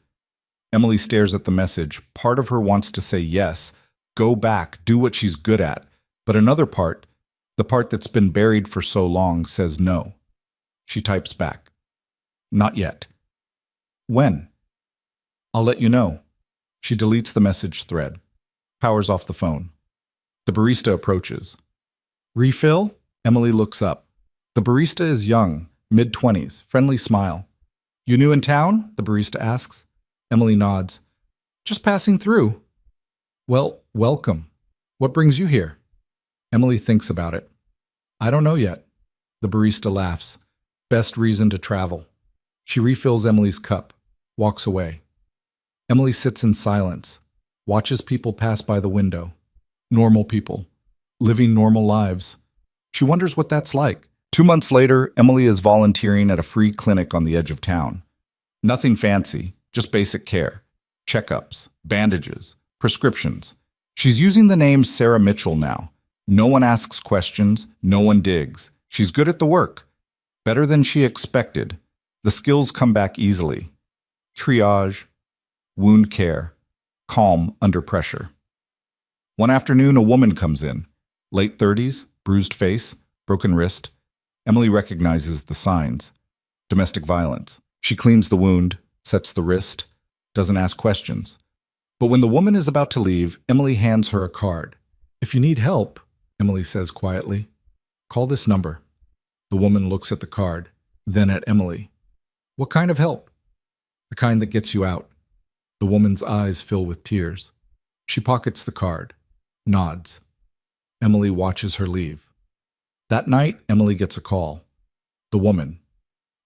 Emily stares at the message. Part of her wants to say yes, go back, do what she's good at. But another part, the part that's been buried for so long, says no. She types back. Not yet. When? I'll let you know. She deletes the message thread. Powers off the phone. The barista approaches. Refill? Emily looks up. The barista is young, mid-20s, friendly smile. You new in town? The barista asks. Emily nods. Just passing through. Well, welcome. What brings you here? Emily thinks about it. I don't know yet. The barista laughs. Best reason to travel. She refills Emily's cup, walks away. Emily sits in silence, watches people pass by the window. Normal people, living normal lives. She wonders what that's like. 2 months later, Emily is volunteering at a free clinic on the edge of town. Nothing fancy, just basic care. Checkups, bandages, prescriptions. She's using the name Sarah Mitchell now. No one asks questions, no one digs. She's good at the work. Better than she expected. The skills come back easily. Triage, wound care, calm under pressure. One afternoon, a woman comes in. Late 30s, bruised face, broken wrist. Emily recognizes the signs. Domestic violence. She cleans the wound, sets the wrist, doesn't ask questions. But when the woman is about to leave, Emily hands her a card. If you need help, Emily says quietly, call this number. The woman looks at the card, then at Emily. What kind of help? The kind that gets you out. The woman's eyes fill with tears. She pockets the card, nods. Emily watches her leave. That night, Emily gets a call. The woman.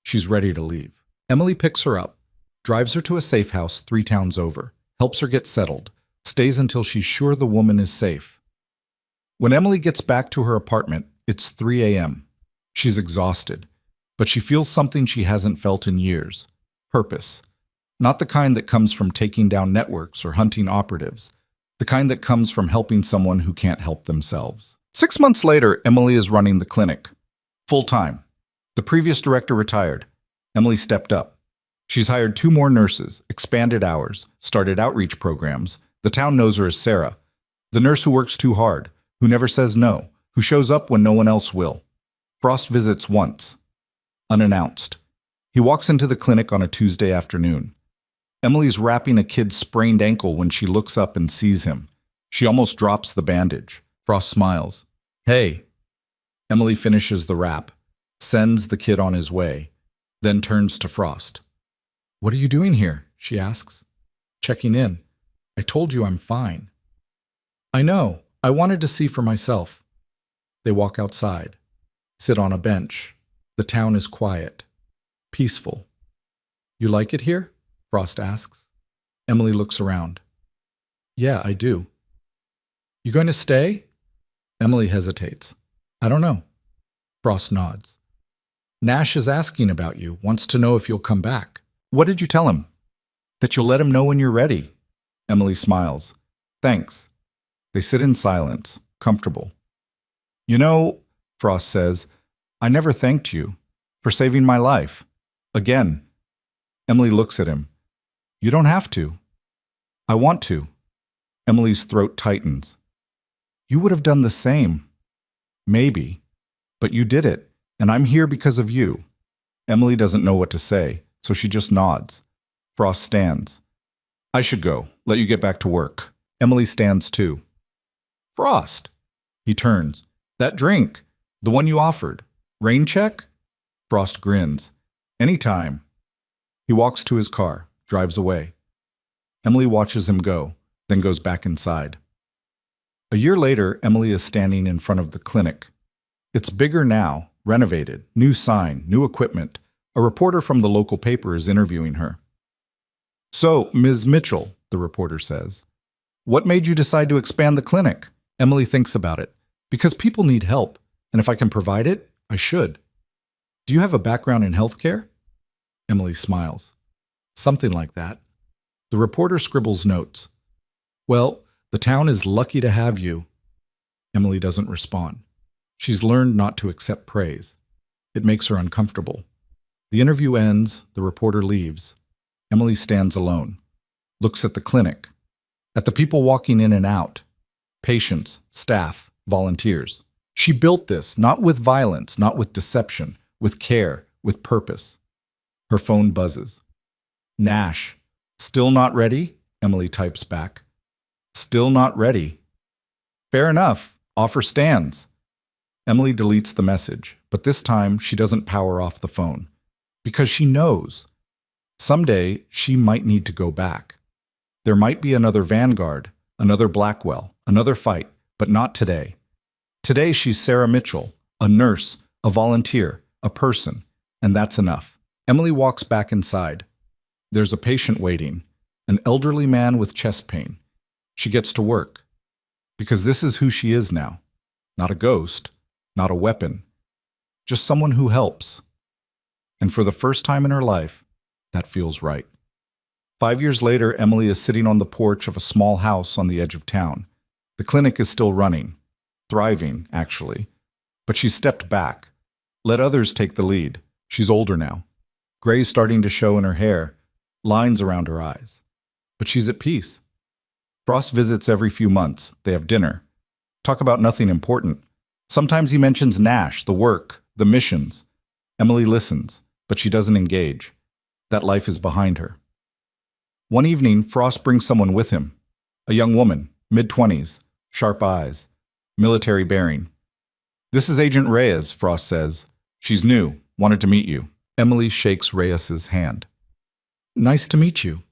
She's ready to leave. Emily picks her up, drives her to a safe house 3 towns over, helps her get settled, stays until she's sure the woman is safe. When Emily gets back to her apartment, it's 3 a.m. She's exhausted, but she feels something she hasn't felt in years. Purpose. Not the kind that comes from taking down networks or hunting operatives. The kind that comes from helping someone who can't help themselves. 6 months later, Emily is running the clinic. Full-time. The previous director retired. Emily stepped up. She's hired 2 more nurses, expanded hours, started outreach programs. The town knows her as Sarah, the nurse who works too hard, who never says no, who shows up when no one else will. Frost visits once, unannounced. He walks into the clinic on a Tuesday afternoon. Emily's wrapping a kid's sprained ankle when she looks up and sees him. She almost drops the bandage. Frost smiles. Hey. Emily finishes the wrap, sends the kid on his way, then turns to Frost. What are you doing here? She asks. Checking in. I told you I'm fine. I know. I wanted to see for myself. They walk outside, sit on a bench. The town is quiet, peaceful. You like it here? Frost asks. Emily looks around. Yeah, I do. You going to stay? Emily hesitates. I don't know. Frost nods. Nash is asking about you, wants to know if you'll come back. What did you tell him? That you'll let him know when you're ready. Emily smiles. Thanks. They sit in silence, comfortable. You know, Frost says, I never thanked you for saving my life. Again. Emily looks at him. You don't have to. I want to. Emily's throat tightens. You would have done the same. Maybe. But you did it, and I'm here because of you. Emily doesn't know what to say, so she just nods. Frost stands. I should go. Let you get back to work. Emily stands too. Frost. He turns. That drink. The one you offered. Rain check? Frost grins. Anytime. He walks to his car, drives away. Emily watches him go, then goes back inside. A year later, Emily is standing in front of the clinic. It's bigger now, renovated, new sign, new equipment. A reporter from the local paper is interviewing her. So, Ms. Mitchell, the reporter says, what made you decide to expand the clinic? Emily thinks about it. Because people need help, and if I can provide it, I should. Do you have a background in healthcare? Emily smiles. Something like that. The reporter scribbles notes. Well, the town is lucky to have you. Emily doesn't respond. She's learned not to accept praise. It makes her uncomfortable. The interview ends, the reporter leaves. Emily stands alone, looks at the clinic, at the people walking in and out, patients, staff, volunteers. She built this, not with violence, not with deception, with care, with purpose. Her phone buzzes. Nash. Still not ready? Emily types back. Still not ready. Fair enough. Offer stands. Emily deletes the message, but this time she doesn't power off the phone. Because she knows. Someday she might need to go back. There might be another Vanguard, another Blackwell, another fight, but not today. Today she's Sarah Mitchell, a nurse, a volunteer, a person, and that's enough. Emily walks back inside. There's a patient waiting, an elderly man with chest pain. She gets to work. Because this is who she is now. Not a ghost, not a weapon, just someone who helps. And for the first time in her life, that feels right. 5 years later, Emily is sitting on the porch of a small house on the edge of town. The clinic is still running, thriving, actually. But she's stepped back, let others take the lead. She's older now. Gray's starting to show in her hair, lines around her eyes. But she's at peace. Frost visits every few months. They have dinner. Talk about nothing important. Sometimes he mentions Nash, the work, the missions. Emily listens, but she doesn't engage. That life is behind her. One evening, Frost brings someone with him. A young woman, mid-20s, sharp eyes, military bearing. This is Agent Reyes, Frost says. She's new, wanted to meet you. Emily shakes Reyes's hand. Nice to meet you.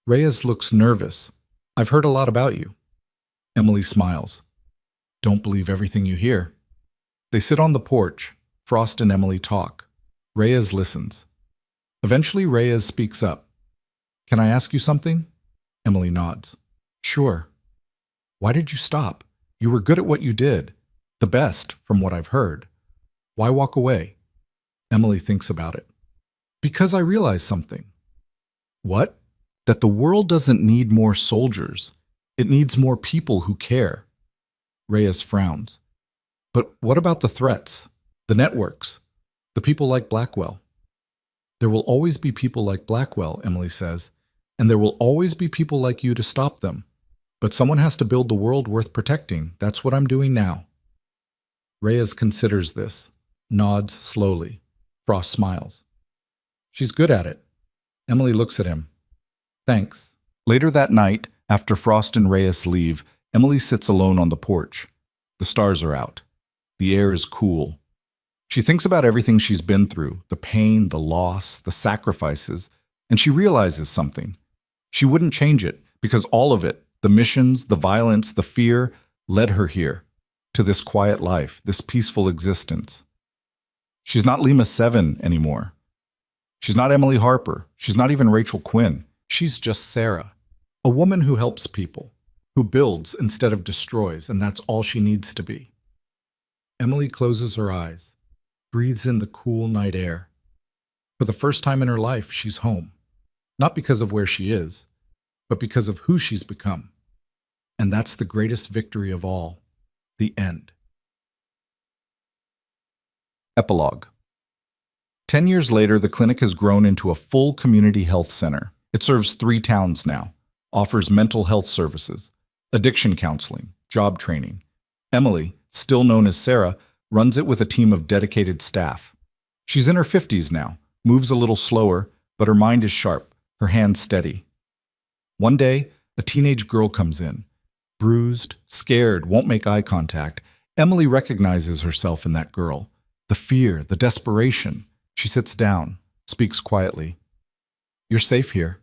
Reyes looks nervous. I've heard a lot about you. Emily smiles. Don't believe everything you hear. They sit on the porch. Frost and Emily talk. Reyes listens. Eventually, Reyes speaks up. Can I ask you something? Emily nods. Sure. Why did you stop? You were good at what you did. The best, from what I've heard. Why walk away? Emily thinks about it. Because I realized something. What? That the world doesn't need more soldiers. It needs more people who care. Reyes frowns. But what about the threats? The networks? The people like Blackwell? There will always be people like Blackwell, Emily says, and there will always be people like you to stop them. But someone has to build the world worth protecting. That's what I'm doing now. Reyes considers this, nods slowly. Frost smiles. She's good at it. Emily looks at him. Thanks. Later that night, after Frost and Reyes leave, Emily sits alone on the porch. The stars are out. The air is cool. She thinks about everything she's been through, the pain, the loss, the sacrifices, and she realizes something. She wouldn't change it because all of it, the missions, the violence, the fear, led her here, to this quiet life, this peaceful existence. She's not Lima 7 anymore. She's not Emily Harper. She's not even Rachel Quinn. She's just Sarah, a woman who helps people, who builds instead of destroys, and that's all she needs to be. Emily closes her eyes, breathes in the cool night air. For the first time in her life, she's home, not because of where she is, but because of who she's become. And that's the greatest victory of all, the end. Epilogue. 10 years later, the clinic has grown into a full community health center. It serves 3 towns now, offers mental health services, addiction counseling, job training. Emily, still known as Sarah, runs it with a team of dedicated staff. She's in her 50s now, moves a little slower, but her mind is sharp, her hands steady. One day, a teenage girl comes in. Bruised, scared, won't make eye contact. Emily recognizes herself in that girl. The fear, the desperation. She sits down, speaks quietly. You're safe here.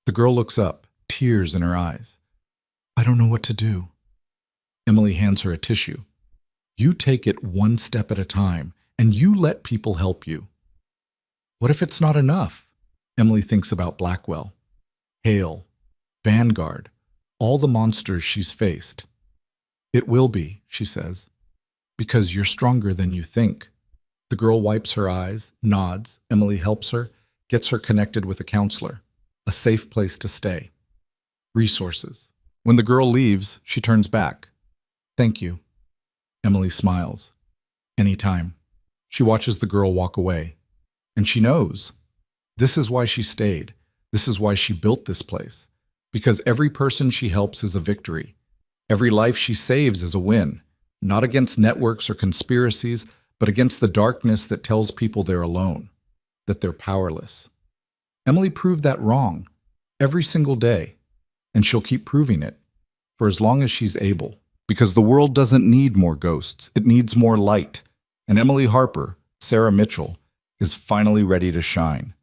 The girl looks up, tears in her eyes. I don't know what to do. Emily hands her a tissue. You take it one step at a time, and you let people help you. What if it's not enough? Emily thinks about Blackwell, Hale, Vanguard, all the monsters she's faced. It will be, she says, because you're stronger than you think. The girl wipes her eyes, nods. Emily helps her, gets her connected with a counselor, a safe place to stay. Resources. When the girl leaves, she turns back. Thank you. Emily smiles. Anytime. She watches the girl walk away. And she knows. This is why she stayed. This is why she built this place. Because every person she helps is a victory. Every life she saves is a win. Not against networks or conspiracies, but against the darkness that tells people they're alone, that they're powerless. Emily proved that wrong every single day, and she'll keep proving it for as long as she's able, because the world doesn't need more ghosts. It needs more light. And Emily Harper, Sarah Mitchell, is finally ready to shine.